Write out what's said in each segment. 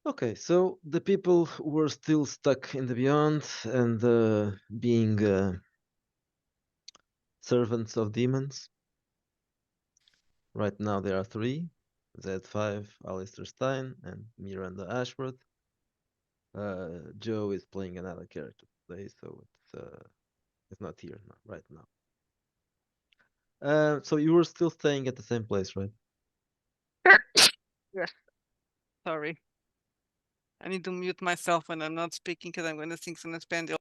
Okay, so the people who were still stuck in the beyond and being servants of demons. Right now there are three: Z5, Alistair Stein, and Miranda Ashworth. Joe is playing another character today, so it's not here now, right now. So you were still staying at the same place, right? Yes. Sorry. I need to mute myself when I'm not speaking because I'm going to sing some spend.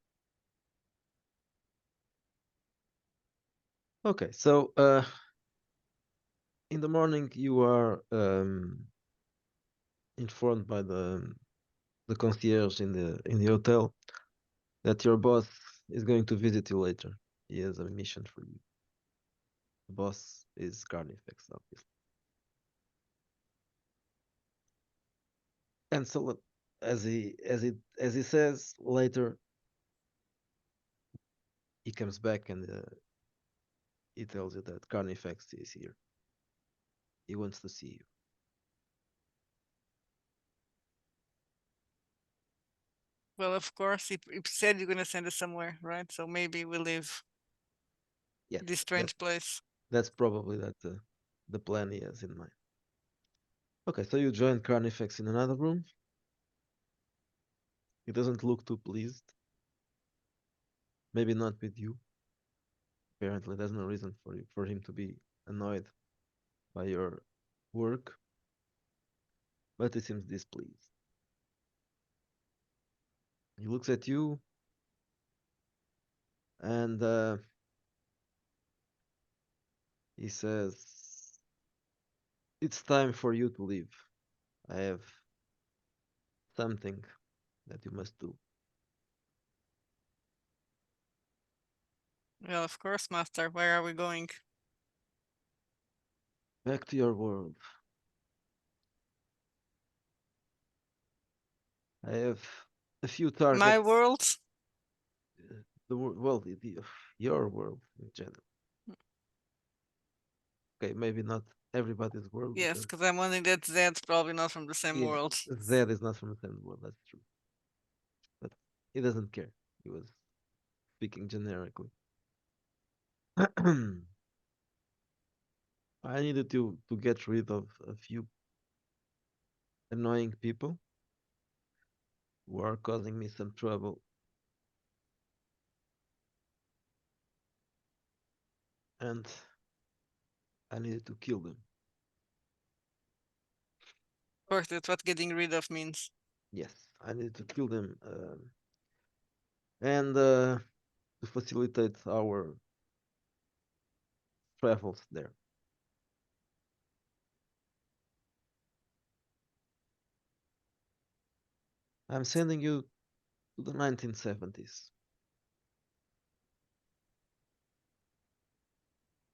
Okay, so in the morning you are informed by the concierge in the hotel that your boss is going to visit you later. He has a mission for you. The boss is Carnifex, obviously. And so, as he says later, he comes back and he tells you that Carnifex is here. He wants to see you. Well, of course, you said you're going to send us somewhere, right? So maybe we leave Yes, this that strange place. that's probably the plan he has in mind. Okay, so you join Carnifex in another room. He doesn't look too pleased. Maybe not with you. Apparently, there's no reason for him to be annoyed by your work, but he seems displeased. He looks at you and he says, "It's time for you to leave. I have something that you must do. Well, of course, Master. Where are we going? Back to your world. I have a few My targets. world? Well, your world in general. Okay, maybe not everybody's world Yes, because because I'm wondering that Zed's probably not from the same yeah, world. Zed is not from the same world. That's true, but he doesn't care. He was speaking generically. I needed to get rid of a few annoying people who are causing me some trouble, and I needed to kill them. Of course, that's what getting rid of means. Yes, I needed to kill them, and to facilitate our travels there. I'm sending you to the 1970s.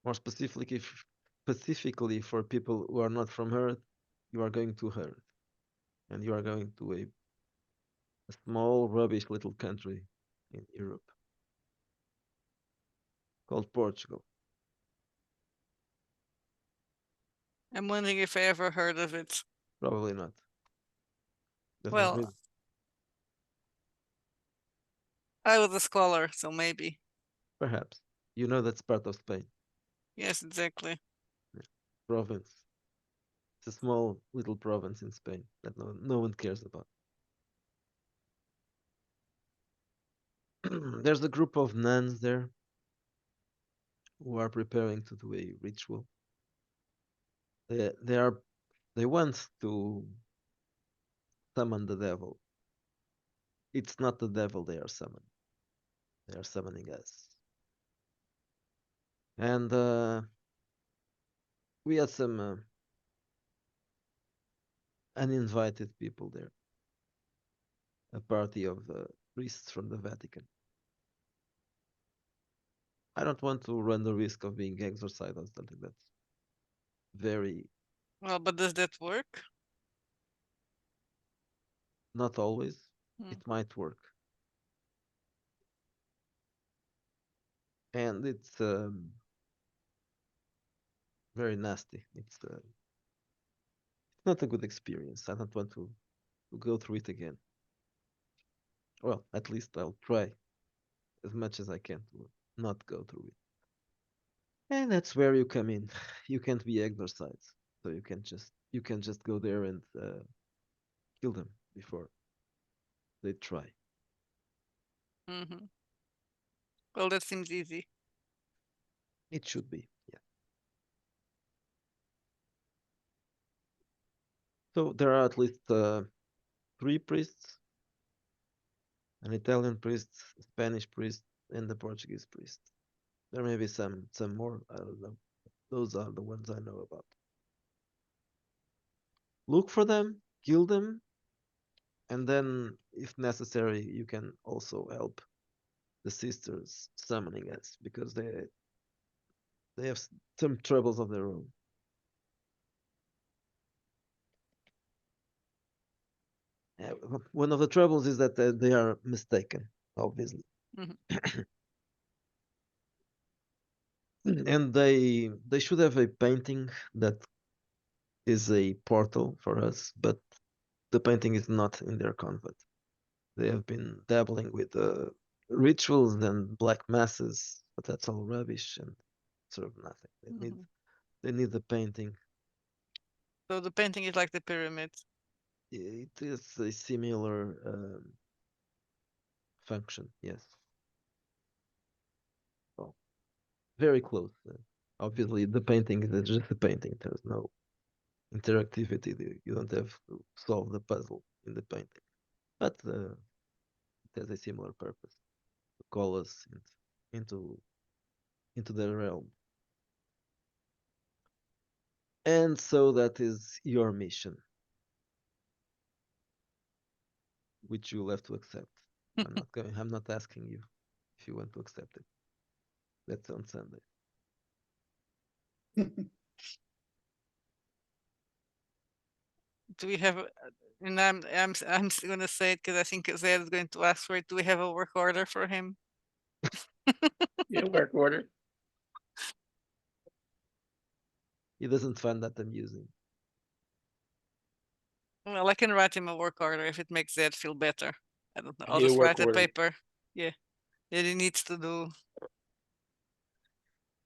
More specifically for people who are not from Earth, you are going to Earth, and you are going to a small, rubbish little country in Europe called Portugal. I'm wondering if I ever heard of it. Probably not. There's no Well, reason. I was a scholar, so maybe. Perhaps. You know that's part of Spain. Yes, exactly. Yeah. Province. It's a small little province in Spain that no one cares about. There's a group of nuns there who are preparing to do a ritual. They are they want to summon the devil. It's not the devil they are summoning. They are summoning us. And we had some uninvited people there. A party of priests from the Vatican. I don't want to run the risk of being exorcised or something that's very Well, but does that work? not always. Hmm. It might work, and it's very nasty. It's not a good experience. I don't want to. to go through it again. Well, at least I'll try as much as I can to not go through it. And that's where you come in. You can't be exorcised, so you can just go there and kill them before they try. Hmm. Well, that seems easy. It should be, yeah. So there are at least three priests: an Italian priest, a Spanish priest, and a Portuguese priest. There may be some more. I don't know. Those are the ones I know about. Look for them, kill them, and then, if necessary, you can also help the sisters summoning us because they have some troubles of their own. One of the troubles is that they are mistaken, obviously, Hmm. and they should have a painting that is a portal for us, but the painting is not in their convent. They have been dabbling with rituals and black masses, but that's all rubbish and sort of nothing. Hmm. They need the painting. So the painting is like the pyramid. It is a similar function, yes. Well, very close. Obviously, the painting is just a painting. There's no interactivity. You don't have to solve the puzzle in the painting, but it has a similar purpose to call us into into the realm. And so that is your mission, which you'll have to accept. I'm not asking you if you want to accept it. That's on Sunday. Do we have? And I'm gonna say it because I think Zed is going to ask for it. Do we have a work order for him? Yeah, work order. He doesn't find that amusing. Well, I can write him a work order if it makes Zed feel better. I don't know. I I'll need a just work write a order. paper. Yeah, that he needs to do.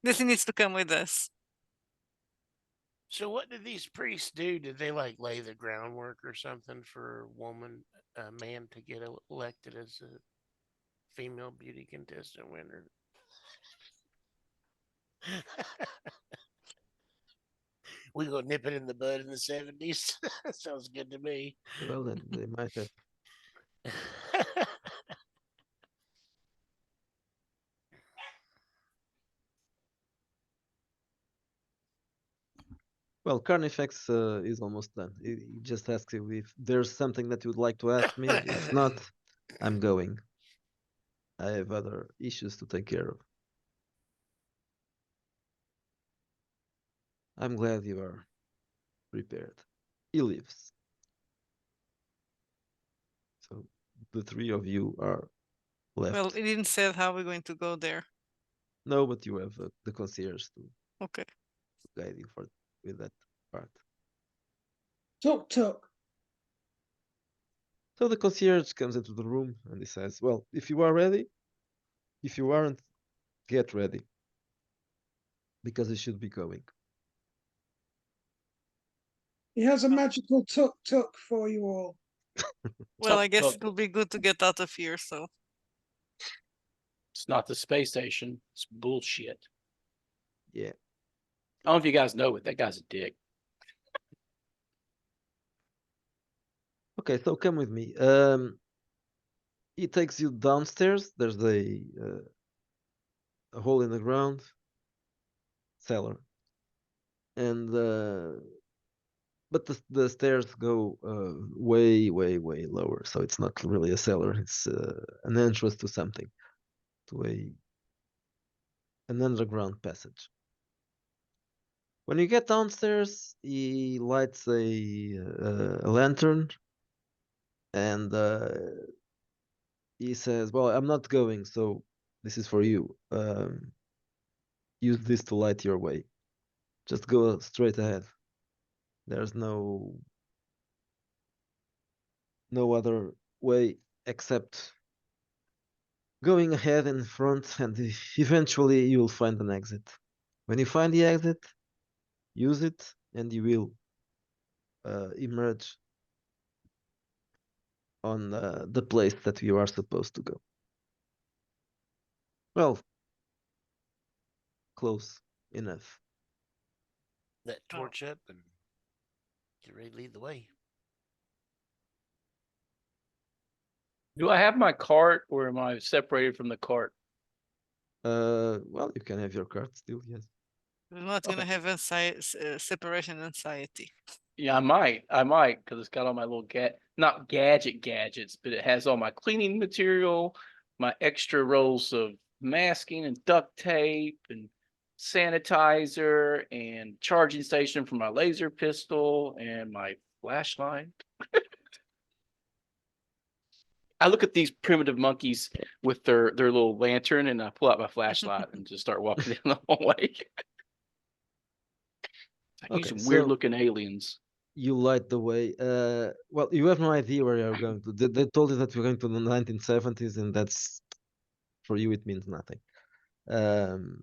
This he needs to come with us. So, what did these priests do? Did they like lay the groundwork or something for a man to get elected as a female beauty contestant winner? We gonna nip it in the bud in the 70s. Sounds good to me. Well, then they might have. Well, Carnifex is almost done. He just asks you if there's something that you would like to ask me. If not, I'm going. I have other issues to take care of. I'm glad you are prepared. He leaves. So the three of you are Well, left. he didn't say how we're going to go there. No, but you have the concierge Okay. to guide you for with that part. Tuk tuk. So the concierge comes into the room and he says, "Well, if you are ready, if you aren't, get ready because it should be going." He has a magical tuk tuk for you all. Well, I Tuck, guess tuck. it'll be good to get out of here. So It's not the space station. It's bullshit. Yeah. I don't know if you guys know it. That guy's a dick. Okay, so come with me. He takes you downstairs. There's a hole in the ground, cellar, and but the stairs go way, way, way lower. So it's not really a cellar. It's an entrance to something, to an underground passage. When you get downstairs, he lights a lantern and he says, "Well, I'm not going, so this is for you. Use this to light your way. Just go straight ahead. There's no no other way except going ahead in front, and eventually you will find an exit. When you find the exit, use it, and you will emerge on the place that you are supposed to go. Well, close enough. That Oh, torch up and get ready to lead the way. Do I have my cart or am I separated from the cart? Well, you can have your card still, yes. we're not Okay. gonna have separation anxiety. Yeah, I might, because it's got all my little not gadgets, but it has all my cleaning material, my extra rolls of masking and duct tape and sanitizer and charging station for my laser pistol and my flashlight. I look at these primitive monkeys with their little lantern and I pull out my flashlight and just start walking down the hallway. Like these Okay, weird so looking aliens. you light the way. Well, you have no idea where you're going to. They told you that you're going to the 1970s, and that's for you. It means nothing. Um,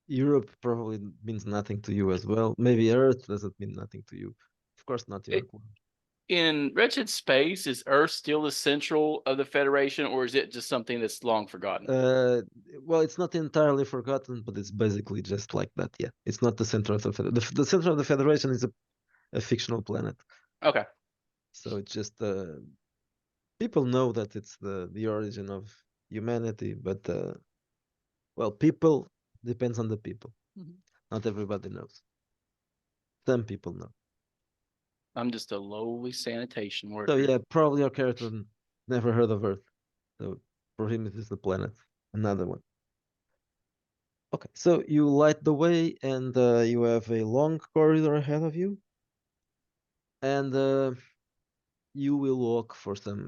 Europe probably means nothing to you as well. Maybe Earth doesn't mean nothing to you. Of course, not your It, clone. in Wretched Space, is Earth still the central of the Federation, or is it just something that's long forgotten? Uh, well, it's not entirely forgotten, but it's basically just like that. Yeah, it's not the center of the center of the Federation is a fictional planet, Okay. so it's just people know that it's the origin of humanity, but well, people depends on the people. Mhm. Not everybody knows. Some people know. I'm just a lowly sanitation So worker. yeah, probably your character never heard of Earth. So for him, it is the planet, another one. Okay, so you light the way, and you have a long corridor ahead of you, and you will walk for some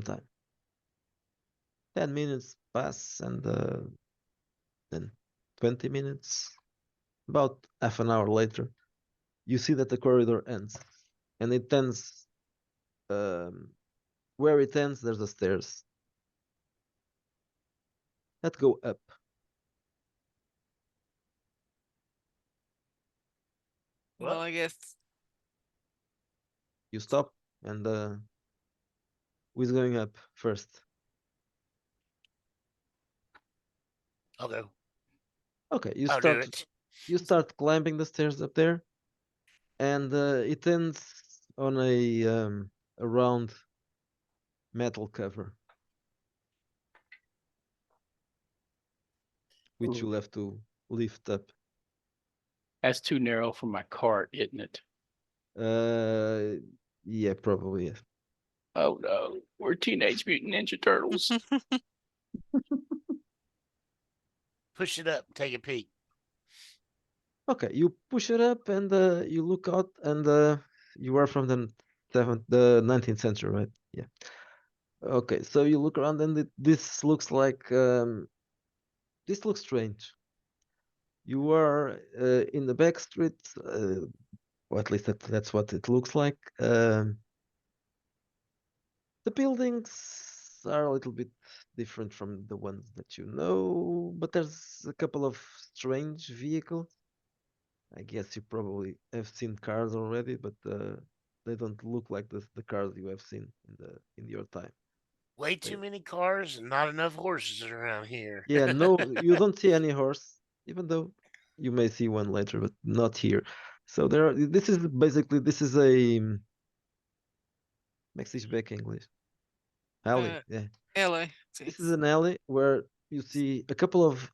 time. 10 minutes pass, and then 20 minutes. About half an hour later, you see that the corridor ends, and it ends. Where it ends, there's a stairs that go up. Well, Well, I guess You stop, and who's going up first? I'll go. Okay, I'll do it. you start climbing the stairs up there, and it ends on a round metal cover, which Ooh, you'll have to lift up. that's too narrow for my cart, isn't it? Uh, yeah, probably. Yes. Oh no, we're Teenage Mutant Ninja Turtles. Push it up. Take a peek. Okay, you push it up, and you look out, and you are from the 19th century, right? Yeah. Okay, so you look around, and this looks like this looks strange. You are in the back street, or at least that's what it looks like. The buildings are a little bit different from the ones that you know, but there's a couple of strange vehicles. I guess you probably have seen cars already, but they don't look like the cars you have seen in your time. Way too They- many cars and not enough horses around here. Yeah, no, you don't see any horse, even though you may see one later, but not here. So there are, this is basically this is a Mexican back English alley. uh, Yeah, LA. this is an alley where you see a couple of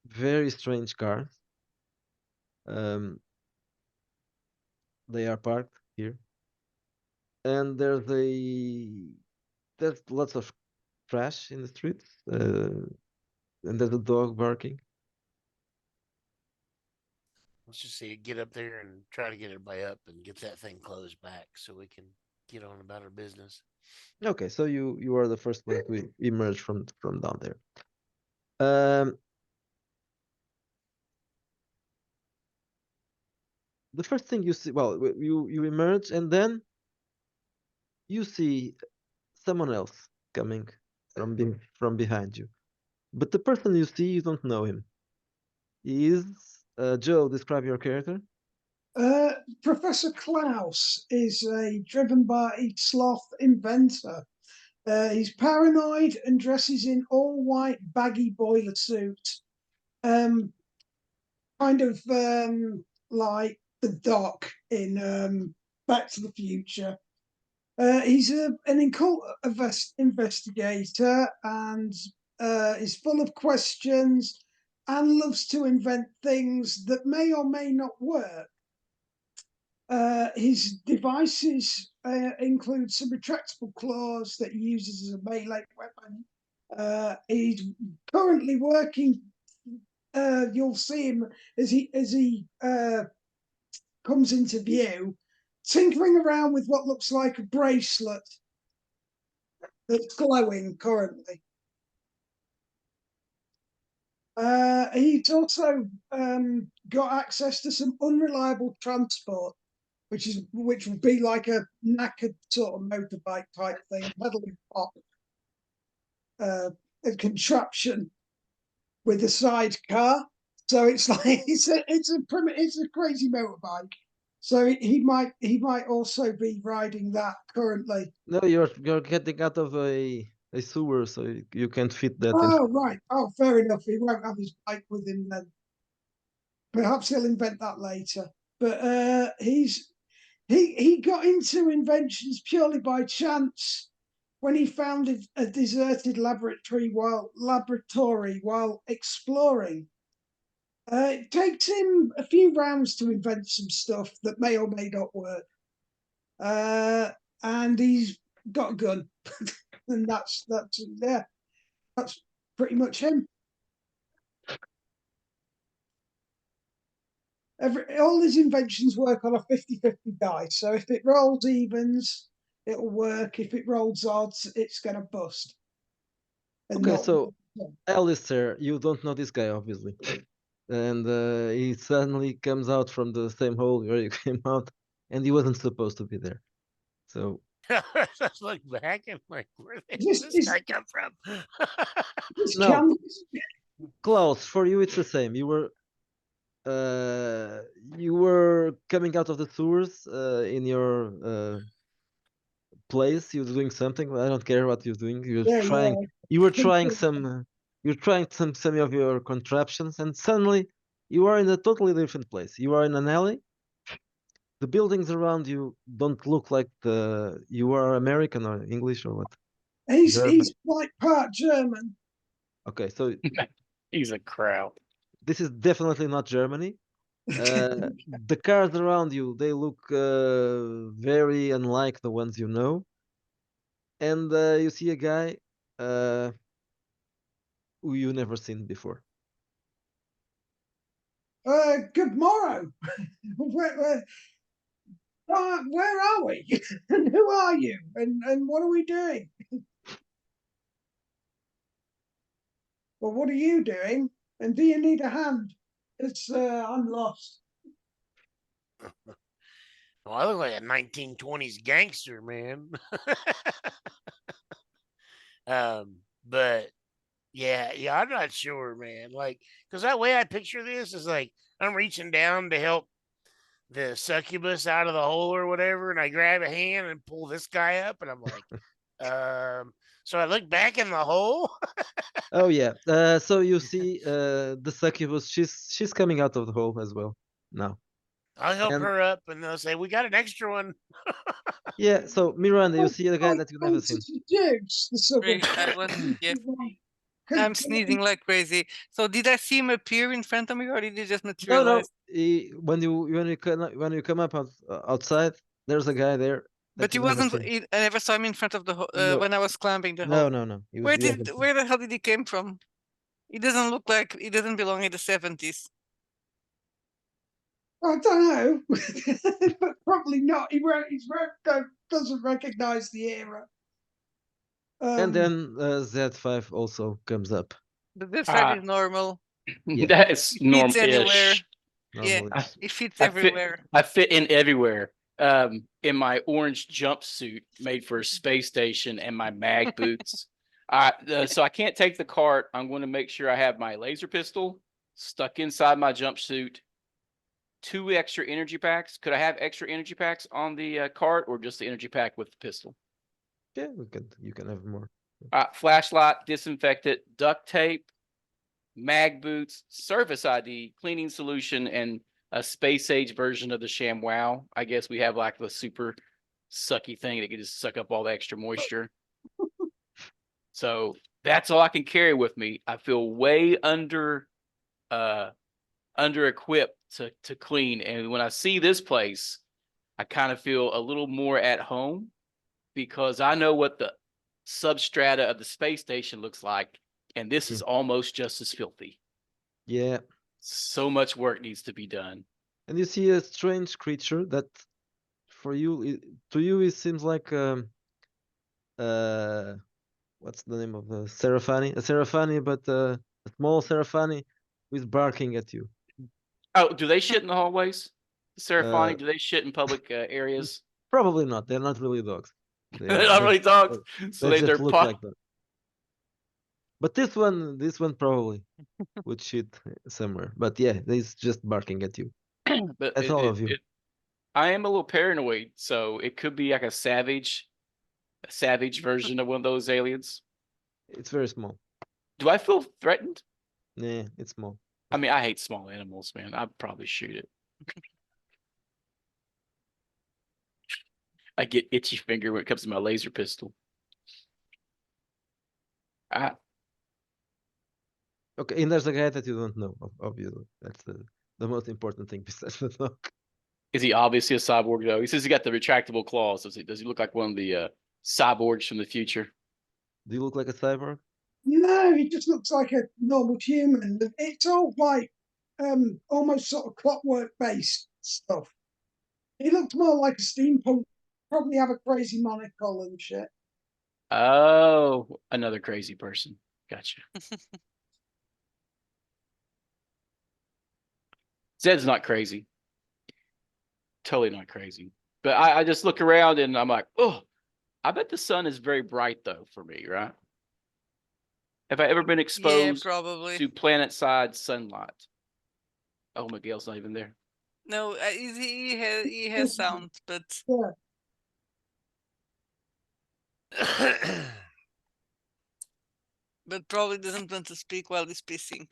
very strange cars. Um, they are parked here, and there's lots of trash in the streets, and there's a dog barking. Let's just see, get up there and try to get everybody up and get that thing closed back so we can get on about our business. Okay, so you are the first one to emerge from down there. Um, the first thing you see, well, you emerge, and then you see someone else coming from behind you. But the person you see, you don't know him. He is Joe. Describe your character. Professor Klaus is a driven by sloth inventor. He's paranoid and dresses in all white baggy boiler suit. Kind of like the Doc in Back to the Future. He's an occult investigator and is full of questions and loves to invent things that may or may not work. His devices include some retractable claws that he uses as a melee weapon. He's currently working. You'll see him as he comes into view, tinkering around with what looks like a bracelet that's glowing currently. He's also got access to some unreliable transport, which would be like a knackered sort of motorbike type thing, pedaling pop, a contraption with a sidecar. So it's like it's a crazy motorbike. So he might also be riding that currently. No, you're getting out of a sewer, so you can't fit that in. Oh right. Oh, fair enough. He won't have his bike with him then. Perhaps he'll invent that later. But he got into inventions purely by chance when he found a deserted laboratory while exploring. It takes him a few rounds to invent some stuff that may or may not work. And he's got a gun. And that's pretty much him. All his inventions work on a 50-50 dice. So if it rolls evens, it'll work. If it rolls odds, it's going to bust. Okay, so Alistair, you don't know this guy, obviously. And he suddenly comes out from the same hole where you came out, and he wasn't supposed to be there. So Just look back and like, where did This this is- guy come from? this No. Kansas- Klaus, for you it's the same. You were coming out of the sewers in your place. You were doing something. I don't care what you're doing. You're Yeah, trying. yeah. You were trying some. You're trying some of your contraptions, and suddenly you are in a totally different place. You are in an alley. The buildings around you don't look like you are American or English or what. German. He's like part German. Okay, so He's a crowd. this is definitely not Germany. The cars around you, they look very unlike the ones you know. And you see a guy who you never seen before. Good morrow. Where are we? And who are you? And what are we doing? Well, what are you doing? And do you need a hand? It's I'm lost. Well, I look like a 1920s gangster, man. But yeah, I'm not sure, man. Like, because that way I picture this is like I'm reaching down to help the succubus out of the hole or whatever, and I grab a hand and pull this guy up, and I'm like, so I look back in the hole. Oh yeah. So you see the succubus, she's coming out of the hole as well now. I'll help And- her up, and they'll say, "We got an extra one." Yeah, so Miranda, you see a guy that you've never seen. Dukes, the Wait, I'm sneezing like crazy. So did I see him appear in front of me, or did he just No, materialize? when you come up outside, there's a guy there. But he you've never wasn't. seen. I never saw him in front of the No. when I was climbing the No, hole. no, no. He Where you haven't seen. where the hell did he came from? He doesn't look like he doesn't belong in the 70s. I don't know, but probably not. He doesn't recognize the era. And then Z5 also comes up. But this Ah. side is normal. Yeah. That's It fits anywhere. normal-ish. Normally. Yeah, it fits I fit- everywhere. I fit in everywhere. in my orange jumpsuit made for a space station and my mag boots. So I can't take the cart. I'm going to make sure I have my laser pistol stuck inside my jumpsuit. 2 extra energy packs. Could I have extra energy packs on the cart, or just the energy pack with the pistol? Yeah, you can have more. Flashlight, disinfectant, duct tape, mag boots, service ID, cleaning solution, and a space age version of the ShamWow. I guess we have like the super sucky thing that can just suck up all the extra moisture. So that's all I can carry with me. I feel way under equipped to clean. And when I see this place, I kind of feel a little more at home because I know what the substrata of the space station looks like. And this is almost just as filthy. Yeah. So much work needs to be done. And you see a strange creature that for you, to you, it seems like what's the name of the Seraphani? A Seraphani, but a small Seraphani who is barking at you. Oh, do they shit in the hallways? Seraphani, Uh, do they shit in public areas? Probably not. They're not really dogs. They're not really dogs. So They just they're look like that. But this one probably would shit somewhere. But yeah, he's just barking at you. But That's all of you. I am a little paranoid, so it could be like a savage version of one of those aliens. It's very small. Do I feel threatened? Nah, it's small. I mean, I hate small animals, man. I'd probably shoot it. I get itchy finger when it comes to my laser pistol. Okay, and there's a guy that you don't know, obviously. That's the most important thing besides the dog. Is he obviously a cyborg though? He says he got the retractable claws. Does he look like one of the cyborgs from the future? Do you look like a cyborg? No, he just looks like a normal human. It's all like almost sort of clockwork based stuff. He looks more like a steampunk. Probably have a crazy monocle and shit. Oh, another crazy person. Gotcha. Zed's not crazy. Totally not crazy. But I just look around and I'm like, oh, I bet the sun is very bright though for me, right? Have I ever been exposed probably. to planet-side sunlight? Oh, Miguel's not even there. No, he has sound, but Yeah. but probably doesn't want to speak while he's pissing.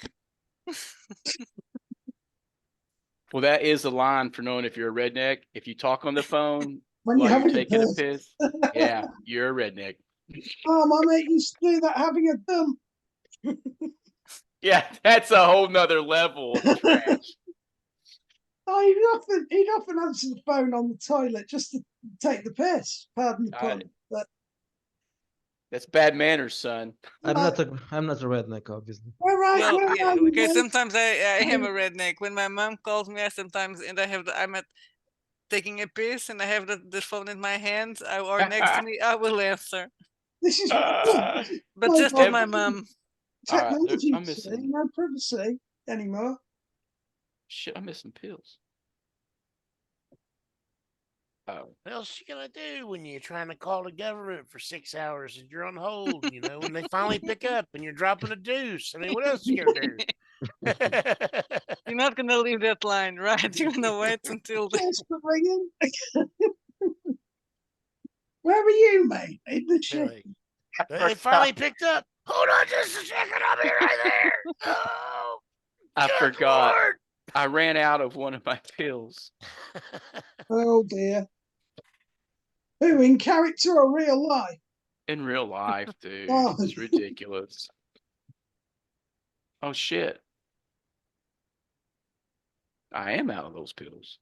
Well, that is the line for knowing if you're a redneck. If you talk on the phone When while you're you're having a taking a piss. piss, yeah, you're a redneck. Oh, my mate used to do that having a dump. Yeah, that's a whole nother level of trash. Oh, he'd often answer the phone on the toilet just to take the piss. Pardon the pun. But That's bad manners, son. I'm not a redneck, obviously. all right, Well, where yeah, are you, okay. mate? Sometimes I am a redneck. When my mom calls me, I'm at taking a piss and I have the phone in my hands or next to me, I will answer. This is But my just with God. my mom. Technology, I'm missing. no privacy anymore. Shit, I'm missing pills. Oh. What else you gonna do when you're trying to call the government for 6 hours and you're on hold, you know, when they finally pick up and you're dropping a deuce? I mean, what else you gonna do? You're not gonna leave that line, right? You're gonna wait until Thanks for ringing. Where were you, mate? In the ship. Really? They finally picked up. Hold on just a second, I'll be right there. Oh, I good forgot. Lord. I ran out of one of my pills. Oh dear. Who, in character or real life? In real life, dude. Oh. It's ridiculous. Oh shit. I am out of those pills.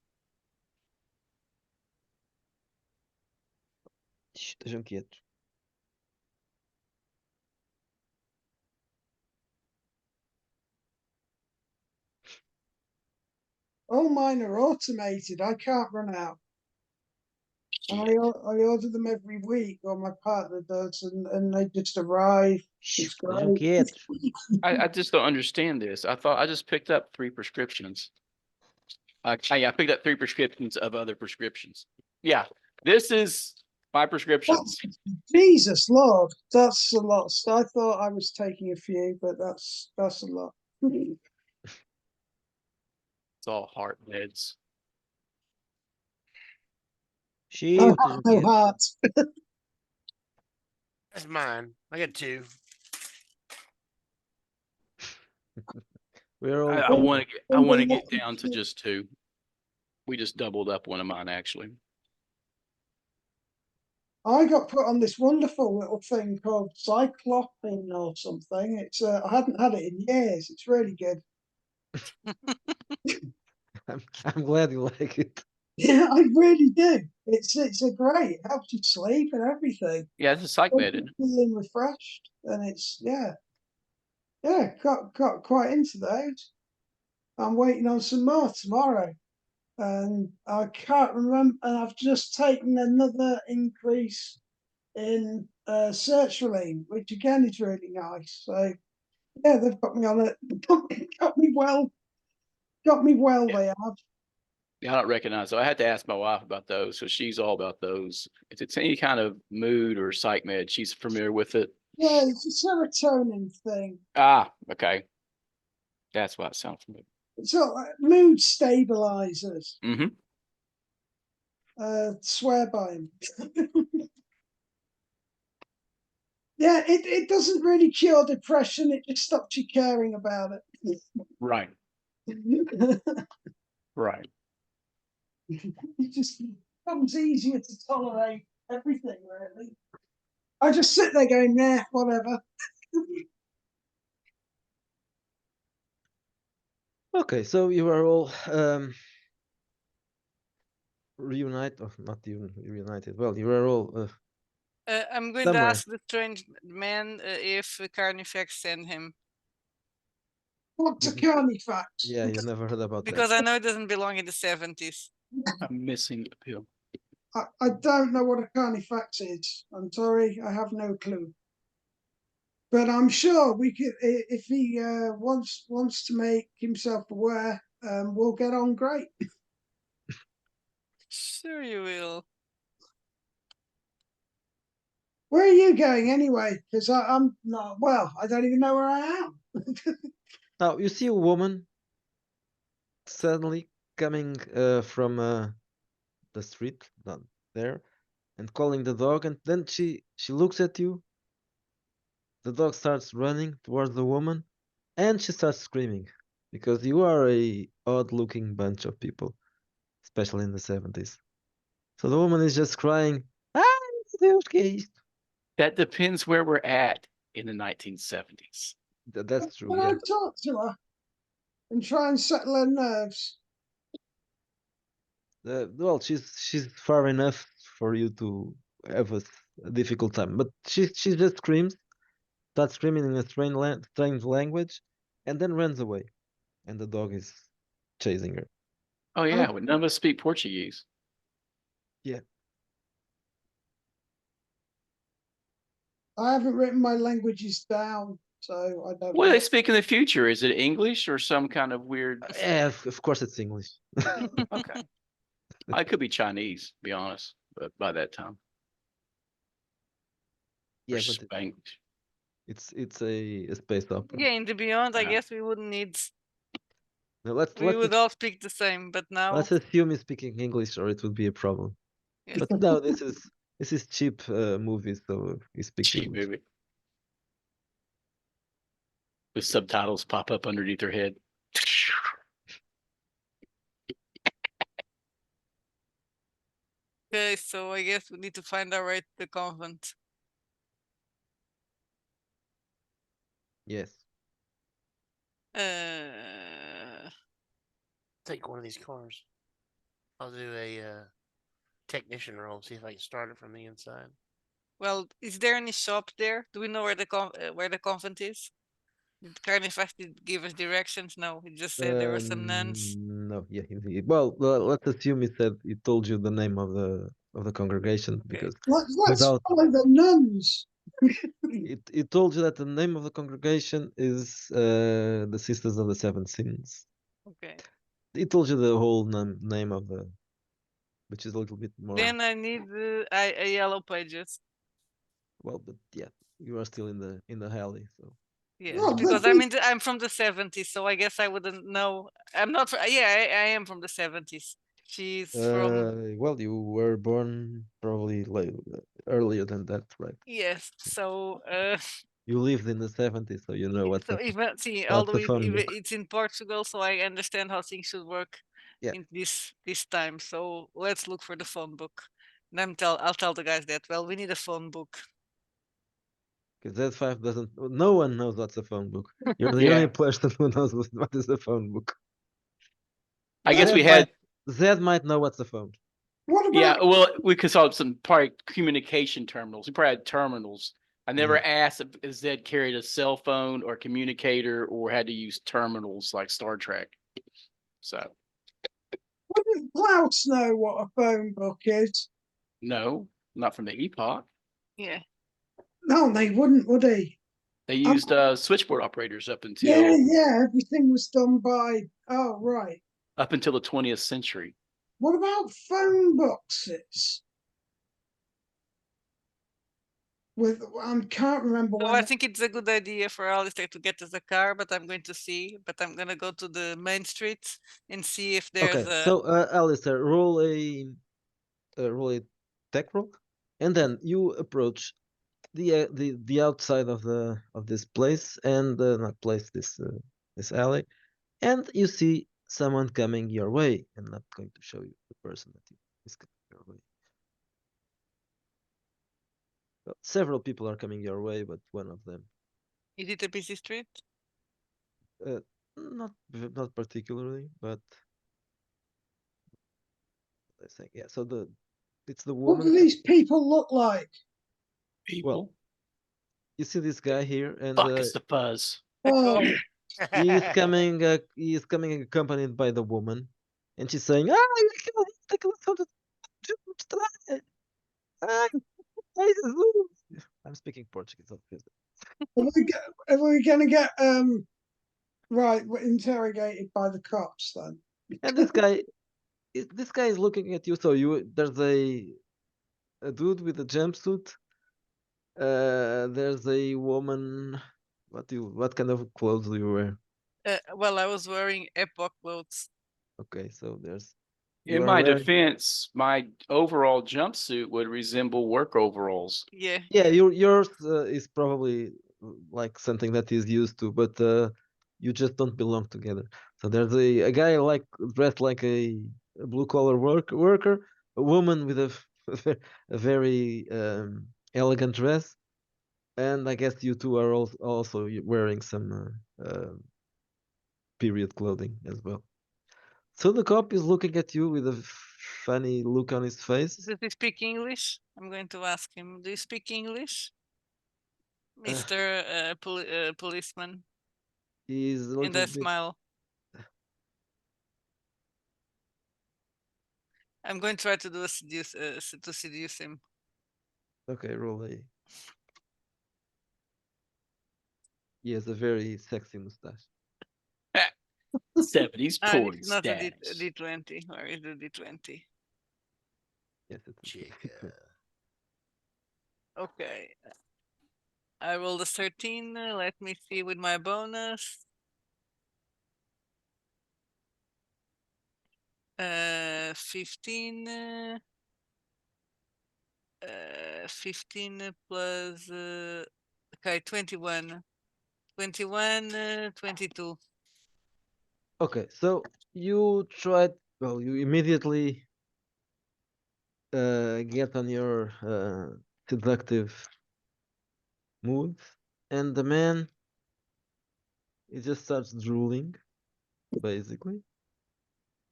Estejam quietos. All mine are automated. I can't run out. And I order them every week, or my partner does, and they just arrive. It's Estejam great. quietos. I just don't understand this. I thought I just picked up 3 prescriptions. I picked up 3 prescriptions of other prescriptions. Yeah, this is my prescription. Jesus Lord, that's a lot. So I thought I was taking a few, but that's a lot. It's all heart meds. She I what did have you no get? heart. That's mine. I got 2. We're all I want to get. I Oh, want to yeah. get down to just 2. We just doubled up one of mine actually. I got put on this wonderful little thing called cyclopin or something. It's I hadn't had it in years. It's really good. I'm glad you like it. Yeah, I really do. It's a great. It helps you sleep and everything. Yeah, this is psych Makes med. you feeling refreshed, and it's got quite into those. I'm waiting on some more tomorrow, and I can't remember. And I've just taken another increase in sertraline, which again is really nice. So yeah, they've got me on it. Got me well. Got me well. Yeah. They have. Yeah, I don't recognize. So I had to ask my wife about those. So she's all about those. If it's any kind of mood or psych med, she's familiar with it. Yeah, it's a serotonin thing. Ah, okay. That's why it sounds familiar. It's all mood stabilizers. Mm-hmm. Swear by him. Yeah, it doesn't really cure depression. It just stops you caring about it. Right. Right. It just becomes easier to tolerate everything, really. I just sit there going, nah, whatever. Okay, so you are all reunited, or not even reunited. Well, you are all I'm going to somewhere. ask the strange man if Carnifex sent him, What's a Mhm. Carnifax? Yeah, you never heard about that. because I know it doesn't belong in the 70s. I'm missing a pill. I don't know what a Carnifax is. I'm sorry, I have no clue. But I'm sure we could, if he wants to make himself aware, we'll get on great. Sure you will. Where are you going anyway? Because I'm not, well, I don't even know where I am. Now you see a woman suddenly coming from the street, not there, and calling the dog, and then she looks at you. The dog starts running towards the woman, and she starts screaming because you are a odd-looking bunch of people, especially in the 70s. So the woman is just crying, "Ah, Deus que That depends where we're at in the 1970s. That's true, Can yeah. I talk to her and try and settle her nerves? Well, she's far enough for you to have a difficult time, but she just screams, starts screaming in a strange language, and then runs away, and the dog is chasing her. Oh yeah, well, none of us speak Portuguese. Yeah. I haven't written my languages down, so I don't What do know. they speak in the future? Is it English or some kind of weird? Yeah, of course it's English. Okay, I could be Chinese, to be honest, but by that time, or Yeah, but Spanglish. it's a space opera. Yeah, in the Beyond, I Yeah. guess we wouldn't need. Now We would all speak the same, but now, let's assume he's speaking English, or it would be a problem. yes. But no, this is cheap movies, so he speaks Cheap English. movie. With subtitles pop up underneath their head. Okay, so I guess we need to find our way to the convent. Yes. Take one of these cars. I'll do a technician role. See if I can start it from the inside. Well, is there any shop there? Do we know where the convent is? Did Carnifex give us directions? No, he just said there were some nuns. No, yeah. Well, let's assume he told you the name of the congregation Okay. because Let's without follow the nuns. it told you that the name of the congregation is the Sisters of the Seven Sins. Okay. It told you the whole name of which is a little bit more. Then I need a yellow pages. Well, but yeah, you are still in the alley, so Yeah, Well, because the I'm from the 70s, so I guess I wouldn't know. I'm not. Yeah, I am from the 70s. She's from well, you were born probably like earlier than that, right? yes. So You lived in the 70s, so you know so even see, what's although a phone book. it's in Portugal, so I understand how things should work Yeah. in this time. So let's look for the phone book. And I'll tell the guys that. Well, we need a phone book. Because Z5 doesn't. No one knows what's a phone book. You're the Yeah. only person who knows what is a phone book. I guess Zed we had. Zed might know what's a phone. what about Yeah, well, we could solve some probably communication terminals. We probably had terminals. I never Yeah. asked if Zed carried a cell phone or communicator or had to use terminals like Star Trek. So wouldn't Klaus know what a phone book is? no, not from the epoch. Yeah. No, they wouldn't, would he? They used switchboard operators Yeah, yeah, everything was done by. Oh, right. up until the 20th century. What about phone boxes? With I can't remember So when. I think it's a good idea for Alistair to get us a car, but I'm going to see. But I'm gonna go to the main street and see if there's Okay, a. so Alistair, roll a tech roll, and then you approach the outside of this place and not place this alley, and you see someone coming your way. I'm not going to show you the person is coming your way. Well, several people are coming your way, but one of them, Is it a busy street? uh, not particularly, but I think yeah. So it's the What do woman. these people look like? People. You see this guy here, and Fuck, it's the fuzz. Oh, he is coming accompanied by the woman, and she's saying, "Ah, you can take a look at the ah, Jesus." I'm speaking Portuguese, obviously. are we going to get right? We're interrogated by the cops then. And this guy is looking at you. So there's a dude with a jumpsuit. There's a woman. What kind of clothes do you wear? Well, I was wearing Epoch clothes. Okay, so you In are my wearing. defense, my overall jumpsuit would resemble work overalls. Yeah. Yeah, yours is probably like something that is used to, but you just don't belong together. So there's a guy like dressed like a blue collar worker, a woman with a very elegant dress, and I guess you two are also wearing some period clothing as well. So the cop is looking at you with a funny look on his face. Does he speak English? I'm going to ask him. Do you speak English, Mister Policeman? He's a And little I bit. smile. I'm going to try to do a to seduce him. Okay, roll a. He has a very sexy mustache. 70s Ah, porn it's not a stash. D20. Where is the D20? Yes, it's Chica. Okay. I rolled a 13. Let me see with my bonus. 15. 15 plus. Okay, 21. 21, 22. okay. So you tried. Well, you immediately get on your seductive mood, and the man he just starts drooling, basically.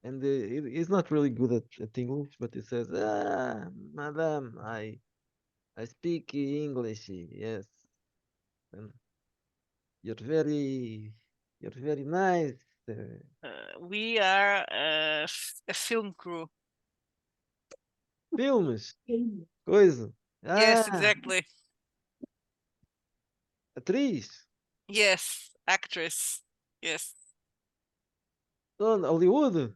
And he's not really good at English, but he says, "Ah, madam, I speak English. Yes, and you're very you're very nice." We are a film crew. Filmes, coisa. Yes, Ah, exactly. atriz. Yes, actress. Yes. Hollywood.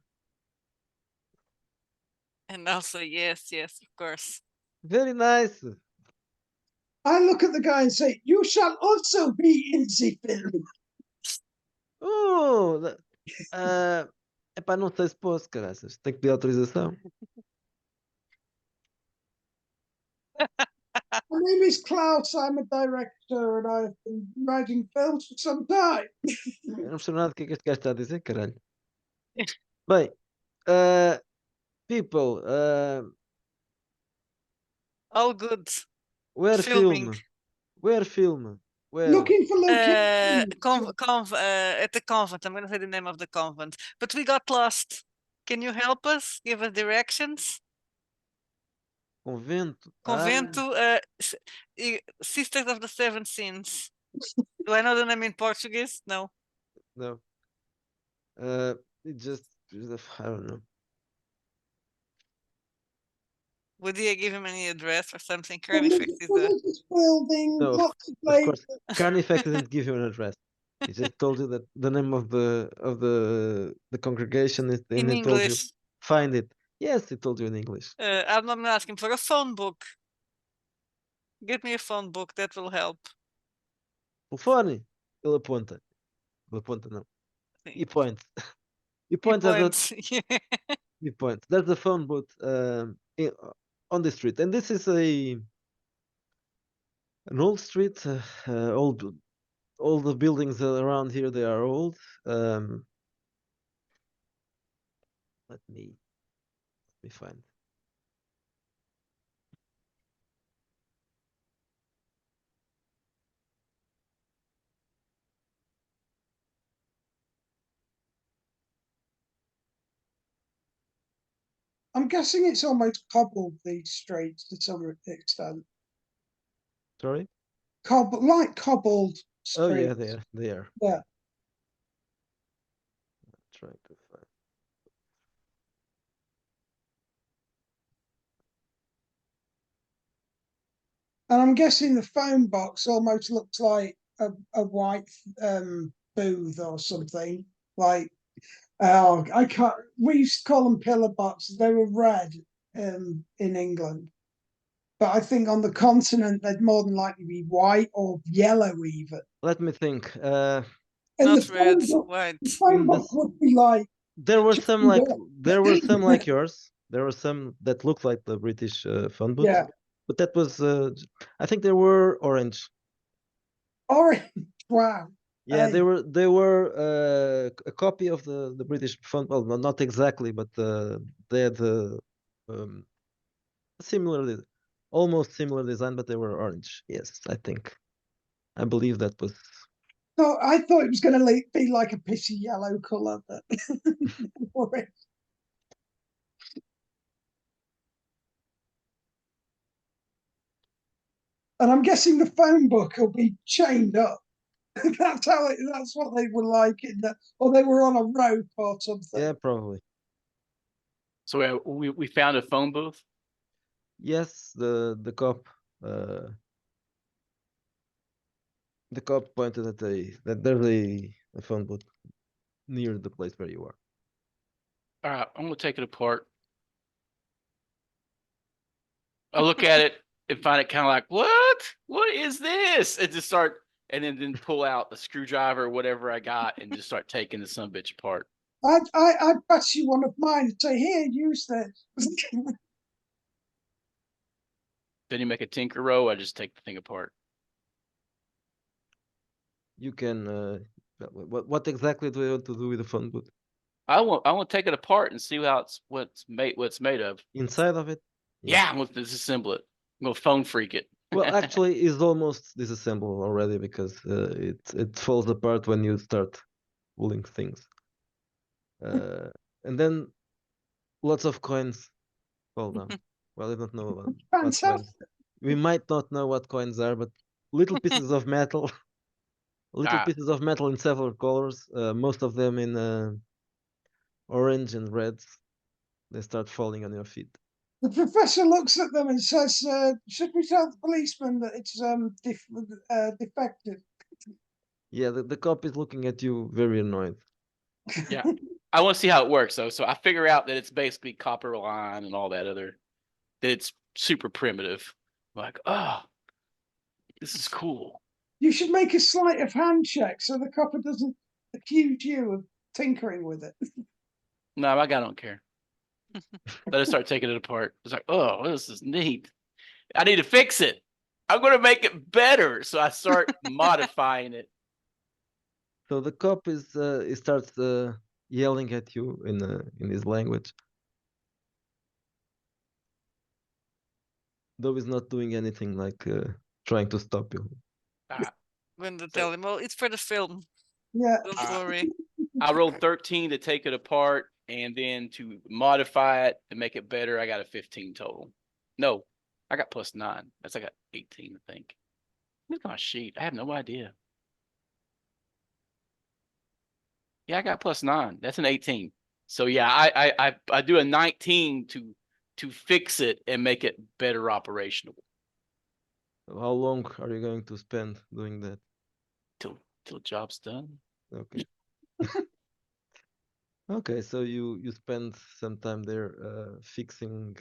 And also, yes, of course. Very nice. I look at the guy and say, "You shall also be in the film." Oh, epá, não sei se posso, caraças. Tem que pedir autorização. My name is Klaus. I'm a director, and I've been writing films for some time. Eu não percebo nada do que é que este gajo está a dizer, caralho. Bem, uh, people, All good. where Filming. film? Where film? Where? Looking for locations. At the convent. I'm gonna say the name of the convent. But we got lost. Can you help us? Give us directions? Convento. Convento, Sisters of the Seven Sins. Do I know the name in Portuguese? No. No. It just, I don't know. Would you give him any address or something? The Carnifex is a religious building, No, lots of of course, places. Carnifex didn't give you an address. He just told you that the name of the congregation is, and in he told you English. find it. Yes, he told you in English. I'm asking for a phone book. Get me a phone book, that will help. Telefone. Ele aponta. Ele aponta não. He points. He He points at the points. Yeah. he points. There's a phone booth on the street, and this is an old street. Old all the buildings around here, they are old. Let me find. I'm guessing it's almost cobbled, these streets, to some extent. Sorry. Cobbled streets. Oh yeah, they are. Yeah. Trying to find. And I'm guessing the phone box almost looks like a white booth or something. Like, oh, I can't. We used to call them pillar boxes. They were red in England, but I think on the continent they'd more than likely be white or yellow even. Let me think. And Not the red, phone book, white. the phone In book this, would be like there were some like there yours. There were some that looked like the British phone booths, yeah, but that was I think they were orange. orange. Wow. Yeah, Hey. they were a copy of the British phone. Well, not exactly, but they had um, similar, almost similar design, but they were orange. Yes, I believe that was. So I thought it was going to be like a pissy yellow color, but orange. And I'm guessing the phone book will be chained up. That's what they were like or they were on a rope or something. Yeah, probably. So we found a phone booth. Yes, the cop. The cop pointed at that there's a phone booth near the place where you are. All right, I'm gonna take it apart. I look at it and find it kind of like, what is this? And just start, and then pull out a screwdriver or whatever I got and just start taking the son bitch apart. I'd pass you one of mine and say, here, use this. Then you make a tinker row. I just take the thing apart. You can. What exactly do you want to do with the phone booth? I want to take it apart and see what's made of. Inside of it? Yeah, I'm gonna disassemble it. I'm gonna phone freak it. Well, actually, it's almost disassembled already because it falls apart when you start pulling things. And then lots of coins fall down. Well, I don't know about what coins. Fantastic. We might not know what coins are, but little pieces of metal, pieces of metal in several colors, most of them in orange and reds. They start falling on your feet. The professor looks at them and says, should we tell the policeman that it's defective? Yeah, the cop is looking at you very annoyed. Yeah. I want to see how it works though. So I figure out that it's basically copper line and all that other. That it's super primitive. Like, oh, this is cool. You should make a sleight of hand check so the copper doesn't accuse you of tinkering with it. No, my guy don't care. Let us start taking it apart. It's like, oh, this is neat. I need to fix it. I'm gonna make it better. So I start modifying it. So the cop is he starts yelling at you in his language, though he's not doing anything like trying to stop you. Ah, When to So- tell him, well, it's for the film. Yeah. Don't Ah. worry. I rolled 13 to take it apart, and then to modify it to make it better, I got a 15 total. No, I got +9. That's I got 18, I think. Look at my sheet. I have no idea. Yeah, I got +9. That's an 18. So yeah, I do a 19 to fix it and make it better operational How long are you going to spend doing that? till job's done. Okay. Okay, so you spend some time there fixing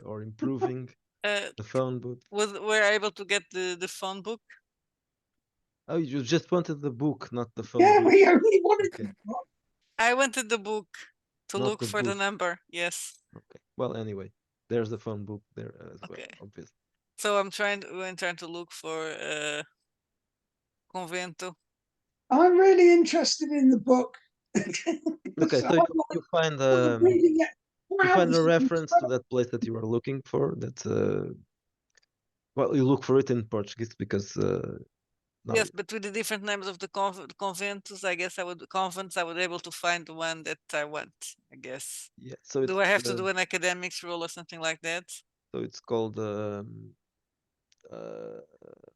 or improving Uh, the phone booth. were I able to get the phone book? Oh, you just wanted the book, not the phone Yeah, booth. we only wanted Okay, I wanted the book to not look the for the booth. number. Yes. Okay. Well, anyway, there's the phone book there as well, Okay. obviously. So I'm trying to look for convento. I'm really interested in the book. Okay, so you find reading it. you find a Wow, reference to that place that you are looking for. That well, you look for it in Portuguese because now Yes, but with the different names of the conventos, I guess convents, I would able to find the one that I want. I guess. yeah. So Do I have to uh, do an academics role or something like that? so it's called uh,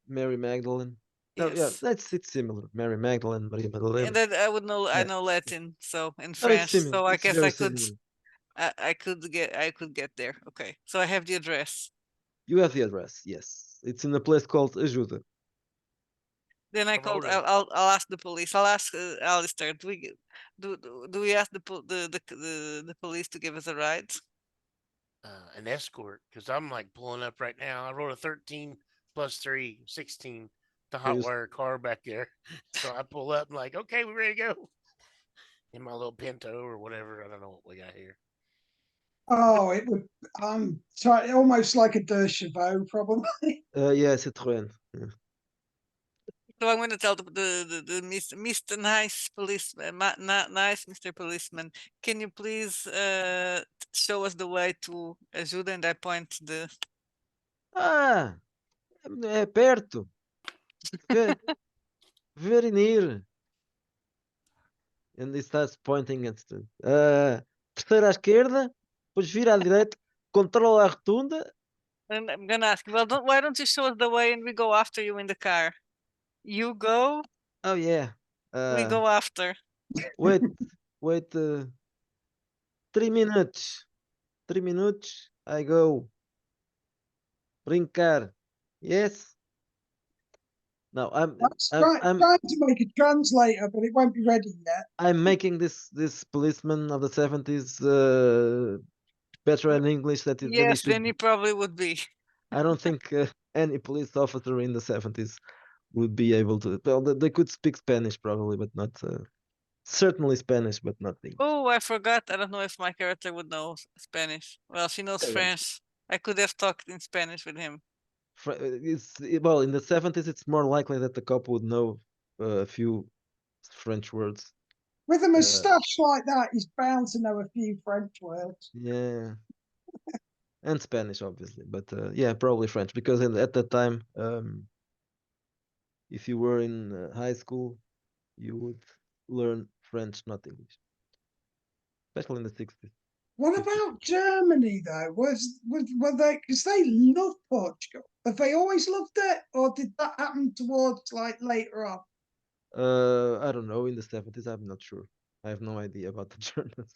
Mary Magdalene. No, yeah, Yes. it's similar. Mary Magdalene, Maria And Madalena. then I would know. I Yeah, know Latin, so and no, it's French. similar. So I It's guess very similar. I could get there. Okay, so I have the address. You have the address. Yes, it's in a place called Ajuda. Then I Come called. on in. I'll ask the police. I'll ask Alistair. Do we ask the police to give us a ride? An escort, because I'm like pulling up right now. I rolled a 13 plus 3, 16. The Okay, hot wire car back there. So I pull up and like, okay, we ready to go. In my little Pinto or whatever. I don't know what we got here. Oh, it would. Almost like a De Chevaux, probably. yeah, Citroën. Yeah. So I'm going to tell the Mr. Nice policeman, nice Mr. Policeman. Can you please show us the way to Ajuda? And I point the. Ah, é perto. Ve- Very near. And he starts pointing at the terceira à esquerda, depois vira à direita, controla a rotunda. And I'm gonna ask. Well, why don't you show us the way and we go after you in the car? You go, Oh yeah. we go after. Wait, wait. 3 minutes. 3 minutes. I go. Brincar. Yes. No, Trying to make a translator, but it won't be ready yet. I'm making this policeman of the 70s better in English than he Yes, should then he be. probably would be. I don't think any police officer in the 70s would be able to. Well, they could speak Spanish probably, but not certainly Spanish, but not English. Oh, I forgot. I don't know if my character would know Spanish. Well, she knows French. I could have talked in Spanish with him. Well, in the 70s, it's more likely that the cop would know a few French words. With a moustache like that, he's bound to know a few French words. Yeah. And Spanish, obviously, but yeah, probably French because at that time, if you were in high school, you would learn French, not English, especially in the 60s. What about Germany though? Were they, because they love Portugal? Have they always loved it, or did that happen towards like later on? I don't know. In the 70s, I'm not sure. I have no idea about the Germans.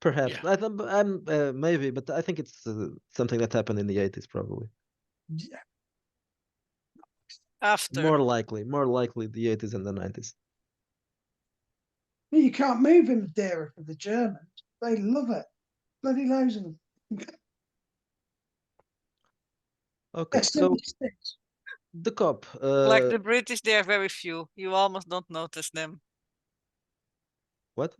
Perhaps Yeah. I'm maybe, but I think it's something that happened in the 80s, probably. Yeah. After. More likely the 80s and the 90s. You can't move in Madeira for the Germans. They love it. Bloody loads of them. Okay, They're so 76. the cop. Like the British, they are very few. You almost don't notice them. What?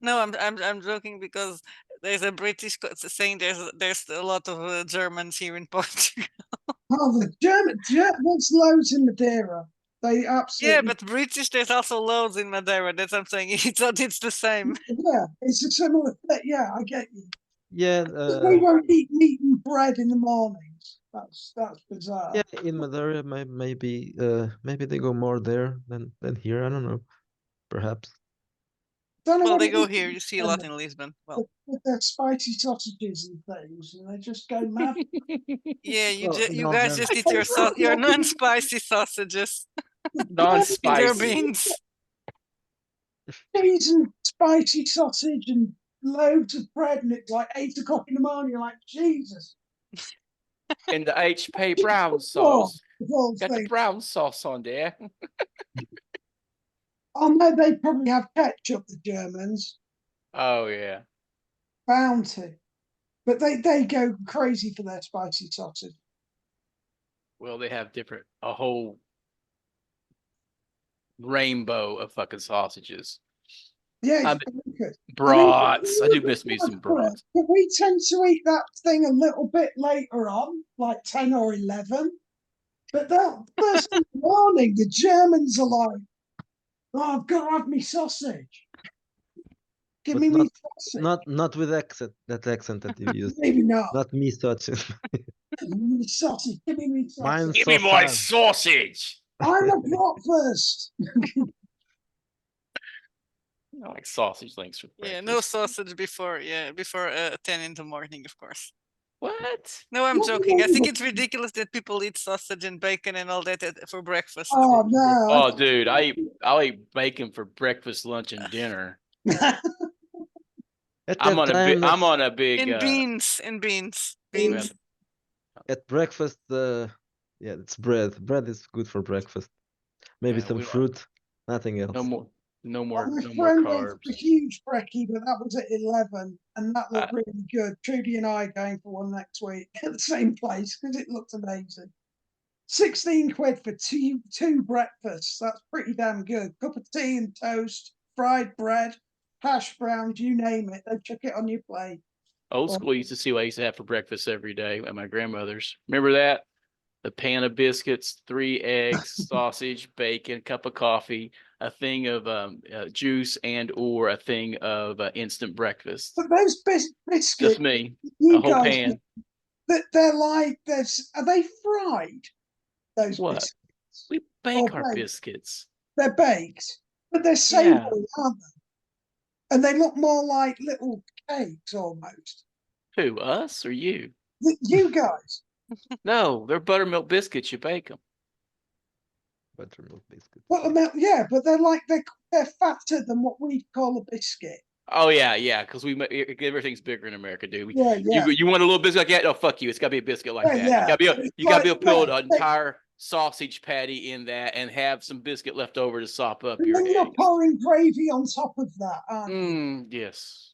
No, I'm joking because there's a British saying there's a lot of Germans here in Portugal. Oh, the there's loads in Madeira. They Yeah, absolutely, but British, there's also loads in Madeira. That's what I'm saying. It's the same. yeah, it's a similar thing. Yeah, I get you. Yeah, They won't eat meat and bread in the mornings. That's bizarre. yeah. In Madeira, maybe they go more there than here. I don't know. Perhaps. Don't know Well, what they it go is here. You see a lot in Lisbon. Well, with their spicy sausages and things, and they just go mad. yeah, Well, you no, guys then just eat your non-spicy sausages with your Non-spicy. beans. Cheese and spicy sausage and loads of bread, and it's like 8 o'clock in the morning. You're like, Jesus. And the HP brown Oh, sauce. of all Got the things. brown sauce on there. Oh no, they probably have ketchup, the Germans. Oh yeah. Bound to. But they go crazy for their spicy sausage. Well, they have a whole rainbow of fucking sausages. Yeah, I it's very good. Brats. I do miss me some brats. But we tend to eat that thing a little bit later on, like 10 or 11. But that first thing in the morning, the Germans are like, oh, I've got to have me sausage. Give but me not me sausage. not with that accent that you use. Maybe not. Not me sausage. Give me me sausage. Give me me Mine sausage. Give me my sausage. sausage. I'm a breakfast. I like sausage links for Yeah, breakfast. no sausage before 10 in the morning, of course. What? No, I'm What joking. I think number? it's ridiculous that people eat sausage and bacon and all that for breakfast. Oh no. Oh, dude, I'll eat bacon for breakfast, lunch, and dinner. At I'm that on a time, big. I'm on a big. And beans. well, at breakfast, yeah, it's bread. Bread is good for breakfast. Maybe yeah, some we don't. fruit. Nothing else. No more. No Well, more. my No more friend went for a carbs. huge brekkie, but that was at 11, and that looked Uh, really good. Trudy and I are going for one next week at the same place because it looked amazing. 16 quid for two breakfasts. That's pretty damn good. Cup of tea and toast, fried bread, hash browns, you name it. They chuck it on your plate. Old school used to see what I used to have for breakfast every day at my grandmother's. Remember that? The pan of biscuits, 3 eggs, sausage, bacon, cup of coffee, a thing of juice, and or a thing of instant breakfast. But those Just biscuits, me, a you whole guys, pan. they're like, are they fried? Those What? biscuits? We Or bake our baked? biscuits. They're baked, but they're Yeah. savoury, aren't they? And they look more like little cakes almost. Who? Us or you? You guys. No, they're buttermilk biscuits. You bake them. Buttermilk biscuit. Yeah, but they're fatter than what we call a biscuit. Oh yeah. Because everything's bigger in America, dude. Yeah. You want a little biscuit like that? No, fuck you. It's gotta be a biscuit like that. Yeah. You gotta be able to build an entire sausage patty in that and have some biscuit left over to sop up And your then you're eggs. pouring gravy on top of that, aren't you? Yes.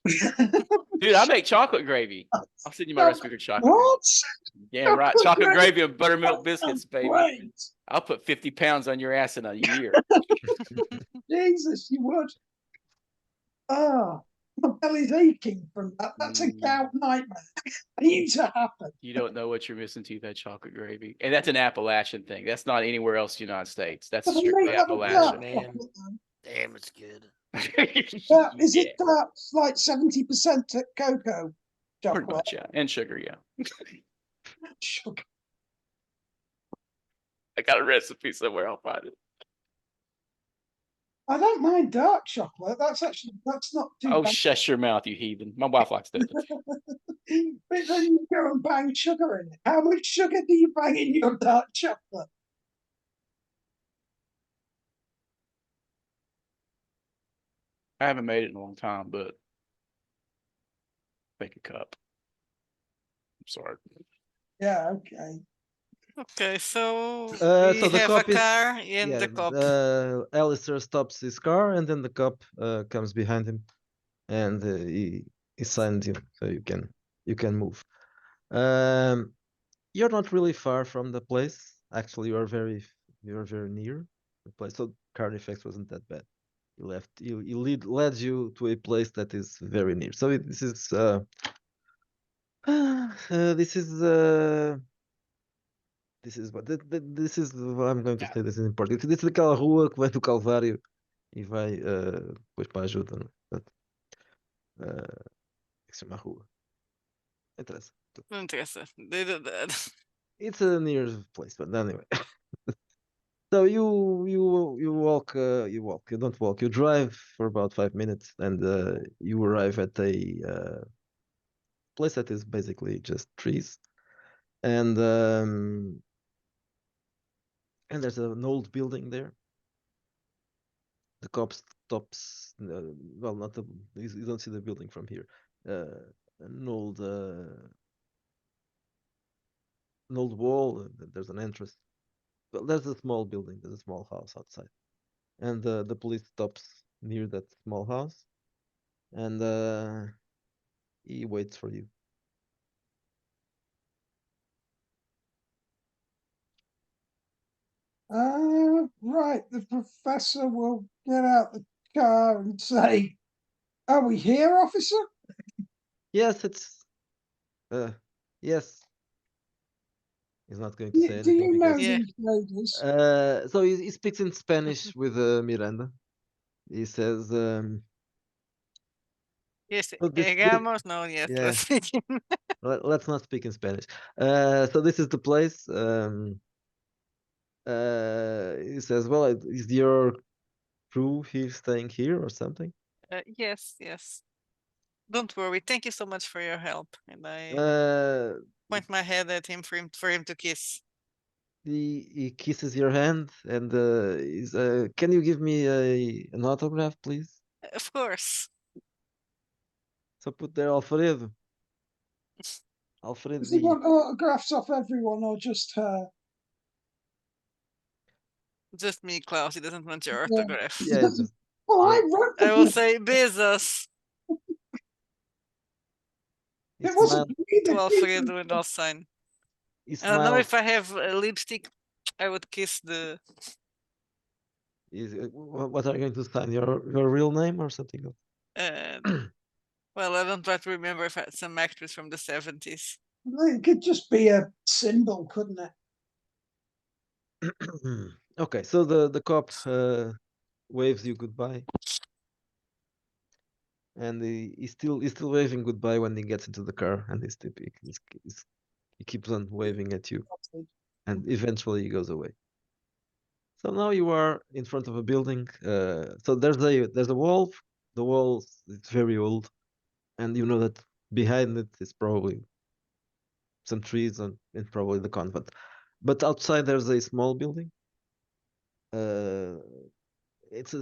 Dude, I make chocolate gravy. I'll send you my recipe for chocolate gravy. What? Yeah, right. Chocolate gravy and buttermilk biscuits, baby. Great. I'll put 50 pounds on your ass in a year. Jesus, you would. Oh, my belly's aching from that. That's a gout nightmare. Need to happen. You don't know what you're missing to that chocolate gravy. And that's an Appalachian thing. That's not anywhere else in the United States. That's But they strictly make that with Appalachian. dark Man. chocolate, though. Damn, it's good. Is it Yeah, like 70% cocoa pretty chocolate? much, yeah. And sugar, yeah. Sugar. I got a recipe somewhere. I'll find it. I don't mind dark chocolate. That's not too Oh, bad. shush your mouth, you heathen. My wife likes that. But then you go and bang sugar in it. How much sugar do you bang in your dark chocolate? I haven't made it in a long time, but make a cup. I'm sorry. Yeah, okay. Okay, so we So the have a cop is car and yeah. the cop. Alistair stops his car, and then the cop comes behind him, and he signs you, so you can move. You're not really far from the place. Actually, you're very near the place. So Carnifex wasn't that bad. He led you to a place that is very near. So this is this is this is what this is what I'm going to say. This is important. This is aquela rua que vai do Calvário e vai depois para a ajuda, né? Portanto, como é que se chama a rua? Não interessa. Não interessa. It's a near place, but anyway. So you walk you don't walk, you drive for about 5 minutes, and you arrive at a place that is basically just trees, and there's an old building there. The cop stops, well, not the you don't see the building from here. An old wall, there's an entrance. Well, there's a small building, there's a small house outside, and the police stops near that small house, and he waits for you. Right, the professor will get out the car and say, "Are we here, officer?" Yes, it's yes. He's not going to say Do anything you know because Yeah. these ladies? so he speaks in Spanish with Miranda. He says, Yes, so this llegamos. No, yes, yeah, let's begin. let's not speak in Spanish. So this is the place. He says, well, is your crew here staying here or something? Yes, yes. Don't worry. Thank you so much for your help. And I Uh, point my head at him for him to kiss. he kisses your hand and he's, can you give me an autograph, please? Of course. So put there Alfredo. Alfredo. Does he want autographs off everyone or just her? Just me, Klaus. He doesn't want your Yeah. autograph. Yeah, it's just, Well, I yeah. wrote I the will book. say Bezos He It wasn't smiles. me to that did it. Alfredo and I'll sign. He I don't know smiles. if I have lipstick. I would kiss the. What are you going to sign? Your real name or something else? Uh, well, I don't try to remember if I had some actress from the 70s. It could just be a symbol, couldn't it? Okay, so the cop waves you goodbye, and he's still waving goodbye when he gets into the car, and he keeps on waving at you, and eventually he goes away. So now you are in front of a building. So there's a wall. The wall is very old, and you know that behind it is probably some trees and probably the convent. But outside there's a small building. Uh, it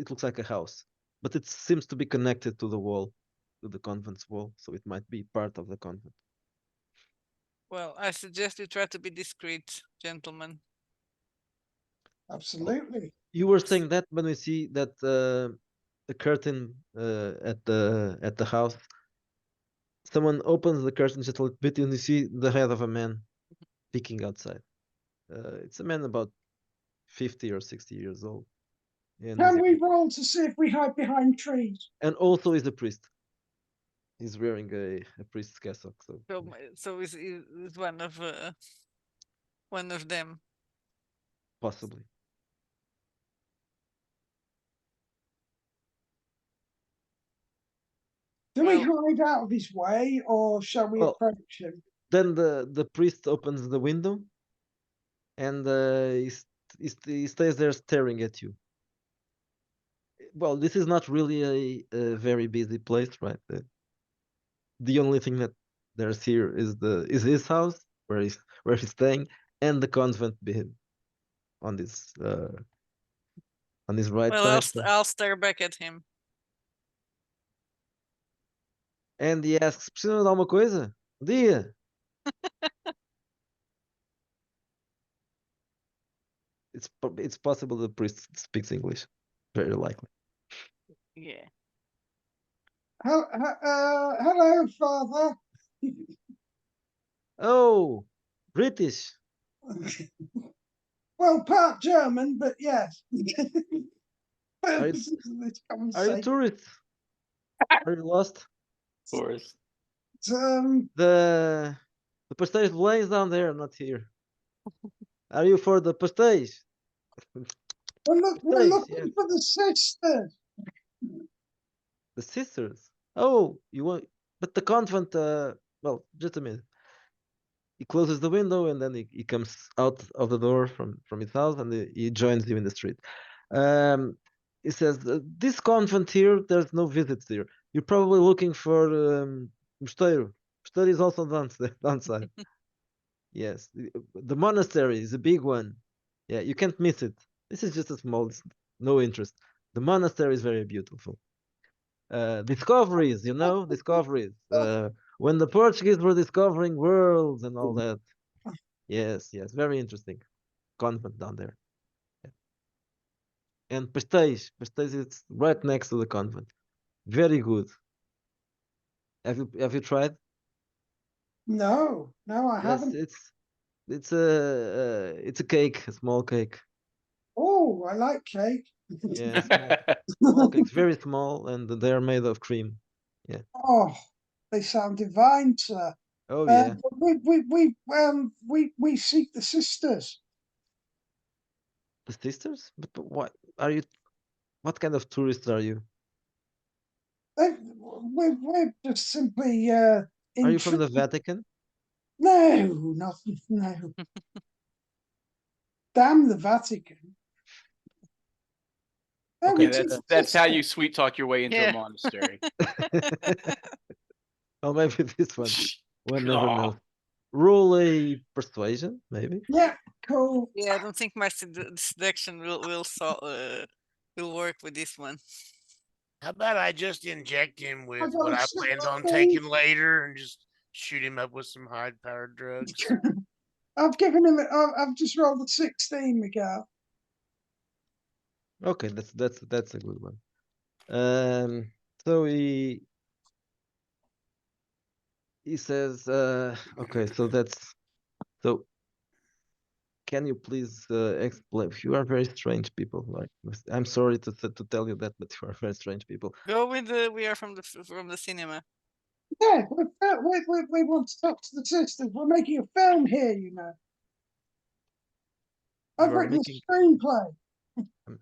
looks like a house, but it seems to be connected to the wall, to the convent's wall, so it might be part of the convent. Well, I suggest you try to be discreet, gentlemen. Absolutely. You were saying that when we see that the curtain at the house, someone opens the curtain just a little bit, and you see the head of a man peeking outside. It's a man about 50 or 60 years old, and Can we roll to see if we hide behind trees? and also is a priest. He's wearing a priest's cassock, so So is one of them. possibly. Do we Well- hide out of his way or shall we Well- approach him? Then the priest opens the window, and he stays there staring at you. Well, this is not really a very busy place, right? The only thing that there's here is his house where he's staying, and the convent behind on this right Well, side. I'll stare back at him. And he asks, precisa de alguma coisa? Bom dia. it's possible the priest speaks English, very likely. Yeah. Hello, Father. Oh, British. Well, part German, but yes. Are you, Purposes of this are you conversation. tourists? Are you lost? Of course. The pastéis de Belém is down there, not here. Are you for the pastéis? we're Pastéis, looking yes. for the sisters. The sisters. Oh, you want? But the convent. Well, just a minute. He closes the window and then he comes out of the door from his house and he joins you in the street. He says, "This convent here, there's no visits here. You're probably looking for mosteiro. Mosteiro is also downside. Yes, the monastery is a big one. Yeah, you can't miss it. This is just a small, no interest. The monastery is very beautiful. Discoveries, discoveries. When the Portuguese were discovering worlds and all that. Yes, yes, very interesting. Convent down there. Yeah. And pastéis is right next to the convent. Very good. Have you tried? No, I Yes, haven't. it's a cake, a small cake. Oh, I like cake. Yeah, small cakes, very small, and they are made of cream. Yeah. Oh, they sound divine, sir. Oh yeah. But we seek the sisters. The sisters? But what are you? What kind of tourist are you? We're just simply Are you from the intrigued. Vatican? No, nothing. No. Damn the Vatican. No, Okay, we Yeah, seek that's the that's how you sisters. sweet talk your way into a Yeah. monastery. Oh, maybe this one. One never Aw. knows. Roll a persuasion, maybe. Yeah, cool. Yeah, I don't think my seduction will work with this one. How about I just inject him I with got what a I planned on 16. taking later and just shoot him up with some high-powered drugs? I've given him. I've just rolled a 16, Miguel. Okay, that's a good one. So he says, okay, so can you please explain? You are very strange people. Like, I'm sorry to tell you that, but you are very strange people. Go with the we are from the cinema. Yeah, we want to talk to the sisters. We're making a film here, you know. I've You are written making. a screenplay.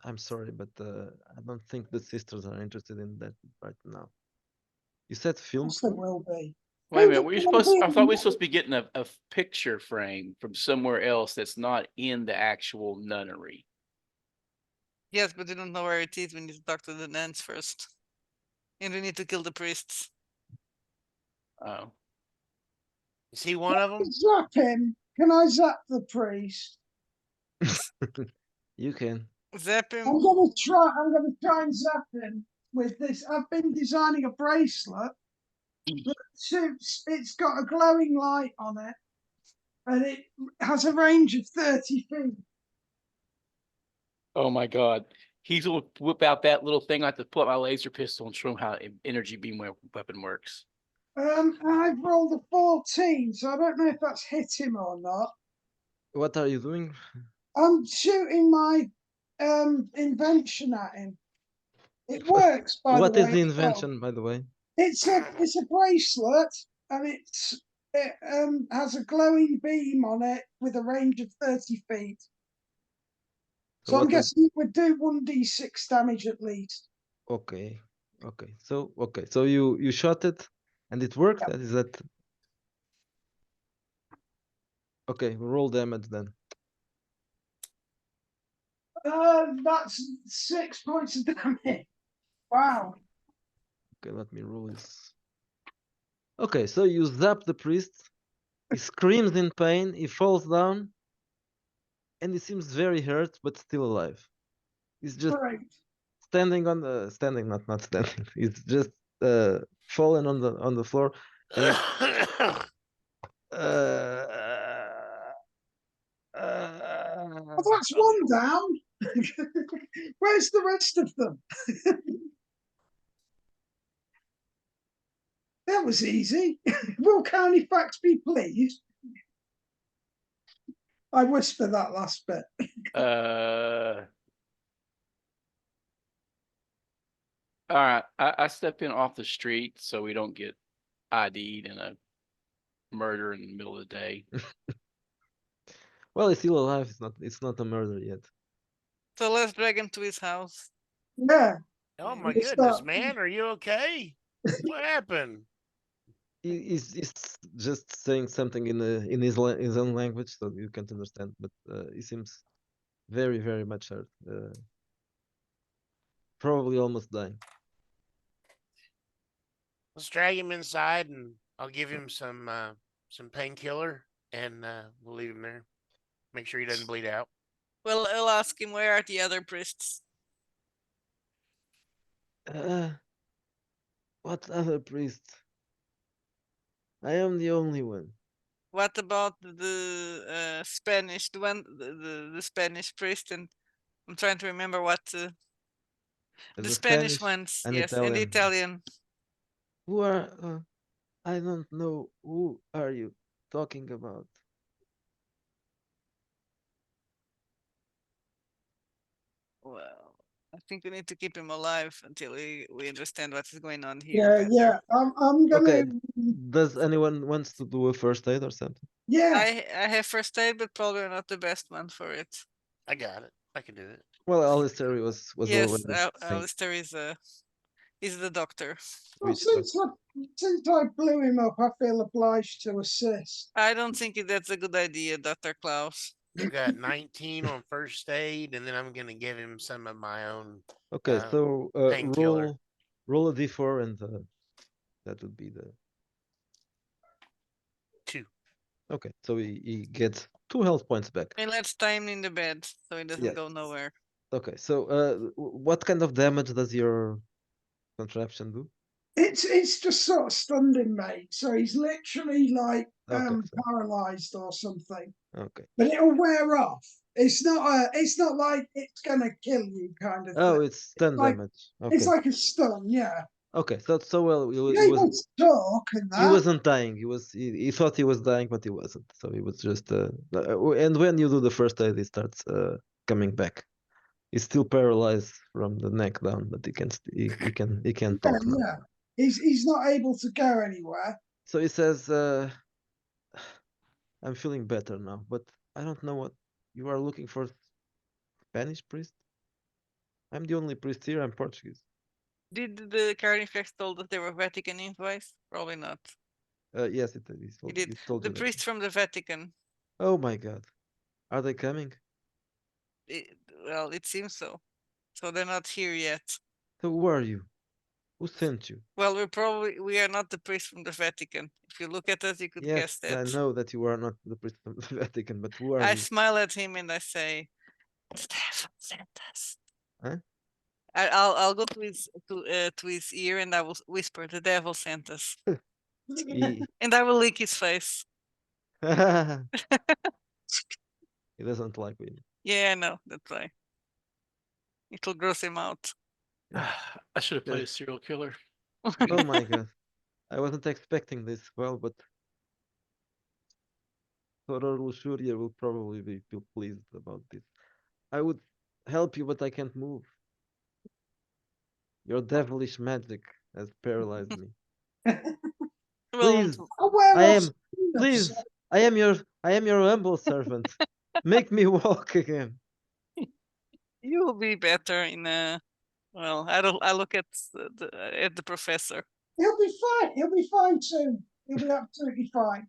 I'm sorry, but I don't think the sisters are interested in that right now. You said film Yes, there crew? will be. Wait a Who minute. doesn't want to be I in thought we the were supposed to be getting a picture frame from somewhere else that's not in the actual nunnery. Yes, but we don't know where it is. We need to talk to the nuns first, and we need to kill the priests. Oh. Is he one of them? Zap him. Can I zap the priest? You can. Zap him. I'm gonna try and zap him with this. I've been designing a bracelet that suits. It's got a glowing light on it, and it has a range of 30 feet. Oh my God. He's gonna whip out that little thing. I have to pull out my laser pistol and show him how energy beam weapon works. I've rolled a 14, so I don't know if that's hit him or not. What are you doing? I'm shooting my invention at him. It works, by the What is way. the As well. invention, by the way? It's a bracelet, and it has a glowing beam on it with a range of 30 feet. So So I'm what is guessing it would do 1d6 damage at least. okay? So you shot it, and it worked. Yep. Is that okay? Roll damage then. That's 6 points of damage. Wow. Okay, let me roll this. Okay, so you zap the priest. He screams in pain. He falls down, and he seems very hurt, but still alive. He's just Great. standing, not standing. He's just fallen on the floor, and he's uh, Well, that's one down. Where's the rest of them? That was easy. Will county facts be pleased? I whisper that last bit. All right. I step in off the street so we don't get ID'd in a murder in the middle of the day. Well, he's still alive. It's not a murder yet. So let's drag him to his house. Yeah. Oh my It's goodness, not- man, are you okay? What happened? He's just saying something in his own language, so you can't understand. But he seems very, very much hurt. Probably almost dying. Let's drag him inside, and I'll give him some painkiller, and we'll leave him there. Make sure he doesn't bleed out. Well, I'll ask him where are the other priests. What other priest? I am the only one. What about the Spanish, the one, the Spanish priest? And I'm trying to remember what There's the a Spanish Spanish, ones. an Yes, and the Italian. Italian. Who are? I don't know. Who are you talking about? Well, I think we need to keep him alive until we understand what is going on here. Yeah, better. yeah. I'm gonna. Okay. Does anyone wants to do a first aid or something? Yeah. I have first aid, but probably not the best one for it. I got it. I can do it. Well, Alistair was Yes, already saying Alistair is the doctor. Well, which since I blew him up, I feel obliged to assist. I don't think that's a good idea, Dr. Klaus. I've got 19 on first aid, and then I'm gonna give him some of my own. Okay, so painkiller. roll a d4 and that would be the 2. okay. So he gets 2 health points back. And let's tie him in the bed so he doesn't Yes. go nowhere. Okay, so what kind of damage does your contraption do? It's just sort of stunned him, mate. So he's literally like Okay, so- paralyzed or something. Okay. But it'll wear off. It's not like it's gonna kill you kind of Oh, thing. it's stun like- damage. It's Okay. like a stun, yeah. Okay, so well, He's he able was to talk and he that. wasn't dying. He thought he was dying, but he wasn't. So he was just and when you do the first aid, he starts coming back. He's still paralyzed from the neck down, but he can Yeah, talk now. yeah. He's not able to go anywhere. So he says, I'm feeling better now, but I don't know what you are looking for. Spanish priest? I'm the only priest here. I'm Portuguese. Did the Carnifex told that they were Vatican invites? Probably not. Yes, He did. he told The you that. priest from the Vatican. Oh my God, are they coming? Well, it seems so. So they're not here yet. So who are you? Who sent you? Well, we are not the priest from the Vatican. If you look at us, you could guess Yes, I that. know that you are not the priest of the Vatican, but who are I you? smile at him and I say, "The devil sent us." Huh? I'll go to his ear and I will whisper, "The devil sent us," He and I will lick his face. he doesn't like me. Yeah, I know. That's why. It'll gross him out. I should have played a Yes. serial killer. Oh my God, I wasn't expecting this. Well, but Soror Luxuria will probably be feel pleased about this. I would help you, but I can't move. Your devilish magic has paralyzed me. Well, Please, I'll wear I off am. soon, Please, so- I am your humble servant. Make me walk again. you will be better in a. Well, I look at the professor. He'll be fine. He'll be fine soon. He'll be absolutely fine.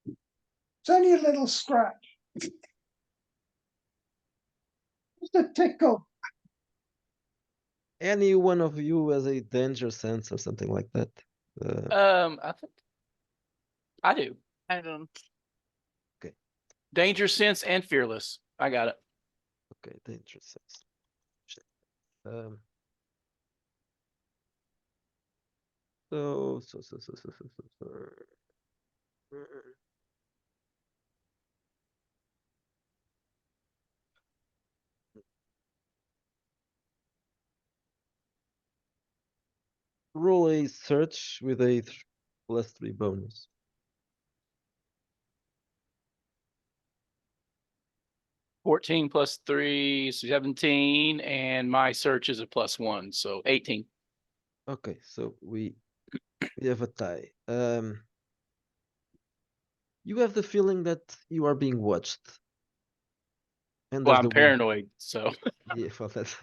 It's only a little scratch. Just a tickle. Any one of you has a danger sense or something like that? I think I do. I don't. Danger sense and fearless. I got it. Okay, danger sense. Shit. Um. So. Roll a search with a +3 bonus. 14 plus 3, 17, and my search is a +1, so 18. Okay, so we have a tie. You have the feeling that you are being watched, and Well, there's I'm the wind. paranoid, so Yeah, well, that's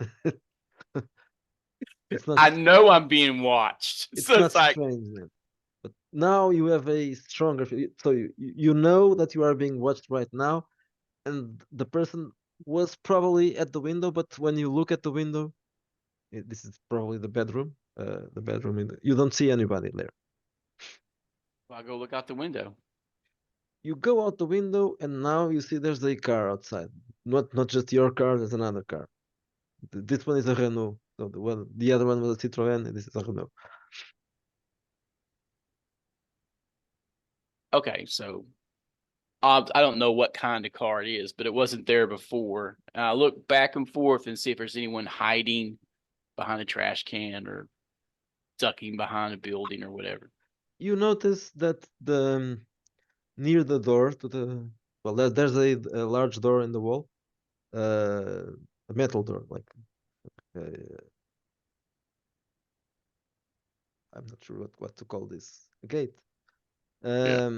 it's not I know I'm being watched. it's So not it's like, strange then. But now you have a stronger so you know that you are being watched right now, and the person was probably at the window, but when you look at the window, this is probably the bedroom. The bedroom you don't see anybody there. I'll go look out the window. You go out the window, and now you see there's a car outside. Not just your car, there's another car. This one is a Renault. So the other one was a Citroën, and this is a Renault. Okay, so I don't know what kind of car it is, but it wasn't there before. And I look back and forth and see if there's anyone hiding behind a trash can or ducking behind a building or whatever. You notice that near the door to the there's a large door in the wall, a metal door, like uh, I'm not sure what to call this, a gate. Yeah.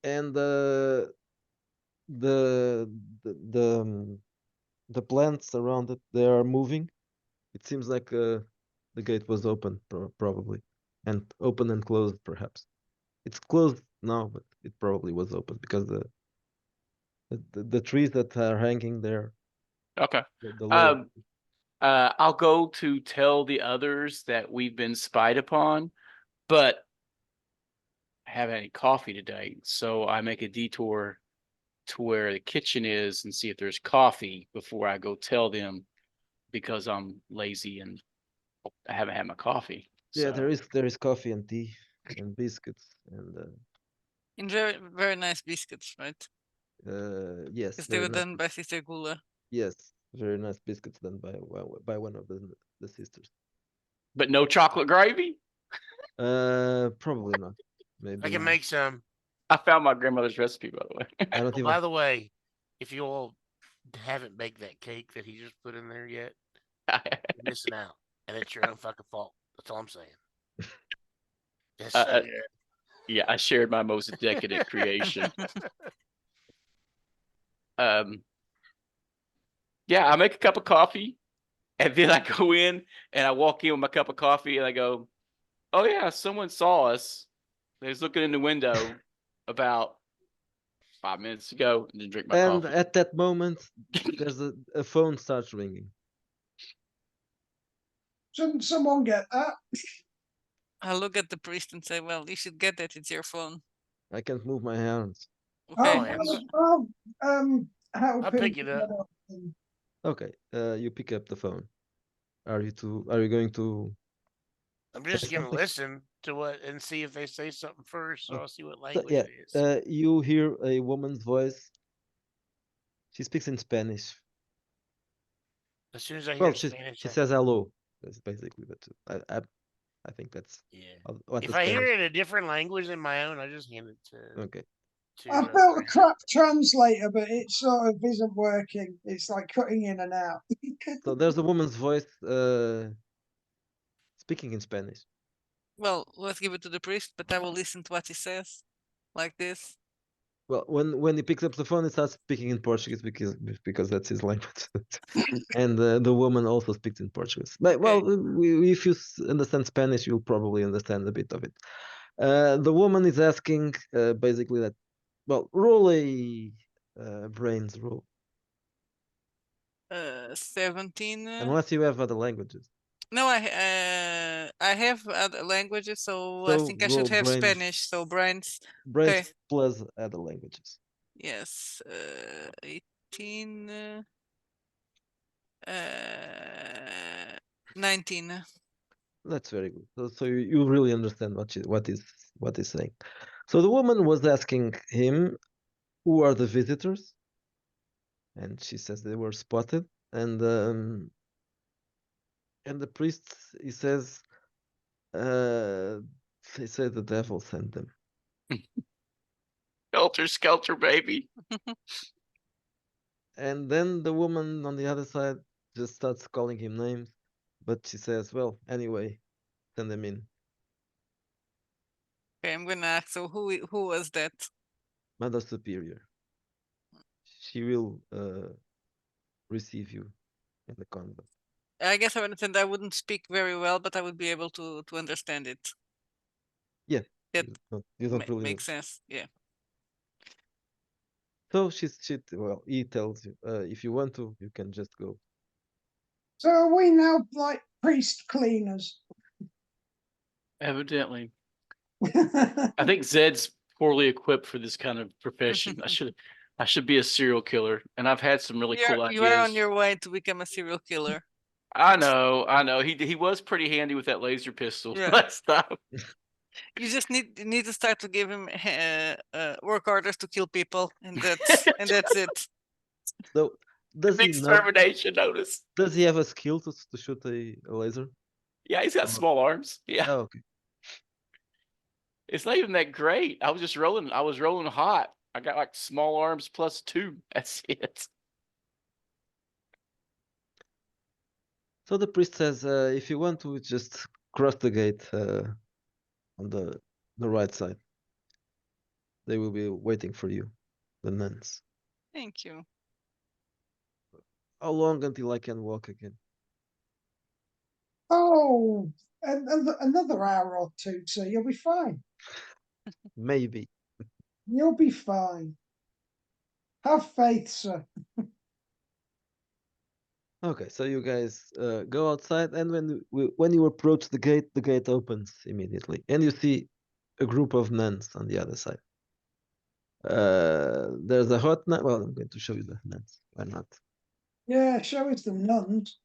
And the the the, um, the plants around it, they are moving. It seems like the gate was open probably, and open and closed perhaps. It's closed now, but it probably was open because the trees that are hanging there, Okay. the low. I'll go to tell the others that we've been spied upon, but I haven't had any coffee today. So I make a detour to where the kitchen is and see if there's coffee before I go tell them because I'm lazy and I haven't had my coffee. Yeah, So there is coffee and tea and biscuits and And very, very nice biscuits, right? yes, Because they very were nice. done by Sister Gula. Yes, very nice biscuits done by one of the sisters. but no chocolate gravy. Probably not. I Maybe can make some. I found my grandmother's recipe, by the way. I don't Oh, even. by the way, if you all haven't baked that cake that he just put in there yet, you're missing out, and it's your own fucking fault. That's all I'm saying. It's so uh, good. yeah, I shared my most decadent creation. Um, yeah, I make a cup of coffee, and then I go in and I walk in with my cup of coffee, and I go, "Oh yeah, someone saw us. They was looking in the window about 5 minutes ago, and then drink my And coffee." at that moment, there's a phone starts ringing. Shouldn't someone get that? I look at the priest and say, "Well, you should get that. It's your phone." I can't move my hands. Okay. Help I'll him pick it up. get up and- Okay, you pick up the phone. Are you going to I'm say just gonna something? listen to what and see if they say something first, so Oh, I'll see what so language yeah, it is. you hear a woman's voice. She speaks in Spanish. As soon as I Well, hear she Spanish, she says hello. That's basically that. I think that's yeah. what the If I hear Spanish. it in a different language than my own, I just hand it Okay. to I've built a Brandon. crap translator, but it sort of isn't working. It's like cutting in and out. So there's a woman's voice speaking in Spanish. Well, let's give it to the priest, but I will listen to what he says, like this. Well, when he picks up the phone, he starts speaking in Portuguese because that's his language, and the woman also speaks in Portuguese. But well, if you understand Spanish, you'll probably understand a bit of it. The woman is asking basically that. Well, roll a brains roll, 17. unless you have other languages. No, I have other languages, so I So think I should roll have brains, Spanish. So brains. brains Okay. plus other languages. Yes. 18. 19. That's very good. So you really understand what is saying. So the woman was asking him, "Who are the visitors?" And she says they were spotted. And the priest he says, Uh, they say the devil sent them. Helter skelter, baby. And then the woman on the other side just starts calling him names, but she says, "Well, anyway, send them in." Okay, I'm gonna ask. So who was that? Mother Superior. She will receive you in the convent. I guess I understand. I wouldn't speak very well, but I would be able to understand it. Yeah, That you don't really. makes sense. Yeah. So well, he tells you, if you want to, you can just go. So are we now like priest cleaners? Evidently. I think Zed's poorly equipped for this kind of profession. I should be a serial killer, and I've had some really cool You are on ideas. your way to become a serial killer. I know. He was pretty handy with that laser pistol Yeah. last time. You just need to start to give him work orders to kill people, and that's it. So does he know? Extermination notice. Does he have a skill to shoot a laser? Yeah, he's got Oh. small arms. Yeah, Oh, okay. it's not even that great. I was rolling hot. I got like small arms +2. That's it. So the priest says, if you want to, just cross the gate on the right side. They will be waiting for you, the nuns. Thank you. How long until I can walk again? Oh, another hour or two, so you'll be fine. Maybe. You'll be fine. Have faith, sir. Okay, so you guys go outside, and when you approach the gate opens immediately, and you see a group of nuns on the other side. There's a hot nun. Well, I'm going to show you the nuns. Why not? Yeah, show us the nuns.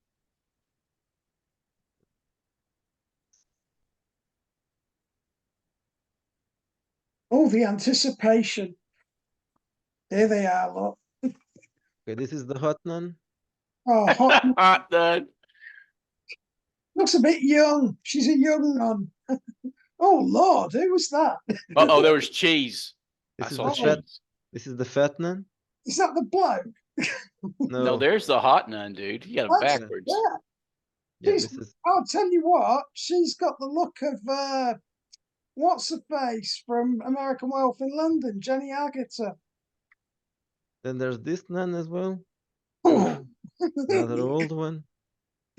Oh, the anticipation. There they are, look. Okay, this is the hot nun. Oh, hot. Hot done. Looks a bit young. She's a young nun. Oh, Lord, who was that? Oh, there was cheese. I This is saw the fat. cheese. This is the fat nun. Is that the bloke? No, No, there's the hot nun, dude. You got it That's- backwards. Yeah, yeah, she's, this is. I'll tell you what, she's got the look of, what's her face from American Wealth in London, Jenny Agutter. Then there's this nun as well. Oh, Another old one.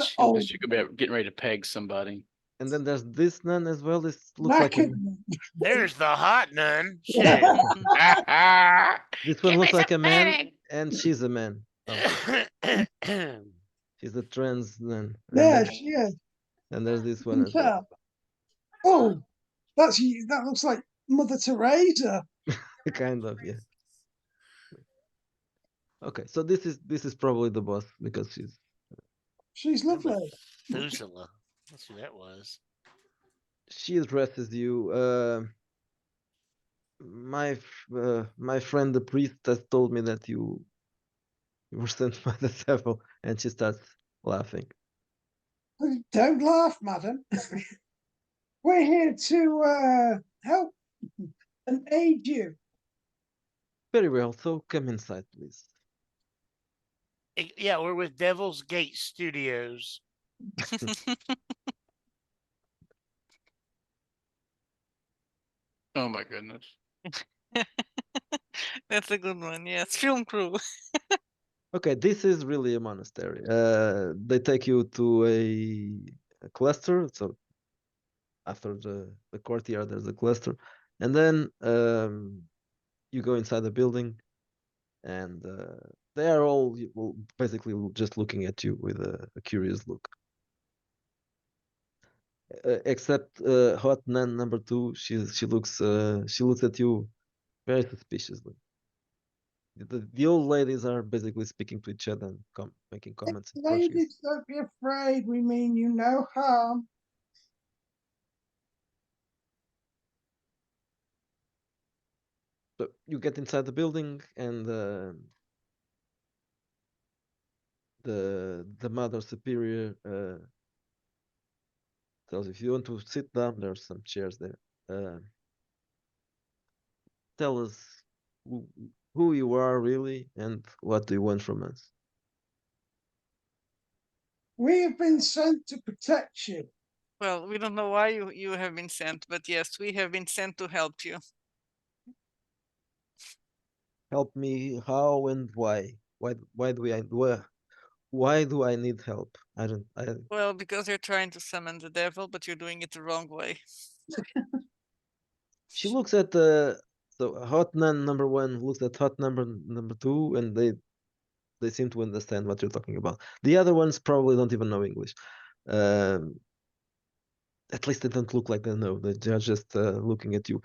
She oh, looks like she could be getting ready to peg somebody. And then there's this nun as well. This looks like knackered. There's the hot nun. Shit. this one Give looks me like a some man, pudding. and she's a man. Oh, she's a trans nun. And Yeah, then she is. and there's this You one can as well. tell. Oh, that looks like Mother Teresa. Kind of, yeah. Okay, so this is probably the boss because She's lovely. Methuselah. That's who that was. she addresses you. My friend the priest has told me that you were sent by the devil, and she starts laughing. Don't laugh, madam. We're here to help and aid you. Very well, so come inside, please. Yeah, we're with Devil's Gate Studios. Oh my goodness. That's a good one. Yes, film crew. Okay, this is really a monastery. They take you to a cluster. So after the courtyard, there's a cluster, and then you go inside the building, and they are all basically just looking at you with a curious look. Except hot nun number 2, she looks at you very suspiciously. The old ladies are basically speaking to each other and making comments in Portuguese. Ladies, don't be afraid. We mean you no harm. So you get inside the building, and the mother superior So if you want to sit down, there are some chairs there. Uh, Tell us who, who you are really and what do you want from us. We have been sent to protect you. Well, we don't know why you have been sent, but yes, we have been sent to help you. Help me how and why? Why do why do I need help? I don't I Well, because you're trying to summon the devil, but you're doing it the wrong way. She looks at the so hot nun number one looks at hot number two and they seem to understand what you're talking about. The other ones probably don't even know English. Um, at least they don't look like they know. They're just looking at you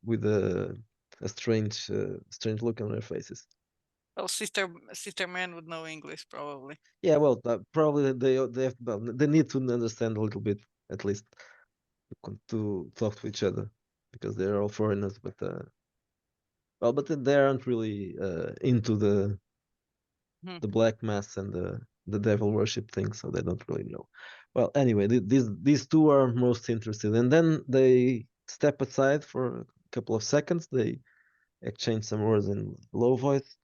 with a strange look on their faces. Well, Sister Man would know English probably. Yeah, well, probably they have well, they need to understand a little bit at least to talk to each other because they're all foreigners. But well, but they aren't really into Hmm. the black mass and the devil worship thing, so they don't really know. Well, anyway, these two are most interested, and then they step aside for a couple of seconds. They exchange some words in low voice,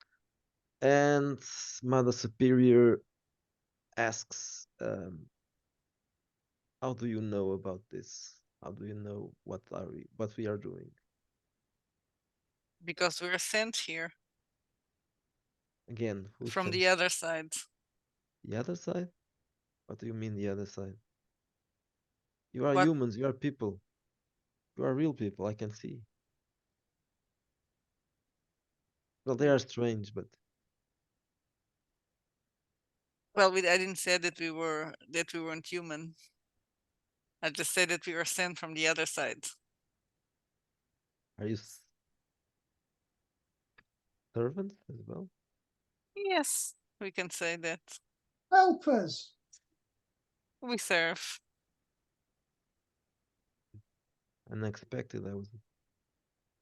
and Mother Superior asks, "How do you know about this? How do you know what we are doing?" Because we're sent here Again, who from sent the other side. the other side? What do you mean the other side? You are What? humans. You are people. You are real people. I can see. Well, they are strange, but Well, I didn't say that we weren't human. I just said that we were sent from the other side. are you servants as well? Yes, we can say that. Help us. We serve. Unexpected. I was.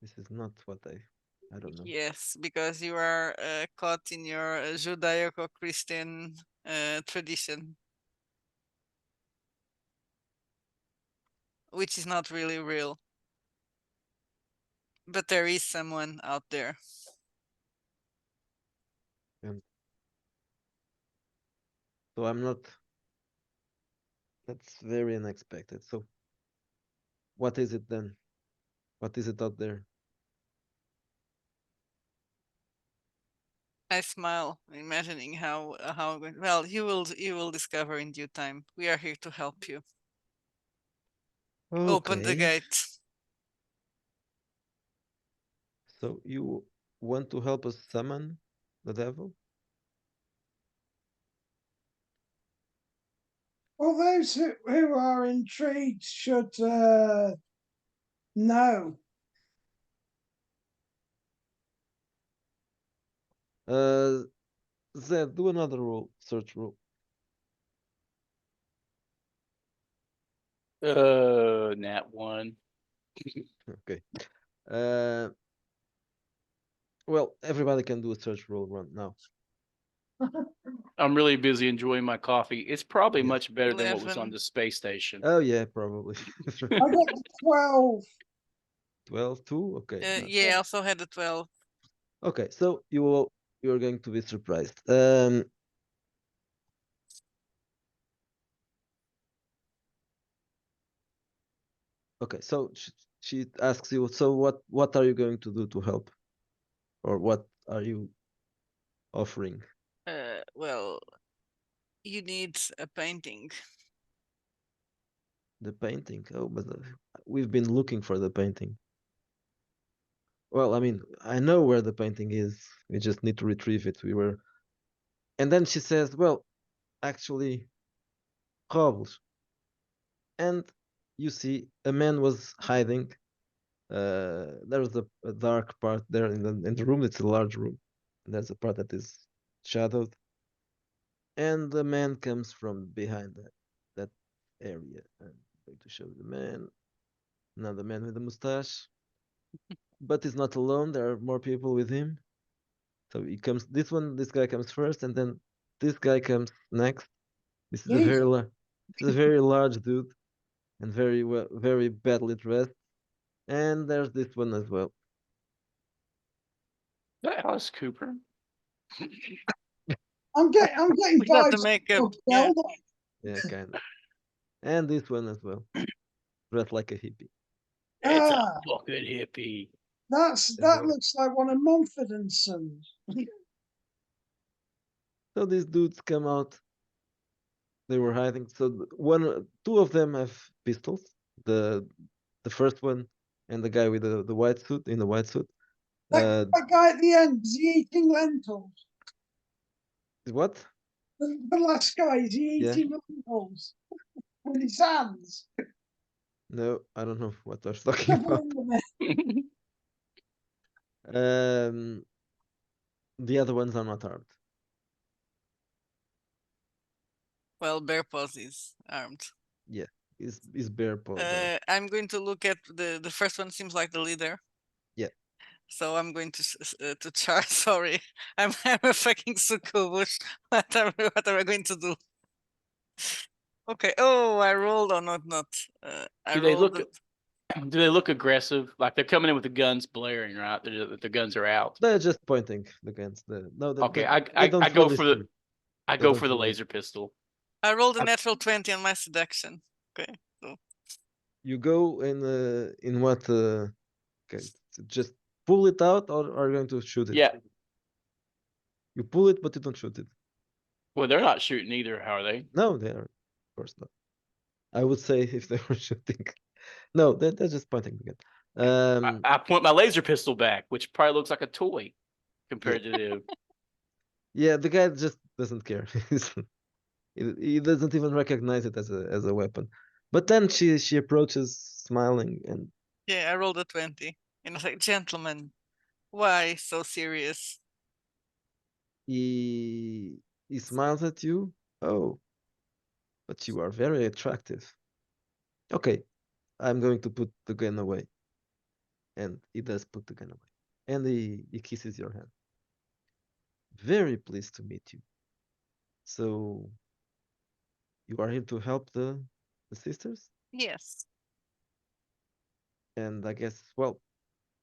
This is not what I don't know. Yes, because you are caught in your Judaico-Christian tradition, which is not really real. But there is someone out there. And so I'm not. That's very unexpected. So what is it then? What is it out there? I smile, imagining how well you will discover in due time. We are here to help you. Open the Okay. gate. So you want to help us summon the devil? Well, those who are intrigued should know. Zed, do another roll, search roll. Nat one. Okay. Uh, well, everybody can do a search roll run now. I'm really busy enjoying my coffee. It's probably Yes. much better than what was on 11. the space station. Oh yeah, probably. I got 12. 12, 2? Okay. Yeah, I also had a 12. Okay, so you're going to be surprised. Okay, so she asks you, so what are you going to do to help? Or what are you offering? Well, you need a painting. The painting? Oh, but we've been looking for the painting. Well, I mean, I know where the painting is. We just need to retrieve it. We were, and then she says, "Well, actually, Robles." And you see, a man was hiding. There was a dark part there in the room. It's a large room. There's a part that is shadowed, and the man comes from behind that area. I'm going to show the man. Another man with a mustache, but he's not alone. There are more people with him. So he comes. This guy comes first, and then this guy comes next. This is a He's very large dude. and very badly dressed. And there's this one as well. Is that Alice Cooper? I'm getting We got the vibes makeup. of Yeah. Zelda. Yeah, kind of. And this one as well, dressed like a hippie. It's a Ah, fucking hippie. that looks like one of Mumford and Sons. So these dudes come out. They were hiding. So two of them have pistols. The the first one and the guy with the white suit in the white suit. That, that guy at the end, is he eating lentils? What? The last guy, is he Yeah. eating lentils with his hands? No, I don't know what I was talking about. The other ones are not armed. Well, Bear Paws is armed. Yeah, is bare paws. I'm going to look at the first one. Seems like the leader. Yeah. So I'm going to charge. Sorry, I'm a fucking succubus. What are we going to do? Okay. Oh, I rolled or not. I Do they rolled. look? Do they look aggressive? Like they're coming in with the guns blaring, right? The guns are out. They're just pointing the guns. Okay, They don't I go really for the shoot. I They go don't for the really. laser pistol. I rolled a I- natural 20 on my seduction. Okay. So You go in what? Okay, just pull it out, or are you going to shoot it? Yeah. You pull it, but you don't shoot it. Well, they're not shooting either. How are they? No, they are. Of course not. I would say if they were shooting. No, they're just pointing the gun. I point my laser pistol back, which probably looks like a toy compared to the. Yeah, the guy just doesn't care. He doesn't even recognize it as a weapon. But then she approaches, smiling, and yeah, I rolled a 20, and I was like, gentlemen, why so serious? he smiles at you. Oh, but you are very attractive. Okay, I'm going to put the gun away. And he does put the gun away. And he kisses your hand. Very pleased to meet you. So you are here to help the sisters? Yes. And I guess, well,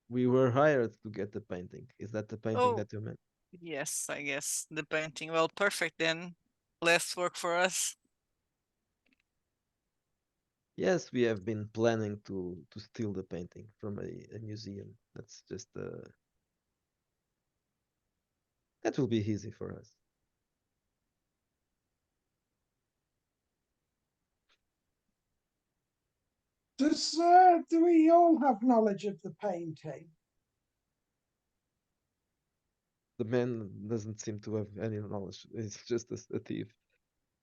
we were hired to get the painting. Is that the painting Oh, that you meant? yes, I guess the painting. Well, perfect then. Less work for us. Yes, we have been planning to steal the painting from a museum. That's just that will be easy for us. Do we all have knowledge of the painting? The man doesn't seem to have any knowledge. He's just a thief.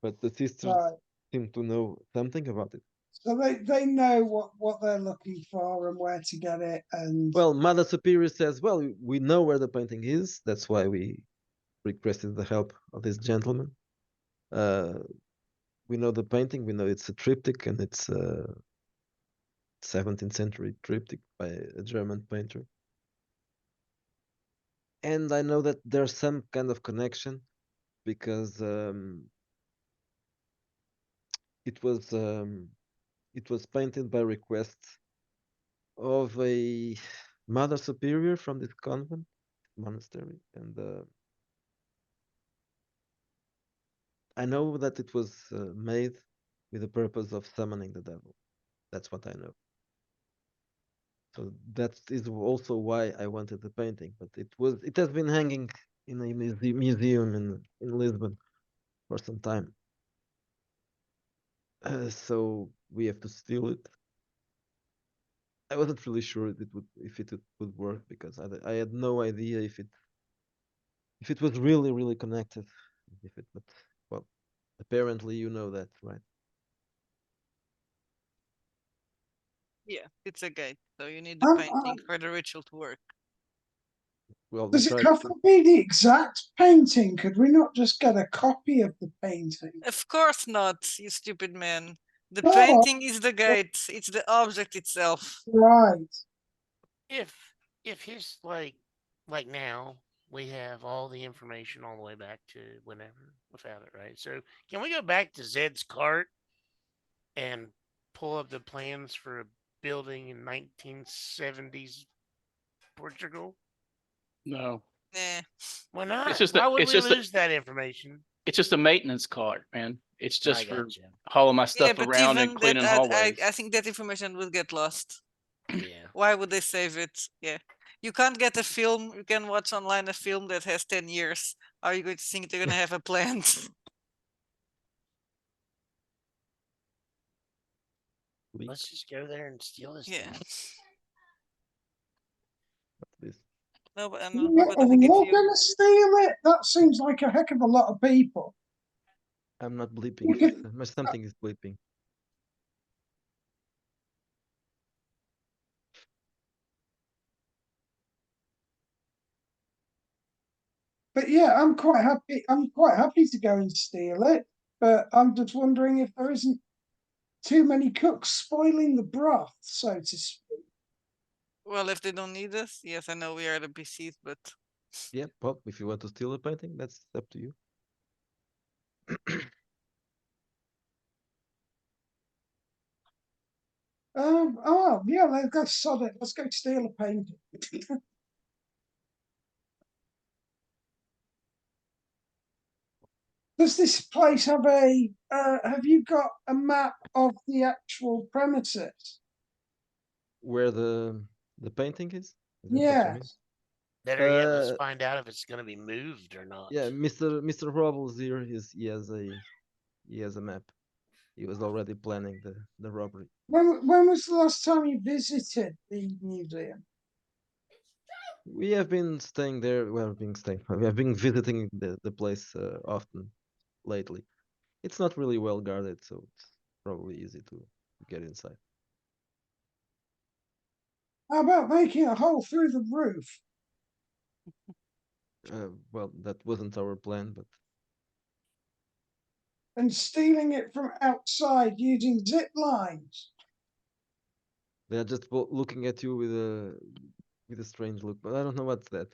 But the sisters Right. seem to know something about it. So they know what they're looking for and where to get it, and Well, Mother Superior says, well, we know where the painting is. That's why we requested the help of this gentleman. Uh, we know the painting. We know it's a triptych, and it's a 17th century triptych by a German painter. And I know that there's some kind of connection because it was um, it was painted by request of a Mother Superior from this convent monastery, and I know that it was made with the purpose of summoning the devil. That's what I know. So that is also why I wanted the painting. But it has been hanging in a museum in Lisbon for some time. So we have to steal it. I wasn't really sure if it would work because I had no idea if it was really connected. But well, apparently you know that, right? Yeah, it's a guide. So you need the um, painting for the ritual to work. Well, we does it tried. have to be the exact painting? Could we not just get a copy of the painting? Of course not, you stupid man. The No, painting is the guide. It's the object itself. right. If his like now we have all the information all the way back to whenever without it, right? So can we go back to Zed's cart and pull up the plans for a building in 1970s Portugal? No, Yeah. Why not? it's just Why a, would it's we just a, lose that information? it's just a maintenance card, man. It's I just for got you. hauling my Yeah, stuff but around and even that, cleaning hallways. I think that information will get lost. Yeah. Why would they save it? Yeah. You can't get a film, you can watch online a film that has 10 years. Are you going to think they're going to have a plan? Leak Let's just go there and steal this Yeah. thing. this. No, but, What, but are I think we if all you, going to steal it? That seems like a heck of a lot of people. I'm not bleeping. Something is bleeping. But yeah, I'm quite happy. I'm quite happy to go and steal it. But I'm just wondering if there isn't too many cooks spoiling the broth, so to speak. well, if they don't need us, yes, I know we are the PCs, but Yeah, well, if you want to steal a painting, that's up to you. Oh yeah, let's go sod it. Let's go steal a painting. Does this place have a? Have you got a map of the actual premises? Where the painting is? Is that what you mean? Yes. Better yet, let's Uh, find out if it's going to be moved or not. yeah, Mr. Robles here he has a map. He was already planning the robbery. When was the last time you visited the museum? We have been staying there. We have been visiting the place often lately. It's not really well guarded, so it's probably easy to get inside. How about making a hole through the roof Well, that wasn't our plan, but and stealing it from outside using zip lines? they are just looking at you with a strange look. But I don't know what's that.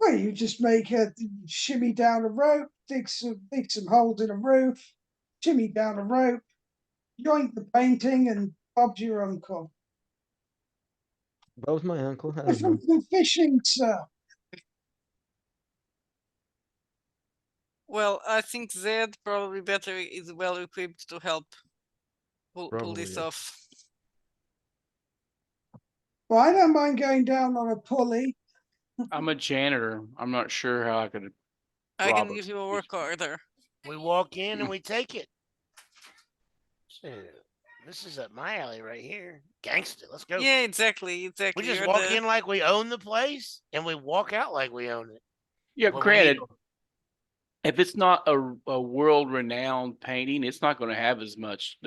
Well, you just make a shimmy down a rope, dig some holes in a roof, shimmy down a rope, joint the painting, and Bob's your uncle. That was my uncle. I I'm don't know. from fishing, sir. well, I think Zed probably better is well equipped to help pull Probably this yes. off. Well, I don't mind going down on a pulley. I'm a janitor. I'm not sure how I could I can rob give you a a work order. We walk in and we take it. So, this is up my alley right here. Gangsta, let's go. Yeah, exactly. We just You're walk the- in like we own the place and we walk out like we own it. Yeah, When we granted, need- if it's not a world renowned painting, it's not going to have as much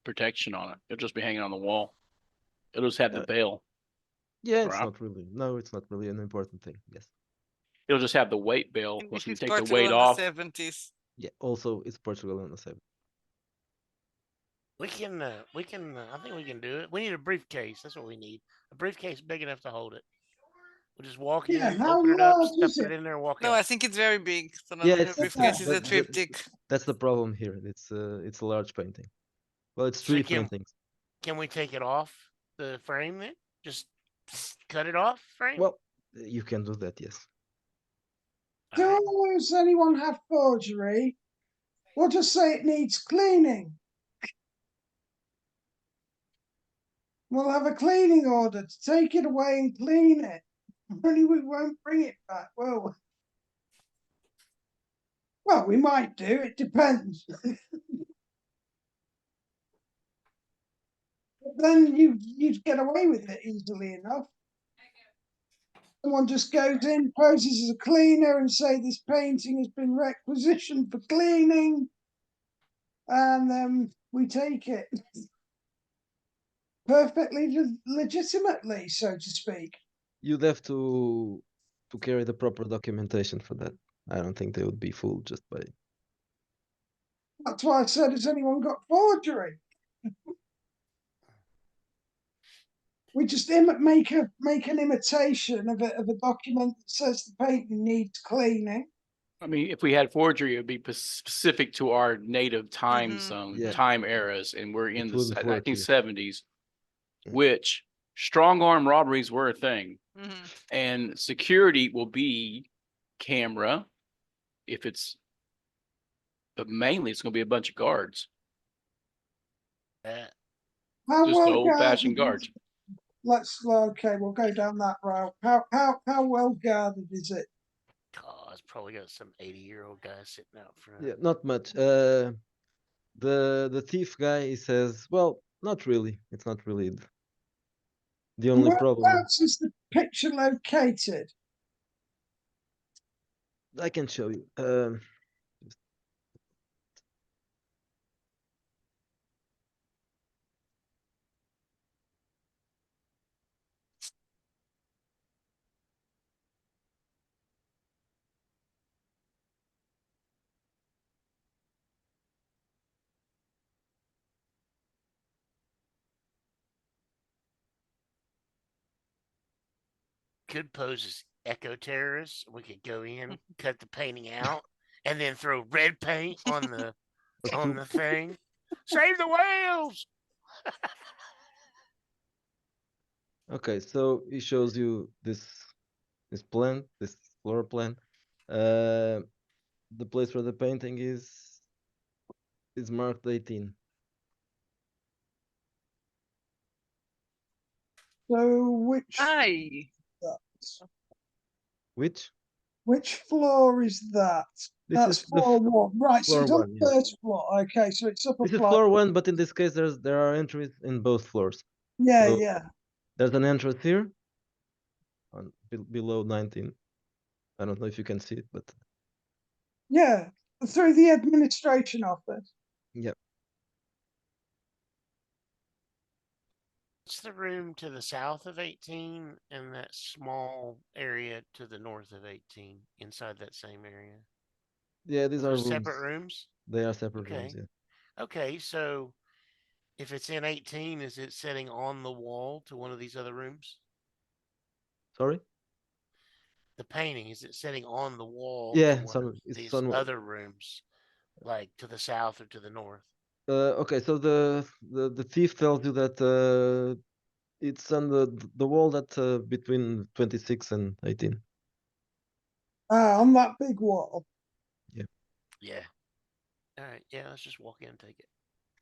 protection on it. It'll just be hanging on the wall. It'll just have the Uh, veil. Yeah, it's Right. not really. No, it's not really an important thing. Yes. It'll just have the weight veil. and Once this you is take the Portugal weight in off, the 70s. Yeah. Also, it's Portugal on the same. we can, I think we can do it. We need a briefcase. That's what we need. A briefcase big enough to hold it. We'll just walk Yeah, in, how open it up, large stuff is it it? in there, and walk No, out. I think it's very big. So not Yeah, the it's briefcase is a that- that- triptych. That's the problem here. It's a large painting. Well, it's So three can- paintings. Can we take it off the frame then? Just cut it off frame? Well, you can do that. Yes. All right. Does anyone have forgery? We'll just say it needs cleaning. We'll have a cleaning order to take it away and clean it. Only we won't bring it back, will we? Well, we might do, it depends. But then you'd get away with it easily enough. Someone just goes in, poses as a cleaner and say this painting has been requisitioned for cleaning, and then we take it. Perfectly legitimately, so to speak. You'd have to carry the proper documentation for that. I don't think they would be fooled just by. That's why I said, has anyone got forgery? We just make an imitation of a document that says the painting needs cleaning, I mean, if we had forgery, it would be specific to our native time Mhm. zone, Yeah. time eras, and we're in It the wouldn't work here. 1970s, Yeah. which strong arm robberies were a thing, Mhm. and security will be camera. If it's, but mainly it's going to be a bunch of guards, That How just well old guarded fashioned guards. okay, we'll go down that route. How well guarded is it? it's probably got some 80-year-old guy sitting out front. Yeah, not much. The thief guy, he says, well, not really. It's not really the only problem. Whereabouts is the picture located? I can show you. Could pose as eco terrorists. We could go in, cut the painting out, and then throw red paint on the Or on two. the thing. Save the whales! Okay, so he shows you this plan, this floor plan. Uh, the place where the painting is marked 18. So Aye. Which? which floor is that? This That's is the floor one. Right, so floor it's on one, the yeah. first floor. Okay, so it's upper This is flight. floor one, but in this case, there are entries in both floors. Yeah, So yeah. there's an entrance here on below 19. I don't know if you can see it, but Yeah, through the administration office. yeah. What's the room to the south of 18 and that small area to the north of 18 inside that same area? Yeah, these Those are are rooms. separate rooms? They are separate rooms, Okay. yeah. Okay, so if it's in 18, is it sitting on the wall to one of these other rooms? Sorry? The painting, is it sitting on the wall Yeah, to one of it's these somewhat. other rooms, like to the south or to the north? Okay, so the thief tells you that it's on the wall that between 26 and 18. On that big wall. Yeah. All right. Yeah, let's just walk in and take it.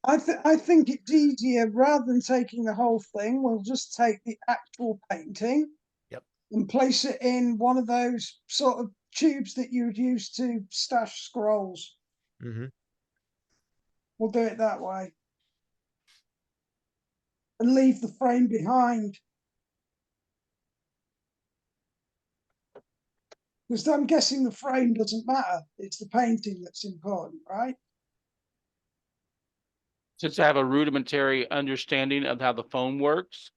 I think it's easier rather than taking the whole thing. We'll just take the actual painting. Yep. And place it in one of those sort of tubes that you would use to stash scrolls. Mm-hmm. We'll do it that way. And leave the frame behind. Because I'm guessing the frame doesn't matter. It's the painting that's important, right? Since I have a rudimentary understanding of how the phone works,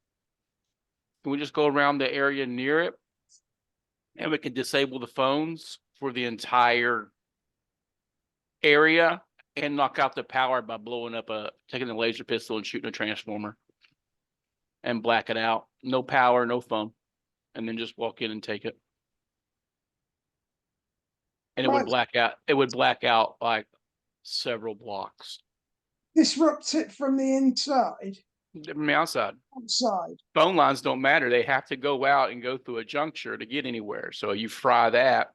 can we just go around the area near it and we can disable the phones for the entire area and knock out the power by blowing up taking a laser pistol and shooting a transformer and black it out. No power, no phone. And then just walk in and take it. And it would black out like several blocks. Disrupt it from the inside, From the outside. outside. Phone lines don't matter. They have to go out and go through a juncture to get anywhere. So you fry that.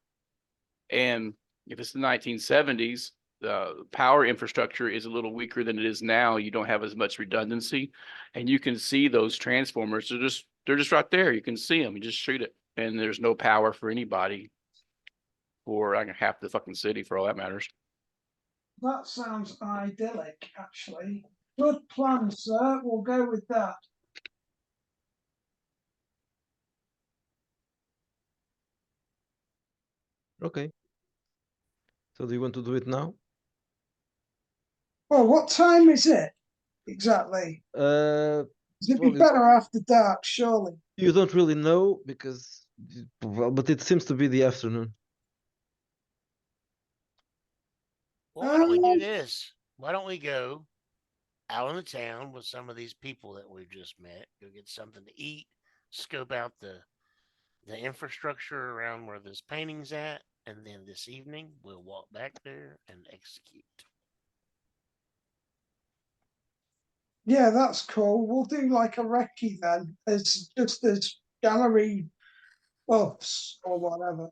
And if it's the 1970s, the power infrastructure is a little weaker than it is now. You don't have as much redundancy, and you can see those transformers. They're just right there. You can see them. You just shoot it, and there's no power for anybody for like half the fucking city, for all that matters. That sounds idyllic, actually. Good plan, sir. We'll go with that. Okay. So do you want to do it now? Well, what time is it exactly? Uh, It'd well, be better after dark, surely. you don't really know because, well, but it seems to be the afternoon. Well, why don't we do this? Why don't we go out in the town with some of these people that we've just met, go get something to eat, scope out the infrastructure around where this painting's at, and then this evening we'll walk back there and execute. Yeah, that's cool. We'll do like a recce then, as just as gallery buffs or whatever.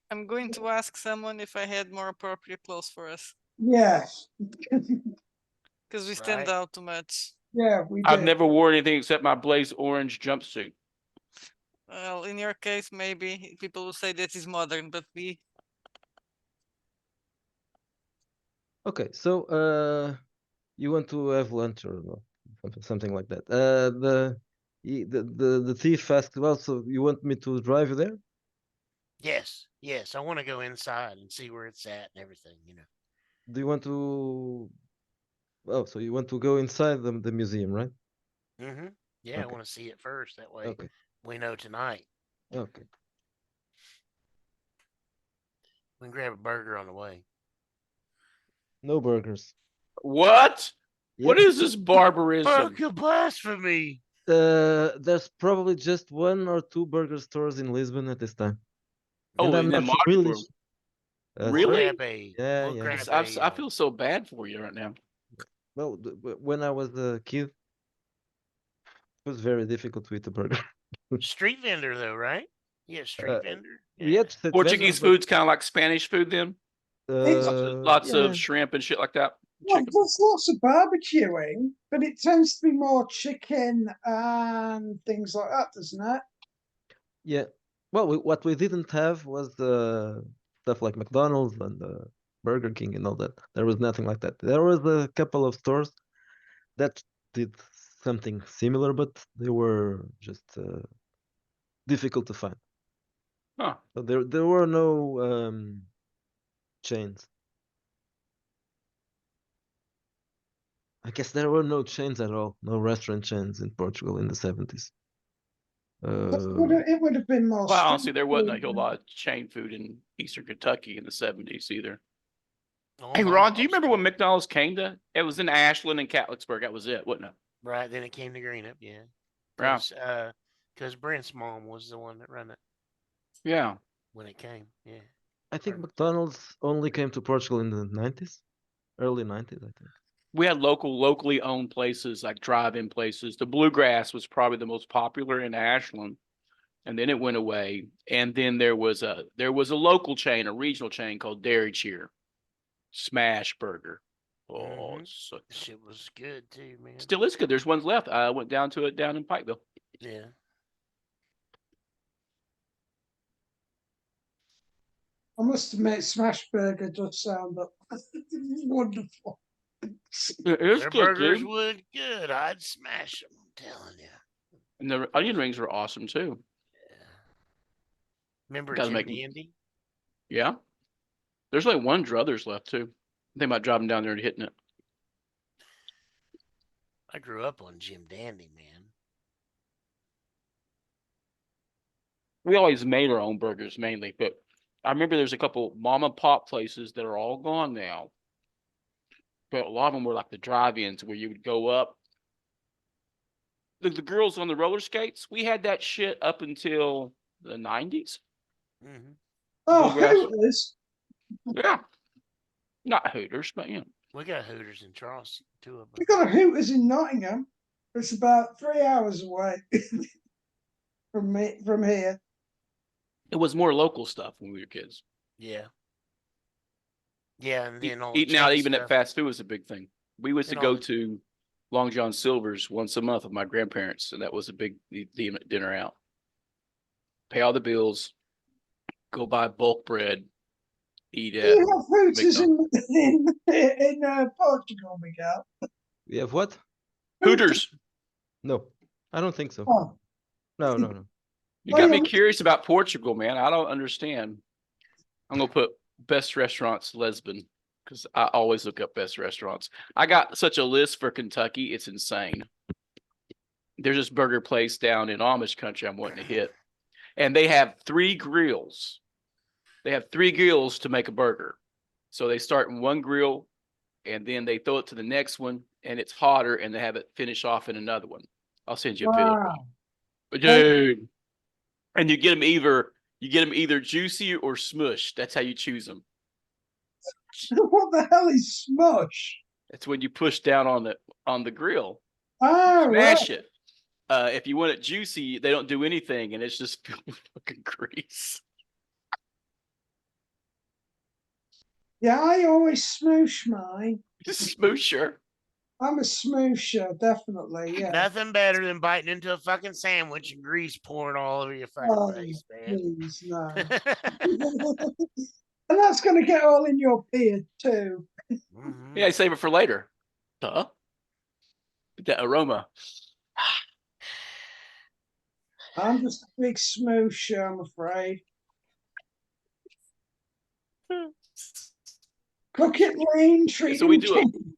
I'm going to ask someone if I had more appropriate clothes for us Yes. because we stand Right. out too much. Yeah, we I've do. never worn anything except my blaze orange jumpsuit. Well, in your case, maybe people will say that is modern, but we Okay, so you want to have lunch or something like that. The thief asked, well, so you want me to drive you there? Yes, yes. I want to go inside and see where it's at and everything. Do you want to? Oh, so you want to go inside the museum, right? Mm-hmm. Yeah, I Okay. want to see it first. That way Okay. we know tonight. Okay. We can grab a burger on the way. No burgers. What? What Yep. is this barbarism? Fuck blasphemy! There's probably just one or two burger stores in Lisbon at this time, and Oh, I'm and then not really. Marshall. We'll Really? grab a. Yeah, We'll yeah. grab I feel so bad for you right now. Well, when I was a kid, it was very difficult to eat a burger. street vendor though, right? Yeah, street Uh, vendor. we Yeah. had street vendors, Portuguese but food's kind of like Spanish food then. Lots yeah, of shrimp and shit like that. Well, Chicken. there's lots of barbecuing, but it tends to be more chicken and things like that, doesn't it? yeah. Well, what we didn't have was stuff like McDonald's and Burger King and all that. There was nothing like that. There was a couple of stores that did something similar, but they were just difficult to find. Huh. So there were no chains. I guess there were no chains at all. No restaurant chains in Portugal in the 70s. It would have been more Well, honestly, street there wasn't a food whole than- lot of chain food in Eastern Kentucky in the 70s either. Oh, Hey, my Ron, do you mom's remember when did. McDonald's came to? It was in Ashland and Catlettsburg. That was it, wasn't it? Right, then it came to Greenup, yeah. Yeah. Because Brent's mom was the one that ran it Yeah. when it came. Yeah. I think Or- McDonald's only came to Portugal in the 90s, early 90s, I think. We had locally owned places like drive-in places. The Bluegrass was probably the most popular in Ashland, and then it went away. And then there was a local chain, a regional chain called Dairy Cheer, Smash Burger. Oh, Mhm. so, The shit was good too, man. still is good. There's ones left. I went down to it down in Pikeville. Yeah. I must admit, Smash Burger does sound wonderful. It is Their good, burgers dude. would good. I'd smash them. I'm telling you. And the onion rings were awesome too. Yeah. Remember Gotta Jim make- Dandy? Yeah. There's like one Druthers left too. I think about driving down there and hitting it. I grew up on Jim Dandy, man. We always made our own burgers mainly, but I remember there's a couple mom and pop places that are all gone now. But a lot of them were like the drive-ins where you would go up. The girls on the roller skates, we had that shit up until the 90s. Mm-hmm. Oh, Bluegrass. Hooters. Yeah. Not Hooters, but yeah. We got Hooters in Charleston, two of them. We got a Hooters in Nottingham. It's about 3 hours away from here. It was more local stuff when we were kids. Yeah. Yeah, and then all the Eating out chain even at stuff. fast food was a big thing. We used to And all go the- to Long John Silver's once a month with my grandparents, and that was a big dinner out. Pay all the bills, go buy bulk bread, eat Do at you have Hooters in Portugal, Miguel? We have what? Hooters. No, I don't think so. Oh, No. You Oh, got yeah, me we- curious about Portugal, man. I don't understand. I'm gonna put best restaurants Lisbon because I always look up best restaurants. I got such a list for Kentucky, it's insane. There's this burger place down in Amish country I'm wanting to hit, and they have 3 grills. They have 3 grills to make a burger. So they start in one grill, and then they throw it to the next one, and it's hotter, and they have it finish off in another one. I'll send you a video. wow. But dude, and you get them You get them either juicy or smushed. That's how you choose them. What the hell is smush? That's when you push down on the grill. Oh, right. Smash it. If you want it juicy, they don't do anything, and it's just filled with fucking grease. Yeah, I always smoosh mine. Smoosher. I'm a smoosher, definitely. Yeah. Nothing better than biting into a fucking sandwich and grease pouring all over your fucking Oh, face, man. please, no. And that's going to get all in your beard too. Mhm. Yeah, save it for later. Duh. Get that aroma. I'm just a big smoosher, I'm afraid. Cook it lean, treat So we him do a, chicken.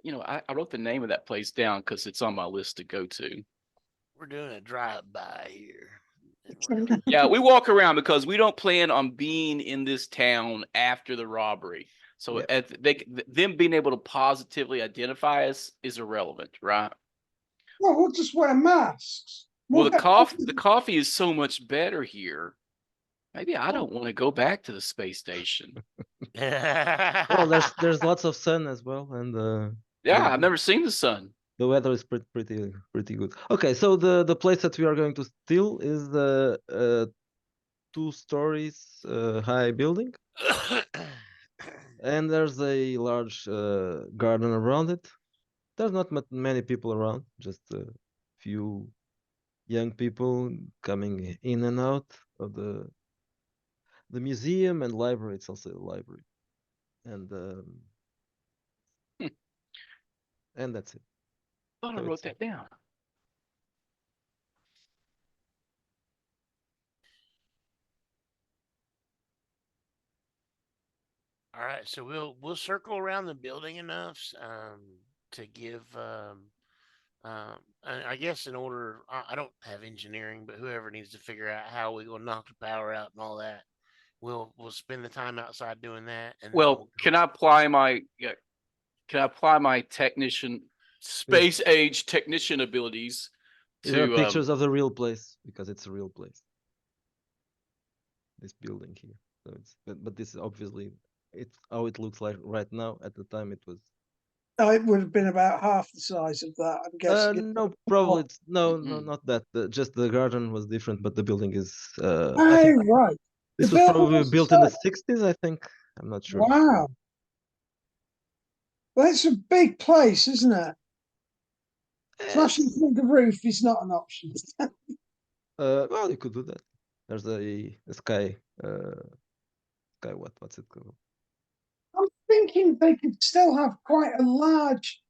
I wrote the name of that place down because it's on my list to go to. We're doing a drive-by here. Yeah, we walk around because we don't plan on being in this town after the robbery. So Yep. them being able to positively identify us is irrelevant, right? Well, we'll just wear masks. Well, We'll get the coffee is so much better here. Maybe I don't want to go back to the space station. Well, there's lots of sun as well, and Yeah, I've never seen the sun. the weather is pretty good. Okay, so the place that we are going to steal is the 2 stories high building, and there's a large garden around it. There's not many people around, just a few young people coming in and out of the museum and library. It's also a library, and Hmm. and that's it. I thought I So wrote it's that down. All right, so we'll circle around the building enough to give I guess in order I don't have engineering, but whoever needs to figure out how we will knock the power out and all that, we'll spend the time outside doing that, and then Well, can I apply my space age technician abilities These are to pictures of the real place because it's a real place. This building here. So it's but this is obviously it's how it looks like right now. At the time, it was. it would have been about half the size of that, I'm guessing. No, probably it's no, Mm-mm. not that. Just the garden was different, but the building is. I Oh, think right. The this was building probably was built in the 60s. I think. I'm not sure. wow. Well, it's a big place, isn't it? Smashing It's, through the roof is not an option. well, you could do that. There's a sky. What's it called? I'm thinking they could still have quite a large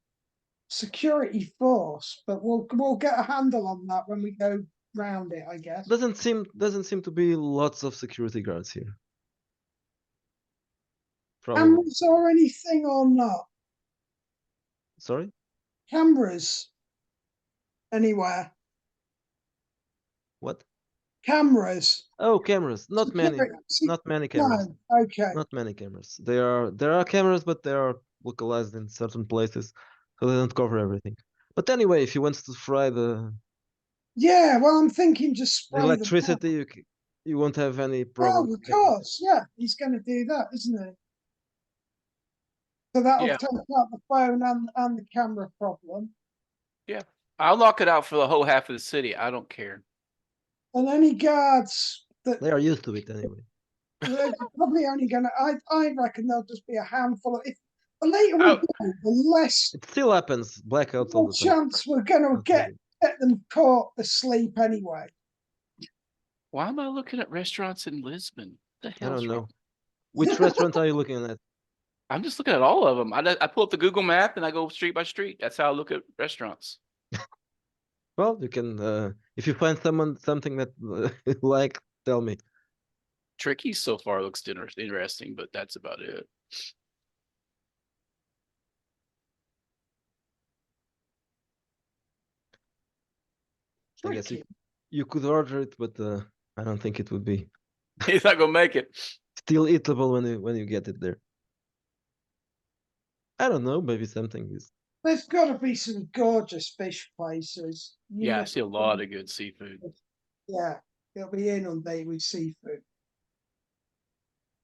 security force, but we'll get a handle on that when we go round it, I guess. Doesn't seem to be lots of security guards here. Probably. Cameras or anything or not? Sorry. Cameras anywhere? What? Cameras. Oh, cameras. Not many. Security. Not many cameras. No, okay. Not many cameras. There are cameras, but they are localized in certain places, so they don't cover everything. But anyway, if you want to fry the Yeah, well, I'm thinking just spray the electricity, you won't have any problem. Oh, of course, yeah, he's going to do that, isn't he? So that'll Yeah. take out the phone and the camera problem. Yeah, I'll knock it out for the whole half of the city. I don't care. And any guards that They are used to it anyway. they're probably only going to, I reckon there'll just be a handful of, if the later we Oh. go, the less It still happens. Blackouts all the time. chance we're going to get them caught asleep anyway. Why am I looking at restaurants in Lisbon? What the I hell's don't wrong? know. Which restaurant are you looking at? I'm just looking at all of them. I pull up the Google map and I go street by street. That's how I look at restaurants. Well, you can if you find something that you like, tell me. Tricky so far looks interesting, but that's about it. I guess you could order it, but I don't think it would be He's not gonna make it. still eatable when you get it there. I don't know. Maybe something is. There's got to be some gorgeous fish places. Yeah, I see a lot of good seafood. Yeah, it'll be inundated with seafood.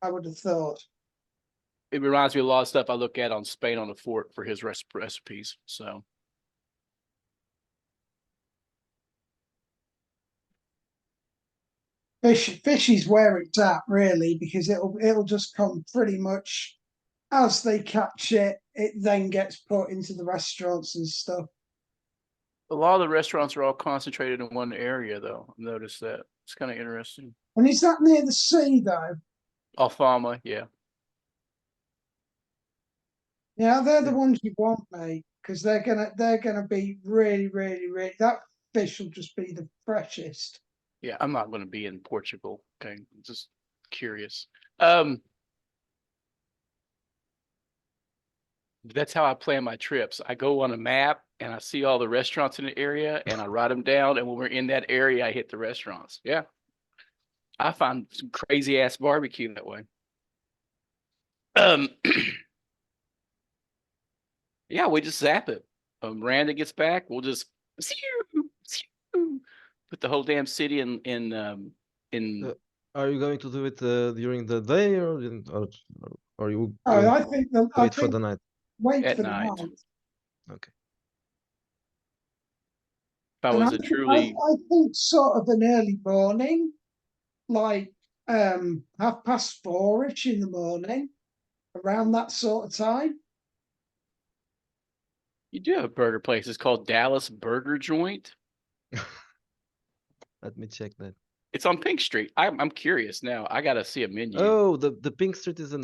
I would have thought. It reminds me of a lot of stuff I look at on Spain on the Fort for his recipes. So Fish is where it's at really, because it'll just come pretty much as they catch it. It then gets put into the restaurants and stuff. a lot of the restaurants are all concentrated in one area, though. I've noticed that. It's kind of interesting. And is that near the sea though? Alfama, yeah. Yeah, they're the Yeah. ones you want, mate, because they're gonna be really, really, really. That fish will just be the freshest. Yeah, I'm not going to be in Portugal. Okay, just curious. That's how I plan my trips. I go on a map and I see all the restaurants in the area and I write them down. And when we're in that area, I hit the restaurants. Yeah, I find some crazy ass barbecue that way. Yeah, we just zap it. Miranda gets back, we'll just put the whole damn city in. Are you going to do it during the day or you Oh, going I to think wait for the night? wait At for the night. night. Okay. If I And was a truly I think sort of an early morning, like 4:30-ish in the morning, around that sort of time. You do have a burger place. It's called Dallas Burger Joint. Let me check that. It's on Pink Street. I'm curious now. I gotta see a menu. Oh, the Pink Street is an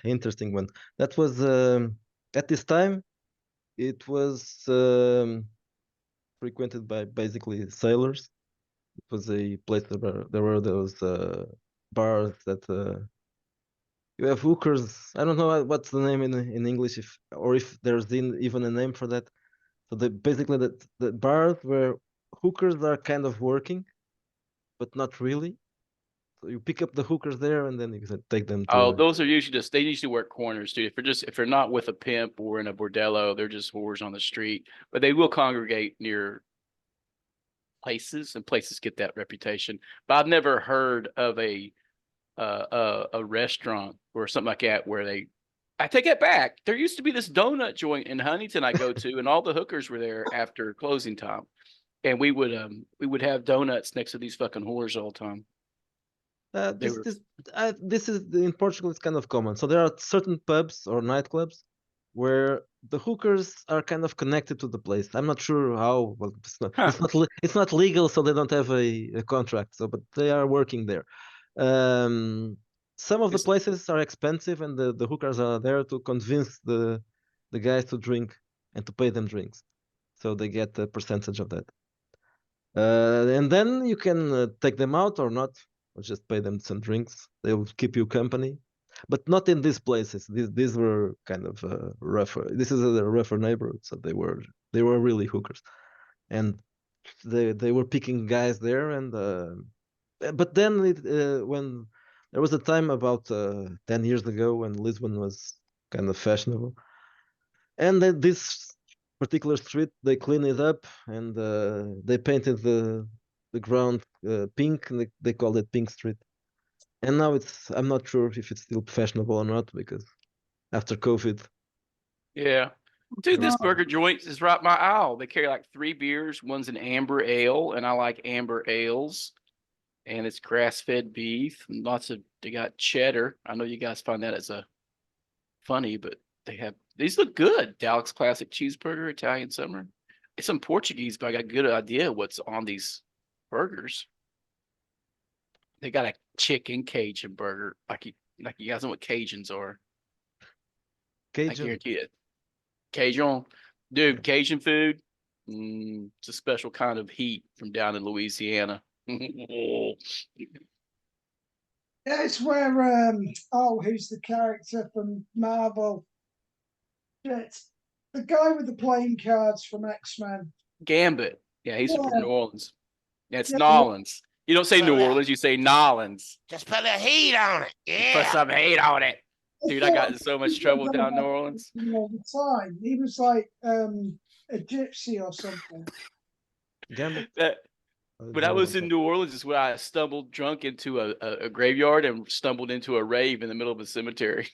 interesting one. That was at this time it was frequented by basically sailors. It was a place there were those bars that you have hookers. I don't know what's the name in English, if there's even a name for that. So basically the bars where hookers are kind of working, but not really. So you pick up the hookers there and then you can take them Oh, to. those are usually they usually work corners, dude. If they're not with a pimp or in a bordello, they're just whores on the street. But they will congregate near places, and places get that reputation. But I've never heard of a restaurant or something like that where they. I take it back. There used to be this donut joint in Huntington I go to, and all the hookers were there after closing time, and we would have donuts next to these fucking whores all the time. They This were this is in Portugal. It's kind of common. So there are certain pubs or nightclubs where the hookers are kind of connected to the place. I'm not sure how. Well, it's not legal, so they don't have a contract. So, but they are working there. Um, some of the It's- places are expensive, and the hookers are there to convince the guys to drink and to pay them drinks, so they get a percentage of that. And then you can take them out or not, or just pay them some drinks. They will keep you company, but not in these places. These were kind of rougher. This is a rougher neighborhood, so they were really hookers, and they were picking guys there. And but then when there was a time about 10 years ago when Lisbon was kind of fashionable, and then this particular street they cleaned it up and they painted the ground pink, and they called it Pink Street. And now I'm not sure if it's still fashionable or not, because after COVID. yeah. Dude, this it's, burger joint is right my aisle. They carry like 3 beers. One's an amber ale, and I like amber ales. And it's grass-fed beef and lots of. They got cheddar. I know you guys find that as a funny, but these look good. Dallas Classic Cheeseburger, Italian Summer. It's some Portuguese, but I got a good idea what's on these burgers. They got a chicken Cajun burger, like you guys know what Cajuns are. I Cajun. guarantee it. Cajun, dude, Cajun food. It's a special kind of heat from down in Louisiana. Yeah, it's where who's the character from Marvel? It's the guy with the playing cards from X-Men. Gambit. Yeah, he's from Yeah. New Orleans. Yeah, it's Yeah. Nolans. You don't say Oh, New yeah. Orleans, you say Nolans. Just put a heat on it. Put Yeah. some heat on it. Dude, I got in so much He trouble was down in on New Orleans. all the time. He was like a gypsy or something. Gambit. When I was in New Orleans, is where I stumbled drunk into a graveyard and stumbled into a rave in the middle of a cemetery.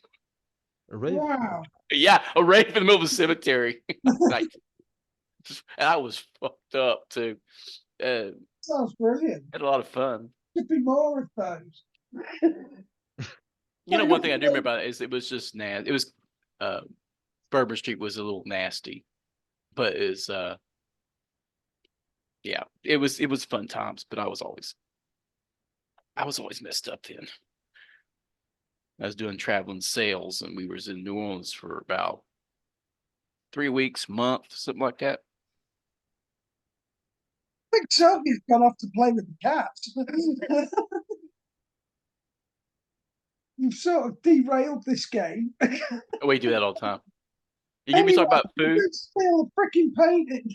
A rave? Wow. Yeah, a rave in the middle of a cemetery. Like, and I was fucked up too. Sounds brilliant. Had a lot of fun. Could be more of those. You know, one thing I do remember about it is it was just nasty. It was Bourbon Street was a little nasty, but it's yeah, it was fun times. But I was always messed up then. I was doing traveling sales, and we was in New Orleans for about 3 weeks, month, something like that. I think Sophie's gone off to play with the cats. You've sort of derailed this game. We do that all the time. You get me talking about food. Steal a freaking painting.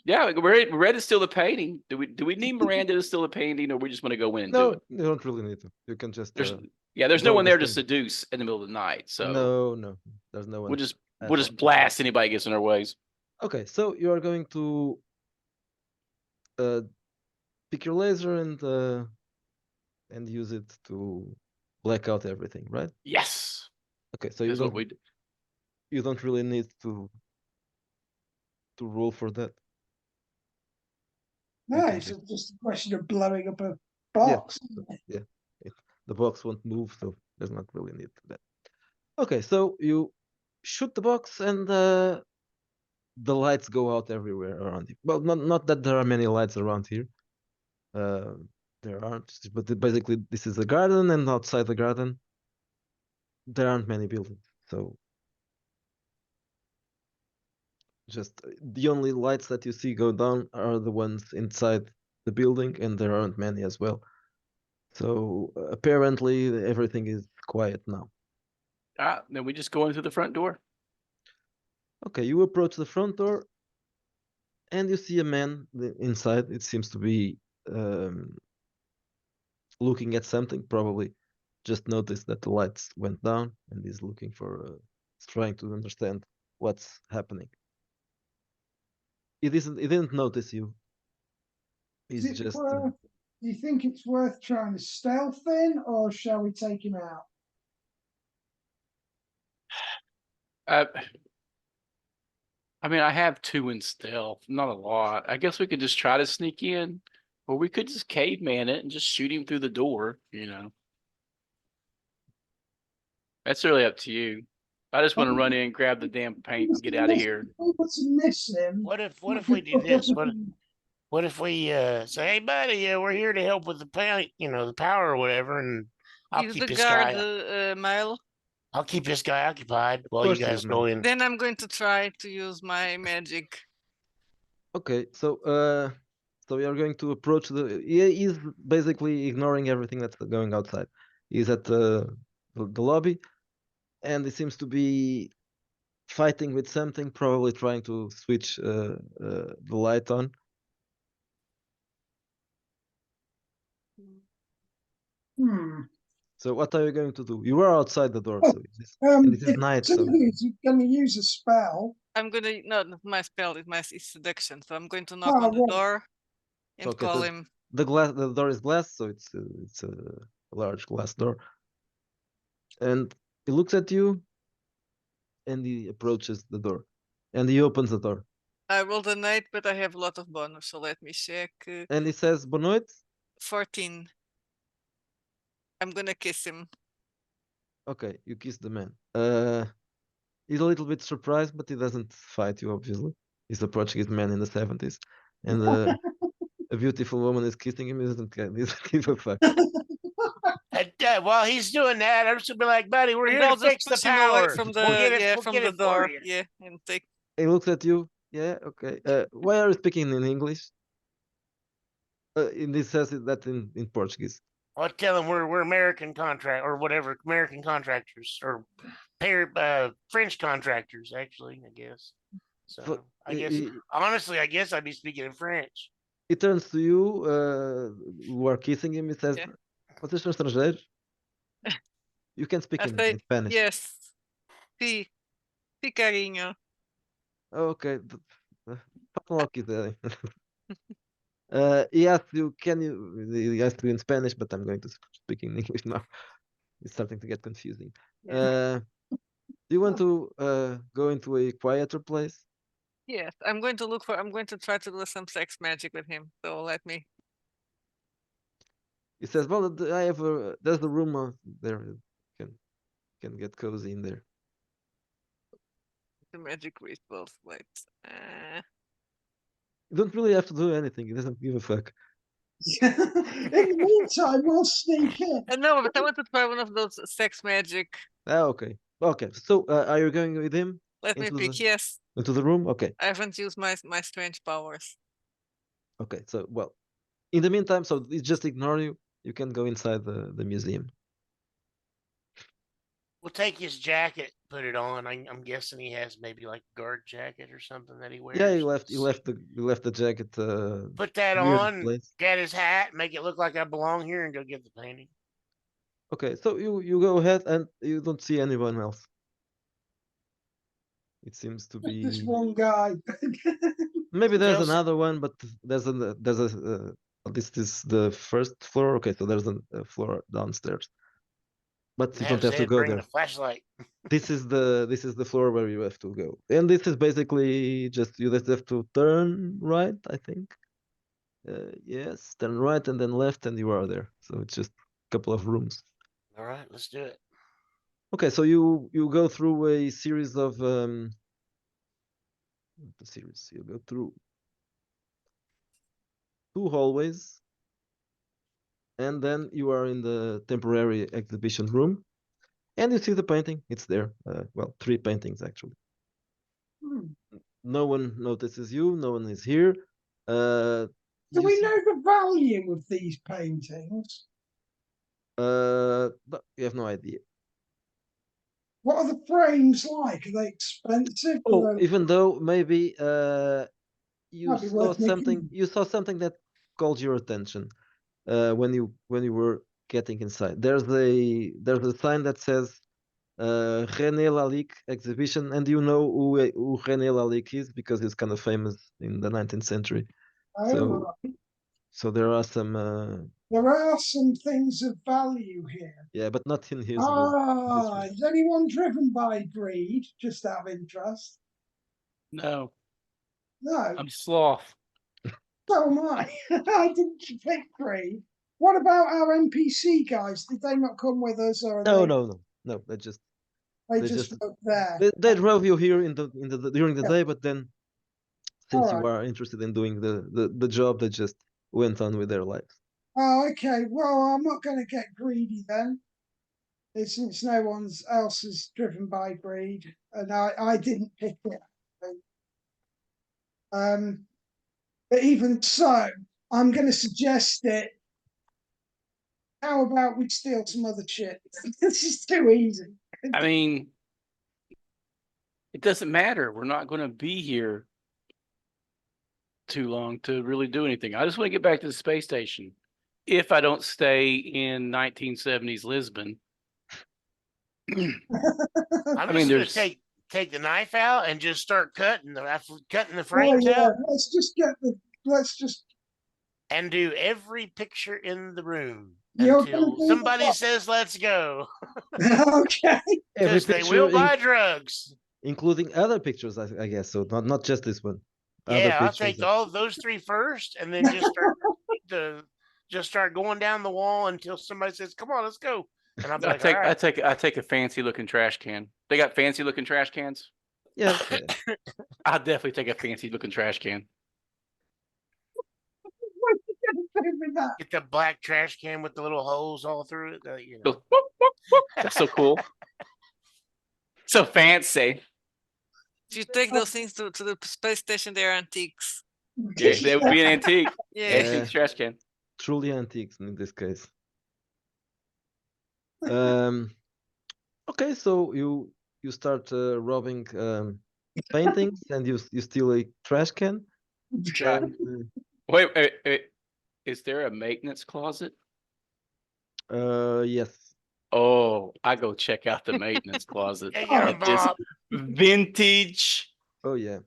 Yeah, we're ready to steal the painting. Do we need Miranda to steal the painting, or we just want to go in and do No, it? you don't really need to. You can just. There's no go one there to with the thing. seduce in the middle of the night. So No, there's no one. we'll just at we'll just all. blast anybody gets in our ways. Okay, so you are going to pick your laser and use it to black out everything, right? Yes, Okay, so you that's what don't we do. you don't really need to roll for that. No, can it's just- just a question of blowing up a Yeah, box. the box won't move, so there's not really need to that. Okay, so you shoot the box and the lights go out everywhere around you. Well, not that there are many lights around here. There aren't, but basically this is a garden, and outside the garden there aren't many buildings. So just the only lights that you see go down are the ones inside the building, and there aren't many as well. So apparently everything is quiet now. Then we just go into the front door. Okay, you approach the front door and you see a man inside. It seems to be looking at something, probably just noticed that the lights went down and is looking for, trying to understand what's happening. He didn't notice you. He's Is it just, worth, do you think it's worth trying to stealth in, or shall we take him out? I mean, I have 2 in stealth, not a lot. I guess we could just try to sneak in, or we could just caveman it and just shoot him through the door. You know, that's really up to you. I just want to run in, grab the damn paint, and get out of here. If we were to miss him, What if we do this? What if we say, "Hey, buddy, we're here to help with the paint, the power or whatever," and I'll Use keep the this guard guy. mile. I'll keep this guy occupied while you course, guys use go mine. in. Then I'm going to try to use my magic. okay, so we are going to approach he's basically ignoring everything that's going outside. He's at the lobby, and he seems to be fighting with something, probably trying to switch the light on. So what are you going to do? You are outside the door, so and this is if night, so somebody's going to use a spell, I'm gonna not my spell is it's seduction, so I'm going to knock Oh, on the right. door and Okay, call so him. the door is glass, so it's a large glass door, and he looks at you, and he approaches the door, and he opens the door, I rolled a night, but I have a lot of bonus, so let me check. and he says, "Boa noite." 14. I'm gonna kiss him. Okay, you kiss the man. He's a little bit surprised, but he doesn't fight you, obviously. He's a Portuguese man in the 70s, and a beautiful woman is kissing him. He doesn't give a fuck. While he's doing that, I'm just gonna be like, "Buddy, we're And here I'll to just fix the push him away power. from the We'll get it. We'll from get the it for door. you." Yeah, and take. He looks at you. Yeah, okay. Why are you speaking in English? And he says that in Portuguese. I'll tell him we're American contract or whatever, American contractors or French contractors, actually, I guess. So So I guess he honestly, I guess I'd be speaking in French. turns to you, who are kissing him. He says, Yeah. "Vocês são estrangeiros?" You can speak I in say Spanish. yes. Sí, sí, cariño. Okay. Falam lá o que quiserem. He asked you, can you? He asked you in Spanish, but I'm going to speak in English now. It's starting to get confusing. Yeah. Do you want to go into a quieter place? Yes, I'm going to look for. I'm going to try to do some sex magic with him. So let me. He says, "Well, I have a there's a room there. You can get cozy in there." The magic rituals. Wait. You don't really have to do anything. He doesn't give a fuck. In the meantime, we'll sneak in. No, but I want to try one of those sex magic. Okay. Okay. So, are you going with him Let me into pick. the Yes, into the room? Okay. I haven't used my strange powers. Okay. So, well, in the meantime, so it just ignore you. You can go inside the museum. We'll take his jacket, put it on. I'm guessing he has maybe like a guard jacket or something that he wears. Yeah, you left the jacket. Put that near the on, place. get his hat, make it look like I belong here, and go get the painting. Okay. So you go ahead and you don't see anyone else. It seems to This be. one guy. Maybe there's Feels- another one, but there's a this is the first floor. Okay, so there's a floor downstairs, but you don't have to Zed go bring there. the flashlight. This is the floor where you have to go, and this is basically just you just have to turn right, I think. Yes, turn right and then left, and you are there. So it's just a couple of rooms. All right, let's do it. Okay, so you go through a series of the series. You go through two hallways, and then you are in the temporary exhibition room, and you see the painting. It's there. Well, three paintings actually. Hmm. No one notices you. No one is here. Do You we see, know the value of these paintings? no, you have no idea. What are the frames like? Are they expensive? Oh, Or even though maybe might be worth nicking? you saw something that called your attention when you were getting inside. There's a sign that says René Lalique exhibition, and you know who René Lalique is because he's kind of famous in the 19th century. Oh, So right. so there are some There are some things of value here. yeah, but not in his room. This room. Is anyone driven by greed? Just out of interest. No, No, I'm sloth. so am I. I didn't pick greed. What about our NPC guys? Did they not come with us, or are No, they? no, no, no. They They just just work there. they drove you here in the during the Yeah. day, but then All since you right. are interested in doing the job, they just went on with their lives. Oh, okay. Well, I'm not going to get greedy then, since no one else is driven by greed, and I didn't pick it. But even so, I'm going to suggest it. How about we steal some other shit? This is too easy. I mean, it doesn't matter. We're not going to be here too long to really do anything. I just want to get back to the space station. If I don't stay in 1970s Lisbon, I'm I just mean, gonna there's take the knife out and just start cutting the Oh frames yeah, out let's just. and do every picture in the room You're going to until do somebody the says let's go. okay. Every Because they picture, will buy drugs. including other pictures, I guess. So not just this one. Other Yeah, I'll pictures. take all of those three first and then just start going down the wall until somebody says, "Come on, let's go." And I'll be like, "All right." I take a fancy looking trash can. They got fancy looking trash cans. Yeah, yeah. I'll definitely take a fancy looking trash can. What are you going to do with that? Get the black trash can with the little holes all through it. Goes, whoop, whoop, whoop. That's so cool. So fancy. If you take those things to the space station, they're antiques. Yeah, that would be an antique. Yeah. Antique trash can. Truly antiques in this case. Um. Okay, so you start robbing paintings and you steal a trash can. And, Wait. Is there a maintenance closet? yes. Oh, I go check out the maintenance closet. Yeah, you're a At this mob. vintage Oh yeah.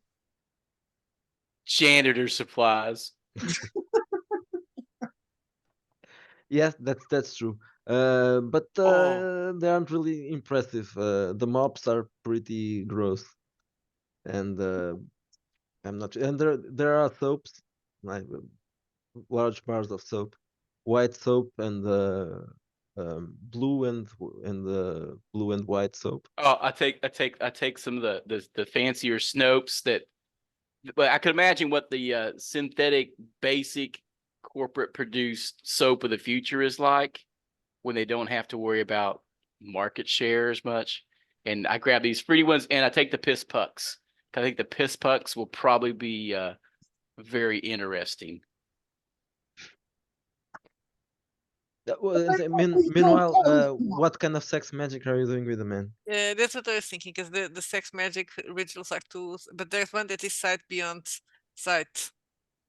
janitor supplies. Yes, that's true. But Oh. they aren't really impressive. The mops are pretty gross, and I'm not. And there are soaps, like large bars of soap, white soap, and blue and white soap. Oh, I take some of the fancier Snopes that, but I could imagine what the synthetic basic corporate produced soap of the future is like when they don't have to worry about market share as much. And I grab these free ones and I take the piss pucks. I think the piss pucks will probably be very interesting. Meanwhile, what kind of sex magic are you doing with the man? That's what I was thinking, because the sex magic rituals are tools, but there's one that is sight beyond sight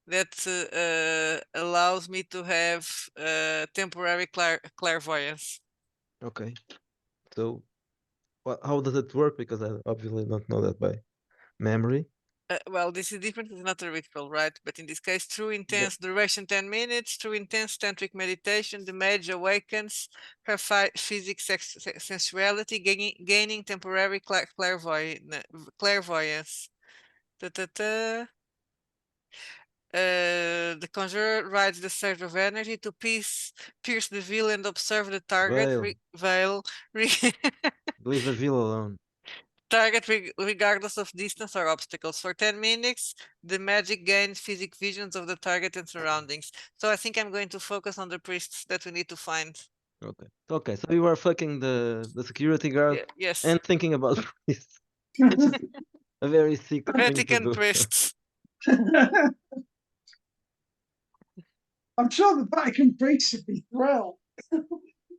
that allows me to have temporary clairvoyance. Okay, so how does it work? Because I obviously don't know that by memory. Well, this is different. It's not a ritual, right? But in this case, through intense duration 10 minutes, through intense tantric meditation, the mage awakens her physic sensuality, gaining temporary clairvoyance. The conjurer rides the surge of energy to pierce the veil and observe the target Veil. re Leave the veil alone. target regardless of distance or obstacles. For 10 minutes, the magic gains physic visions of the target and surroundings. So I think I'm going to focus on the priests that we need to find. Okay. Okay. So you are fucking the security guard Yes. and thinking about priests, which is a very sick thing to Vatican do. priests. I'm sure the Vatican priests would be thrilled.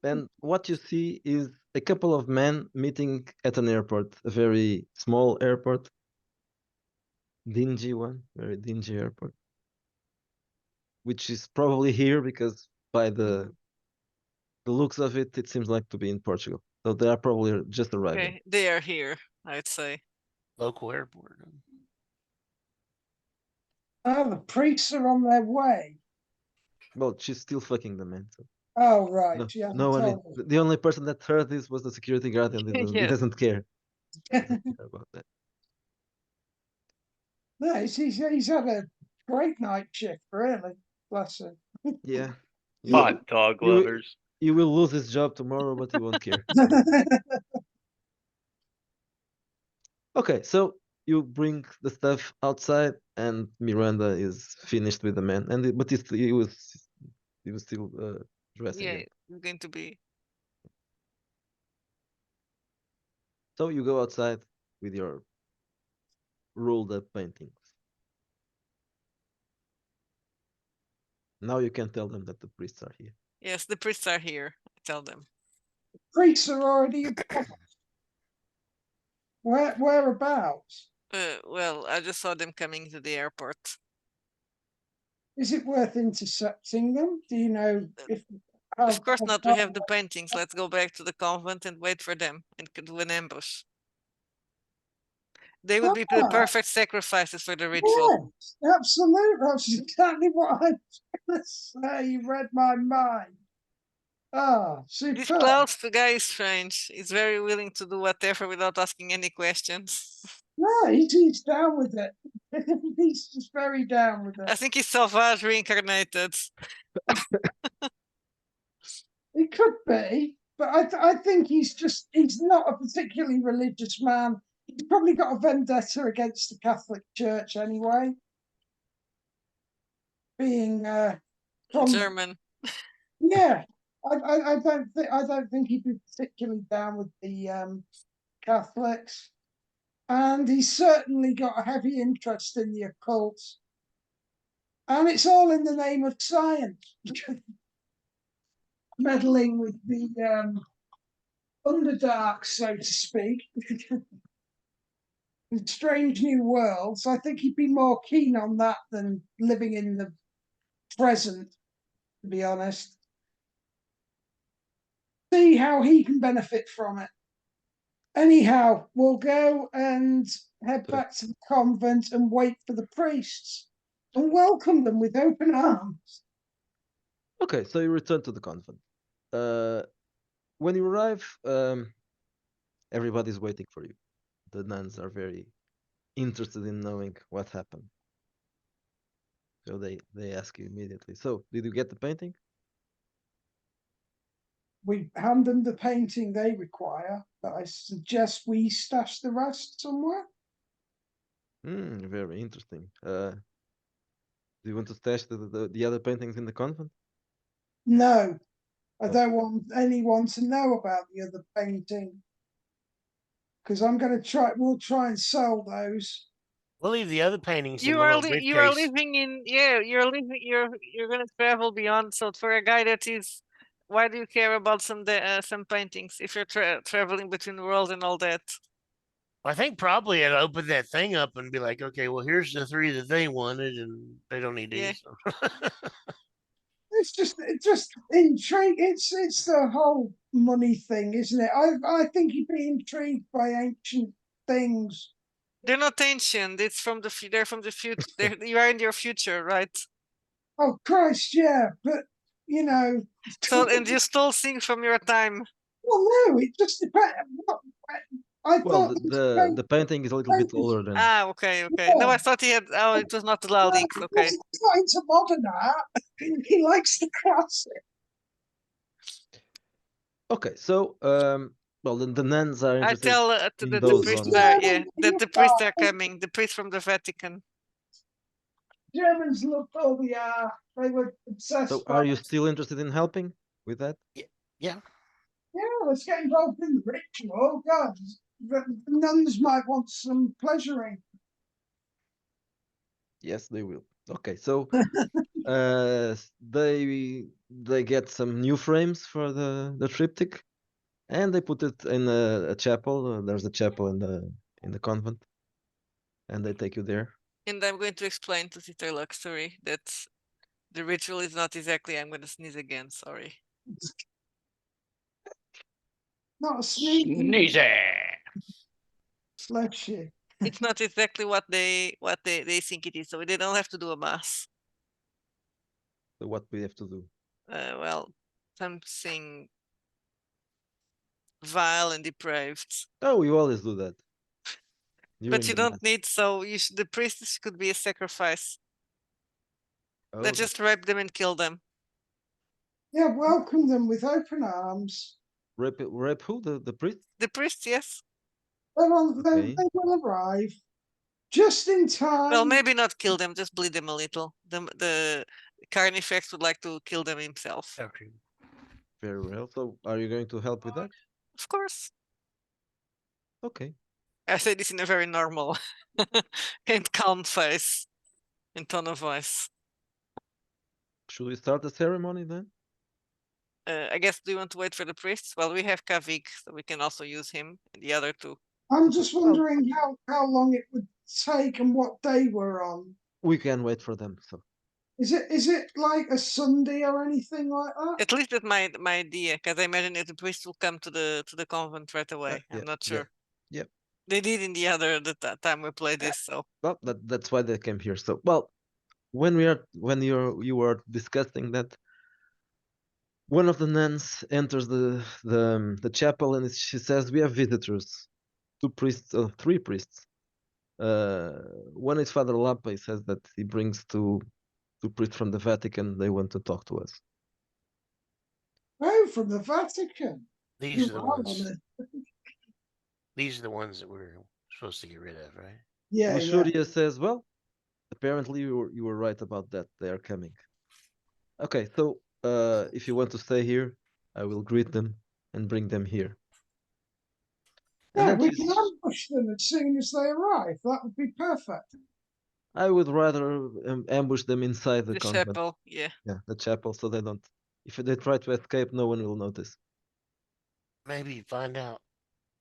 And what you see is a couple of men meeting at an airport, a very small airport, dingy one, very dingy airport, which is probably here because by the looks of it, it seems like to be in Portugal. So they are probably just arriving. Okay, they are here, I'd say. Local airport. Oh, the priests are on their way. Well, she's still fucking the man. So. Oh, right. No, Yeah, no one. The only person that heard this was the security guard, and he doesn't care. He doesn't care about that. No, he's had a great night shift, really. Bless him. Yeah. Hot dog lovers. You will lose his job tomorrow, but you won't care. Okay, so you bring the stuff outside, and Miranda is finished with the man, but he was still dressing Yeah, him. it's going to be. So you go outside with your rolled up paintings. Now you can tell them that the priests are here. Yes, the priests are here. I tell them. Priests are already upon us. Whereabouts? Well, I just saw them coming to the airport. Is it worth intercepting them? Do you know if? Of course not. We have the paintings. Let's go back to the convent and wait for them and do an ambush. They would be the perfect sacrifices for the ritual. Yes, absolutely. That's exactly what I was going to say. You read my mind. Ah, This superb. Klaus guy is strange. He's very willing to do whatever without asking any questions. No, he's down with it. He's just very down with I it. think he's Sauvage reincarnated. It could be, but I think he's not a particularly religious man. He's probably got a vendetta against the Catholic Church anyway. Being from German. Yeah, I don't think he'd be particularly down with the Catholics, and he's certainly got a heavy interest in the occult, and it's all in the name of science, meddling with the underdark, so to speak, in strange new worlds. I think he'd be more keen on that than living in the present, to be honest. See how he can benefit from it. Anyhow, we'll go and head back to the convent and wait for the priests and welcome them with open arms. Okay, so you return to the convent. Uh, when you arrive, everybody's waiting for you. The nuns are very interested in knowing what happened. So they ask you immediately. So, did you get the painting? We hand them the painting they require, but I suggest we stash the rest somewhere. Very interesting. Do you want to stash the other paintings in the convent? No, I Oh. don't want anyone to know about the other painting because I'm going to try. We'll try and sell those. We'll leave the other paintings in You the are little you are briefcase. living in you're gonna travel beyond. So for a guy that is, why do you care about some paintings if you're traveling between worlds and all that? I think probably I'd open that thing up and be like, okay, well, here's the 3 that they wanted, and they don't need Yeah. these. So. It's just intrigue. It's the whole money thing, isn't it? I think you'd be intrigued by ancient things. They're not ancient. It's from they're from the future. You are in your future, right? Oh Christ, yeah, but you know, So and you stole things from your time. well, no, it just depends. I Well, thought this paint, the painting is a little bit paint older than. Ah, okay, okay. No, yeah, I thought he had. Oh, it was not allowed well, inks. Okay. he's not into modern art. He likes the classic. Okay, so well, the nuns are I interested tell in the those priests on. are, Germans yeah, that the priests are coming. The priests from the Vatican. Germans loved all the art. They were So, obsessed by are you it. still interested in helping with that? Yeah. Yeah, let's get involved in the ritual. God, the nuns might want some pleasuring. Yes, they will. Okay, so they get some new frames for the triptych, and they put it in a chapel. There's a chapel in the convent, and they take you there. And I'm going to explain to Sister Luxury that the ritual is not exactly. I'm going to sneeze again. Sorry. Not a sneaky Sneezy. bless you. It's not exactly what they think it is. So they don't have to do a mass. So, what we have to do? Well, something vile and depraved. Oh, you always do that But during you the don't mass. need. So the priests could be a sacrifice. Oh, Let's just rape them and kill them. Yeah, welcome them with open arms. rape who? The priest? The priests, yes. Okay. They will arrive just in Well, time. maybe not kill them, just bleed them a little. The Carnifex would like to kill them himself. Okay. Very well. So, are you going to help with that? Of course. Okay. I say this in a very normal and calm face and tone of voice. Should we start the ceremony then? I guess, do you want to wait for the priests? Well, we have Kavik, so we can also use him and the other two. I'm just Well, wondering how long it would take and what day we're on. we can wait for them. So, Is it like a Sunday or anything like that? At least that's my idea, because I imagine that the priests will come to the convent right away. yeah, I'm not yeah, sure. yeah. They did in the other time we played this, so Well, that's why they came here. So, well, when you were discussing that, one of the nuns enters the chapel and she says, "We have visitors, two priests, three priests. Uh, one is Father Lappe. He says that he brings two priests from the Vatican. They want to talk to us." Oh, from the Vatican. These You are the are ones. on it. These are the ones that we're supposed to get rid of, right? Yeah, yeah. Luxuria says, "Well, apparently you were right about that. They are coming." Okay, so if you want to stay here, I will greet them and bring them here. And Yeah, then we can she's, ambush them as soon as they arrive. That would be perfect. I would rather ambush them inside the the convent, chapel, yeah. yeah, the chapel, so they don't. If they try to escape, no one will notice. Maybe find out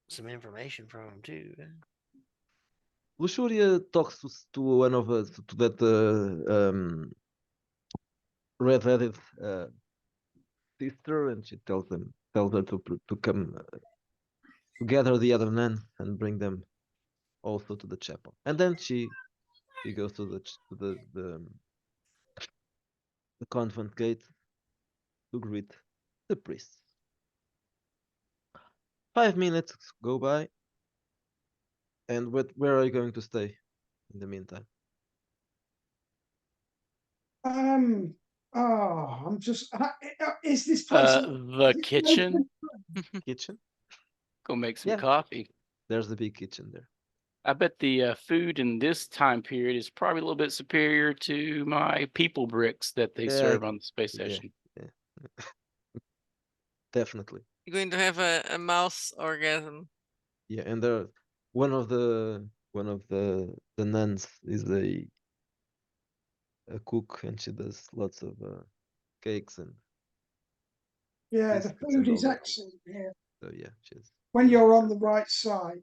some information from them too. Luxuria talks to one of us, to that red-headed sister, and she tells her to come to gather the other nuns and bring them also to the chapel. And then she goes to the convent gate to greet the priest. 5 minutes go by, and where are you going to stay in the meantime? Oh, I'm just. Is this place? The kitchen. Kitchen? Go make some Yeah. coffee. There's the big kitchen there. I bet the food in this time period is probably a little bit superior to my people bricks that they Yeah, serve on the space yeah, station. yeah. Definitely. You're going to have a mouse orgasm. Yeah, and there one of the nuns is a cook, and she does lots of cakes and Yeah, the biscuits food and all is that. excellent here So yeah, she's when you're on the right side.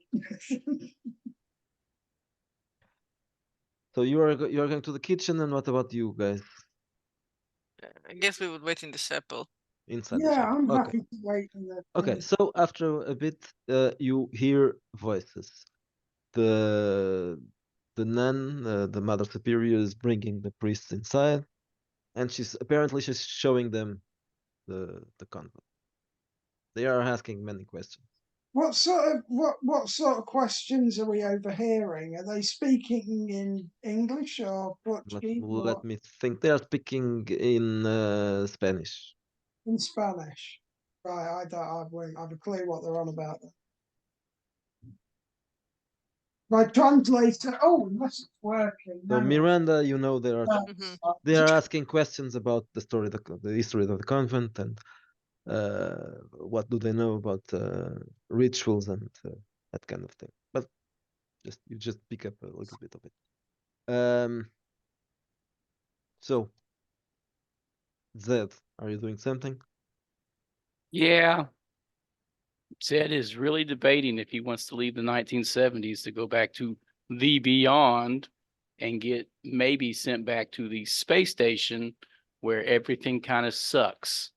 So you are going to the kitchen, and what about you guys I guess we would wait in the chapel. inside the Yeah, shop? I'm Okay. happy to wait in the. Okay. So after a bit, you hear voices. The nun, the Mother Superior, is bringing the priests inside, and she's showing them the convent. They are asking many questions. What sort of questions are we overhearing? Are they speaking in English or Portuguese Let or me think. They are speaking in Spanish. in Spanish? Right, I wouldn't have a clue what they're on about. My translator. Oh, unless it's working. So Hang on. Miranda, Mhm. they are asking questions about the story, the history of the convent, and what do they know about rituals and that kind of thing. But you just pick up a little bit of it. So Zed, are you doing something? Yeah. Zed is really debating if he wants to leave the 1970s to go back to the beyond and get maybe sent back to the space station where everything kind of sucks.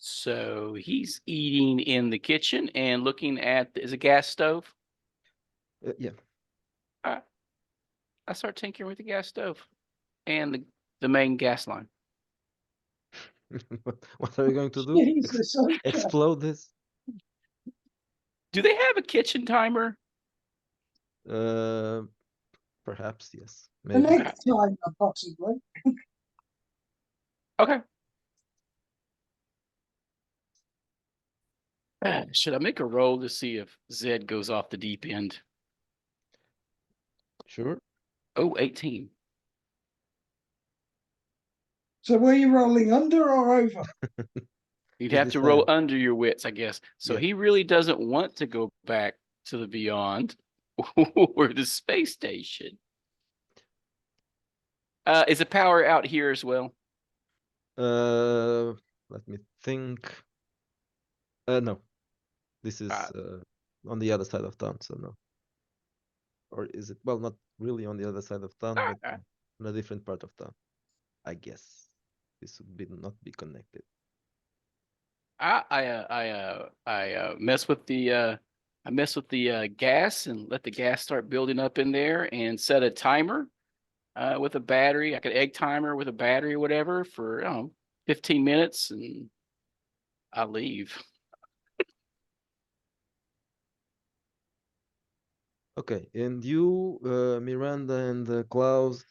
So he's eating in the kitchen and looking at is a gas stove. Yeah. I start tinkering with the gas stove and the main gas line. What are you going to do? Jesus, okay. Explode this? Do they have a kitchen timer? Uh, Perhaps yes. The Maybe. next time, possibly. Okay. Should I make a roll to see if Zed goes off the deep end? Sure. Oh, 18. So were you rolling under or over? You'd Is have this to roll a under your wits, I guess. So Yeah. he really doesn't want to go back to the beyond or the space station. Is the power out here as well? Let me think. No. This is on the other side of town, so no. Or is it? Well, not really on the other side of town, but Alright. in a different part of town. I guess this would not be connected. I mess with the gas and let the gas start building up in there and set a timer with a battery, like an egg timer with a battery or whatever for 15 minutes, and I leave. Okay, and you, Miranda, and Klaus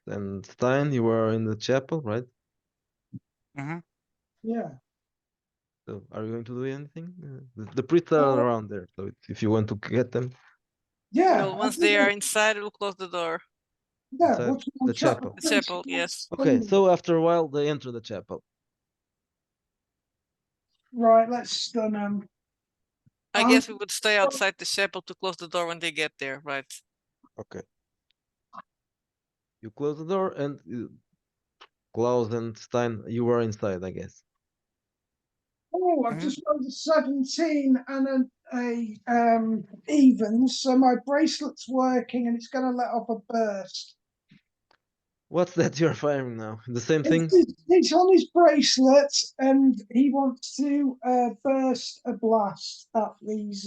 and Stein, you are in the chapel, right? Yeah. So, are you going to do anything? The priests are around there, so if you want to get them Yeah. Well, once they are inside, we'll close the door. Yeah. inside What's the chapel. The chapel, yes. Okay, so after a while, they enter the chapel. Right, let's stun them. I guess we would stay outside the chapel to close the door when they get there, right? Okay. You close the door, and Klaus and Stein, you are inside, I guess. Oh, I've just rolled a 17 and a even, so my bracelet's working and it's going to let off a burst. What's that you're firing now? The same thing? It's on his bracelet, and he wants to burst a blast at these.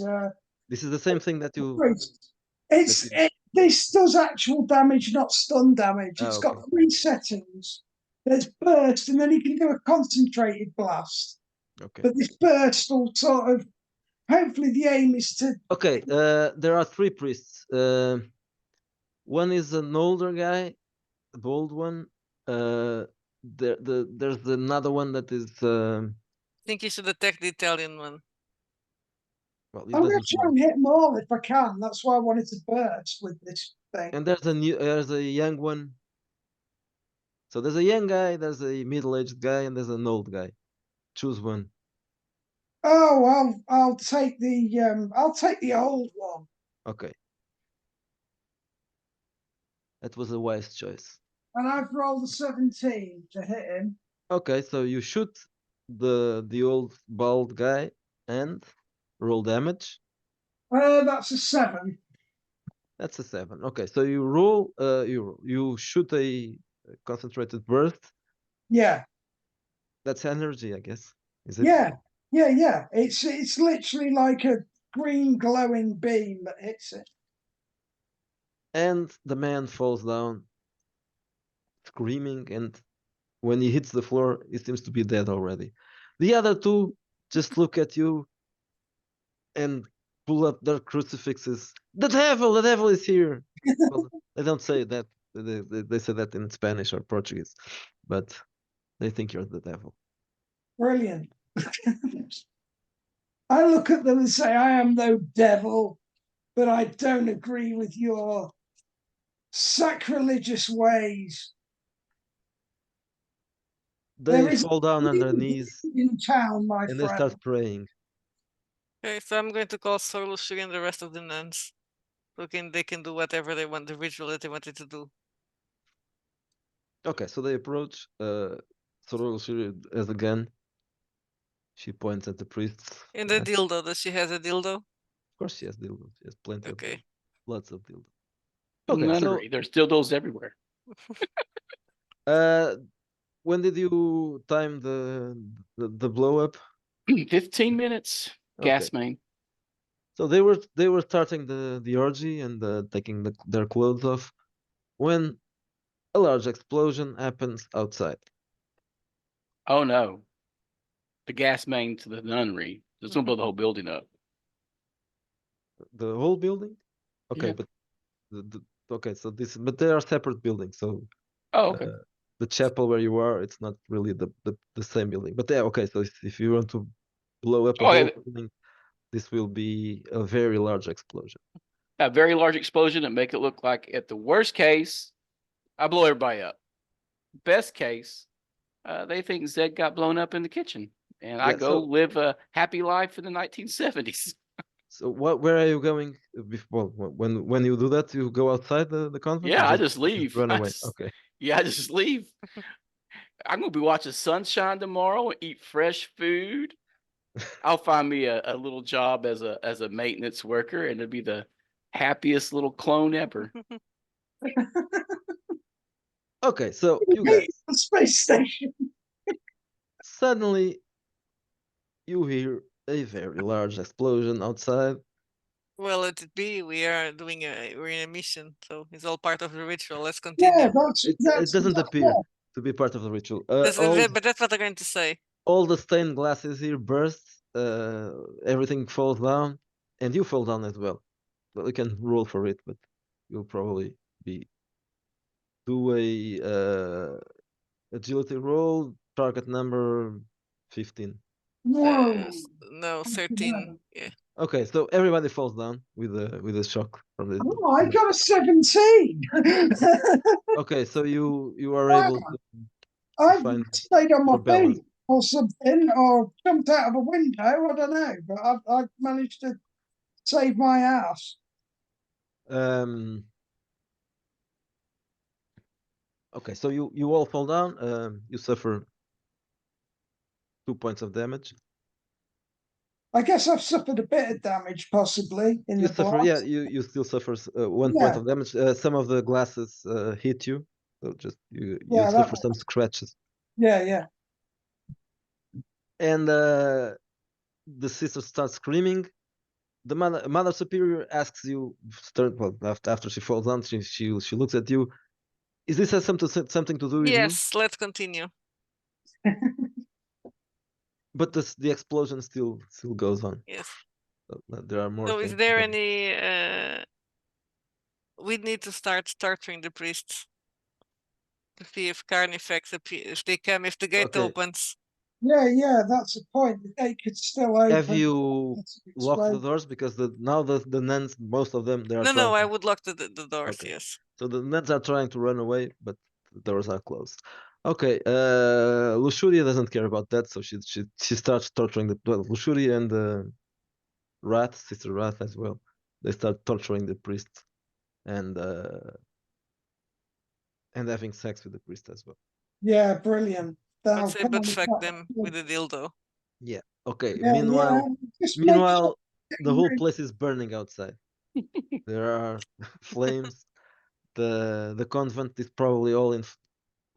This is the same thing that you. Priests. This does actual damage, not stun damage. Ah, It's okay. got 3 settings. there's burst, and then he can do a concentrated blast. Okay. But this burst will sort of, hopefully the aim is to, Okay. There are three priests. One is an older guy, the bald one. There's another one that is I think you should attack the Italian one. well, he I'm going doesn't to try know. and hit them all if I can. That's why I wanted to burst with this thing. And there's a young one. So there's a young guy, there's a middle-aged guy, and there's an old guy. Choose one. Oh, I'll take the old one. Okay. That was a wise choice. And I've rolled a 17 to hit him. Okay, so you shoot the old bald guy and roll damage. That's a 7. That's a 7. Okay, so you roll you shoot a concentrated burst. Yeah, That's energy, I guess. Is it? yeah. It's literally like a green glowing beam that hits it. And the man falls down screaming, and when he hits the floor, he seems to be dead already. The other two just look at you and pull up their crucifixes. The devil is here. Well, they don't say that. They say that in Spanish or Portuguese, but they think you're the devil. Brilliant. I look at them and say, I am no devil, but I don't agree with your sacrilegious ways. There They is fall down on their knees in town, my and they friend. start praying. Okay, so I'm going to call Sorlushri and the rest of the nuns. So they can do whatever they want, the ritual that they wanted to do. Okay, so they approach. Soror has a gun. She points at the priests. And the Of dildo, does she has a dildo? course, she has dildos. She has plenty of Okay. dildos. Lots of dildos. Okay, Okay, so nunnery. There's dildos everywhere. when did you time the blow up? 15 minutes. Gas main. So they were starting the orgy and taking their clothes off when a large explosion happens outside. Oh no. The gas main to the nunnery. It's gonna blow the whole building up. The whole building? Okay, Yeah. but okay, so but they are separate buildings. So Oh, okay. the chapel where you are, it's not really the same building. But yeah, okay, so if you want to blow up a Oh, whole yeah. building, this will be a very large explosion. A very large explosion and make it look like at the worst case, I blow everybody up. Best case, they think Zed got blown up in the kitchen. And I Yeah, go so live a happy life in the 1970s. so where are you going before when you do that, you go outside the convent? Yeah, or I just leave. run I away. just, Okay. yeah, I just leave. I'm gonna be watching sunshine tomorrow and eat fresh food. I'll find me a little job as a maintenance worker, and it'll be the happiest little clone ever. Okay, so you guys The space station. suddenly you hear a very large explosion outside. Well, let it be. We're in a mission, so it's all part of the ritual. Let's Yeah, continue. It doesn't appear to be part of the ritual. But that's what I'm going to say. All the stained glasses here burst. Everything falls down, and you fall down as well. Well, you can roll for it, but you'll probably be do a agility roll. Target number 15. Whoa. No, 13. Yeah. Okay, so everybody falls down with a shock from the. Oh, I got a 17. Okay, so you are Wow. able to I've find stayed on my your balance. feet or something, or jumped out of a window. I don't know, but I've managed to save my ass. Okay, so you all fall down. You suffer 2 points of damage. I guess I've suffered a bit of damage, possibly in You the suffer, blast. yeah. You still suffer 1 point Yeah. of damage. Some of the glasses hit you, so just you Yeah, suffer some scratches. Yeah. And the sister starts screaming. The mother superior asks you, well, after she falls down, she looks at you. Is this has something to do with you? Yes, let's continue. But the explosion still goes on. Yes. So, there are more So things. is there going. any we need to start torturing the priests to see if Carnifex appear, if they come, if the gate Okay. opens. Yeah, that's the point. The gate could still open. Have you It's an locked the explosion. doors? Because now the nuns, most of them, they are No, trying. I would lock the doors, Okay. yes. So the nuns are trying to run away, but the doors are closed. Okay, Lushuria doesn't care about that, so she starts torturing the Lushuria and Rat, Sister Rat as well. They start torturing the priest and having sex with the priest as well. Yeah, brilliant. I'd That'll say come butt on fuck top. them with a dildo. Yeah. Okay. Yeah, just make Meanwhile, the whole sure- place is burning outside. There are flames. The convent is probably all in.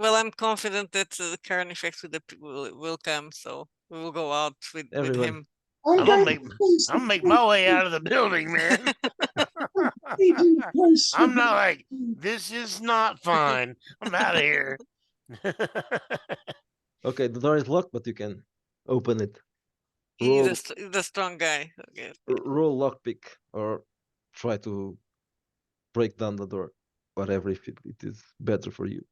Well, I'm confident that the Carnifex will come, so we will go out with Everyone. him. I'm I'm gonna going make to please I'm gonna make my way out of the building, man. I'm not like this is not fine. I'm out of here. Okay, the door is locked, but you can open it. He's Roll he's a strong guy. Okay. roll lockpick or try to break down the door, whatever if it is better for you.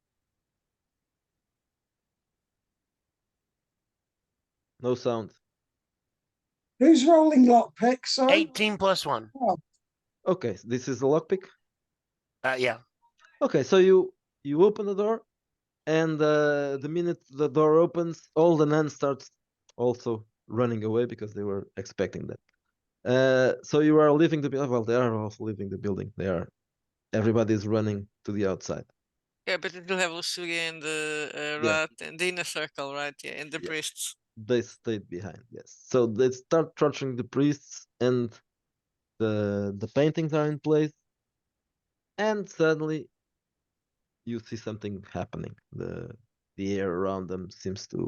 No sound. Who's rolling lockpick? Sorry. 18 plus 1. Okay, so this is the lockpick. Yeah. Okay, so you open the door, and the minute the door opens, all the nuns start also running away because they were expecting that. So you are leaving the building. Well, they are also leaving the building. Everybody is running to the outside. Yeah, but it will have Lusuria and the Yeah. rat and the inner circle, right? Yeah, and the Yeah. priests. They stayed behind. Yes. So they start torturing the priests, and the paintings are in place, and suddenly you see something happening. The air around them seems to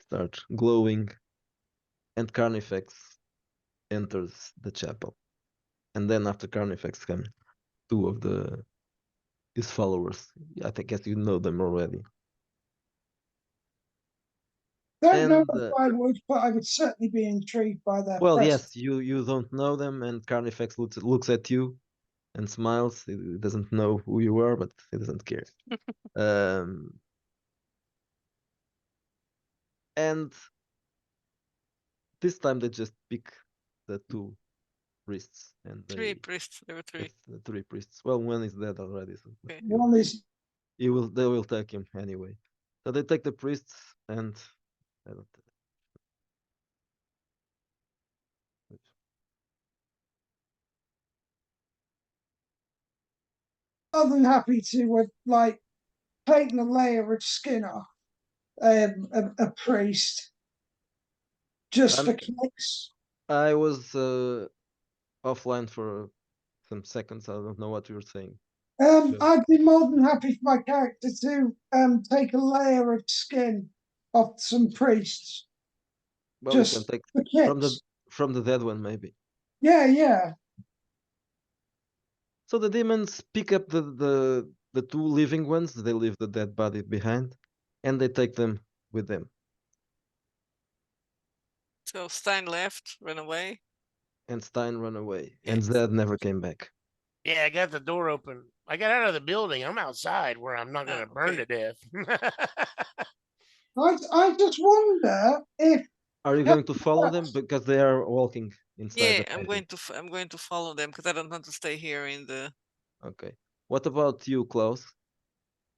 start glowing, and Carnifex enters the chapel. And then after Carnifex come two of his followers. I think guess you know them already. Don't know And if I would, but I would certainly be intrigued by their well, presence. yes, you don't know them, and Carnifex looks at you and smiles. He doesn't know who you are, but he doesn't care. And this time they just pick the two priests, and Three priests. There were three. yes, the three priests. Well, one is dead already, so Okay. One is they will take him anyway. So they take the priests, and I don't. more than happy to like taking a layer of skin off a priest just I'm- for kicks. I was offline for some seconds. I don't know what you were saying. Sure. I'd be more than happy for my character to take a layer of skin off some priests Well, you can just take for kicks. from the dead one, maybe. Yeah. So the demons pick up the two living ones. They leave the dead body behind, and they take them with them. So Stein left, ran away. And Stein run away, Yeah. and Zed never came back. Yeah, I got the door open. I got out of the building. I'm outside where I'm not gonna burn okay. to death. I just wonder if Are you going to follow them because they are walking inside Yeah, the I'm painting? going to follow them because I don't want to stay here in the. Okay. What about you, Klaus?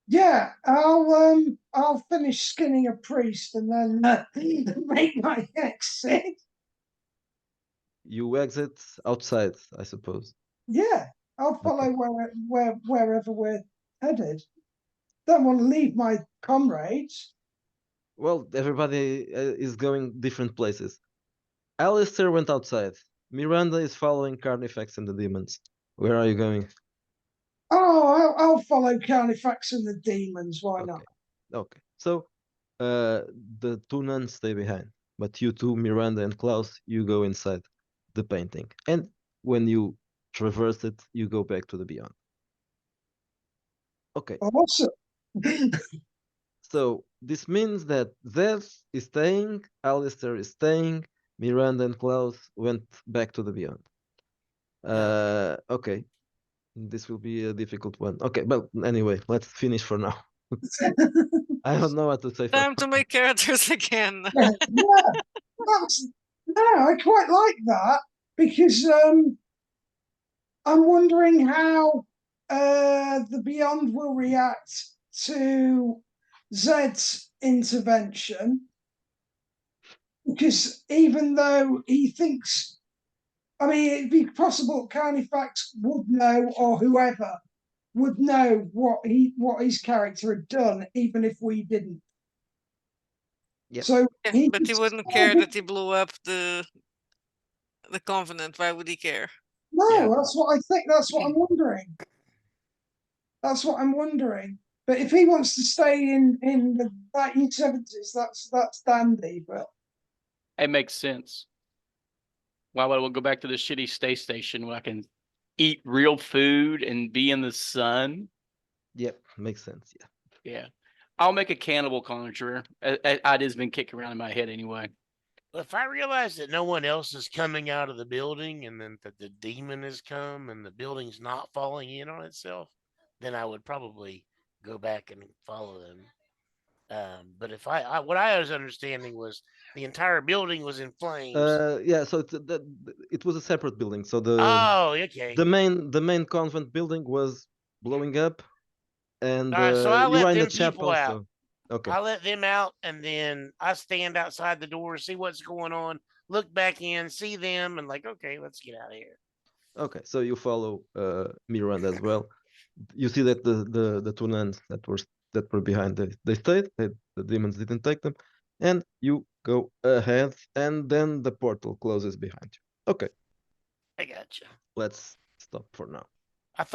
yeah, I'll finish skinning a priest and then make my exit. You exit outside, I suppose. Yeah, I'll follow wherever we're headed. Don't want to leave my comrades. Well, everybody is going different places. Alistair went outside. Miranda is following Carnifex and the demons. Where are you going? Oh, I'll follow Carnifex and the demons. Why not? Okay. Okay. So the two nuns stay behind, but you two, Miranda and Klaus, you go inside the painting. And when you traverse it, you go back to the beyond. Okay, Awesome. so this means that Zev is staying, Alistair is staying, Miranda and Klaus went back to the Beyond. Okay, this will be a difficult one. Okay, but anyway, let's finish for now. I don't know what to say for Time to make characters again. Yeah, I quite like that because I'm wondering how the Beyond will react to Zed's intervention. Because even though he thinks, I mean, it'd be possible Carnifex would know, or whoever would know what his character had done, even if we didn't. Yeah. So Yeah, but he wouldn't care that he blew up the Covenant. Why would he care? No, Yeah. that's what I think. That's what I'm wondering. That's what I'm wondering. But if he wants to stay in the 1970s, that's dandy. But It makes sense. Why would I go back to the shitty space station where I can eat real food and be in the sun? Yep, makes sense. Yeah. Yeah. I'll make a cannibal conjurer. Idea's been kicking around in my head anyway. If I realize that no one else is coming out of the building and then that the demon has come and the building's not falling in on itself, then I would probably go back and follow them. But if what I was understanding was the entire building was in flames. Yeah. So it was a separate building. So Oh, okay. the main convent building was blowing up, and All right, so I you were let in the them people chapel. out. So okay. I let them out, and then I stand outside the door, see what's going on, look back in, see them, and like, okay, let's get out of here. Okay, so you follow Miranda as well. You see that the two nuns that were behind they stayed. The demons didn't take them, and you go ahead, and then the portal closes behind you. Okay, I gotcha. let's stop for now.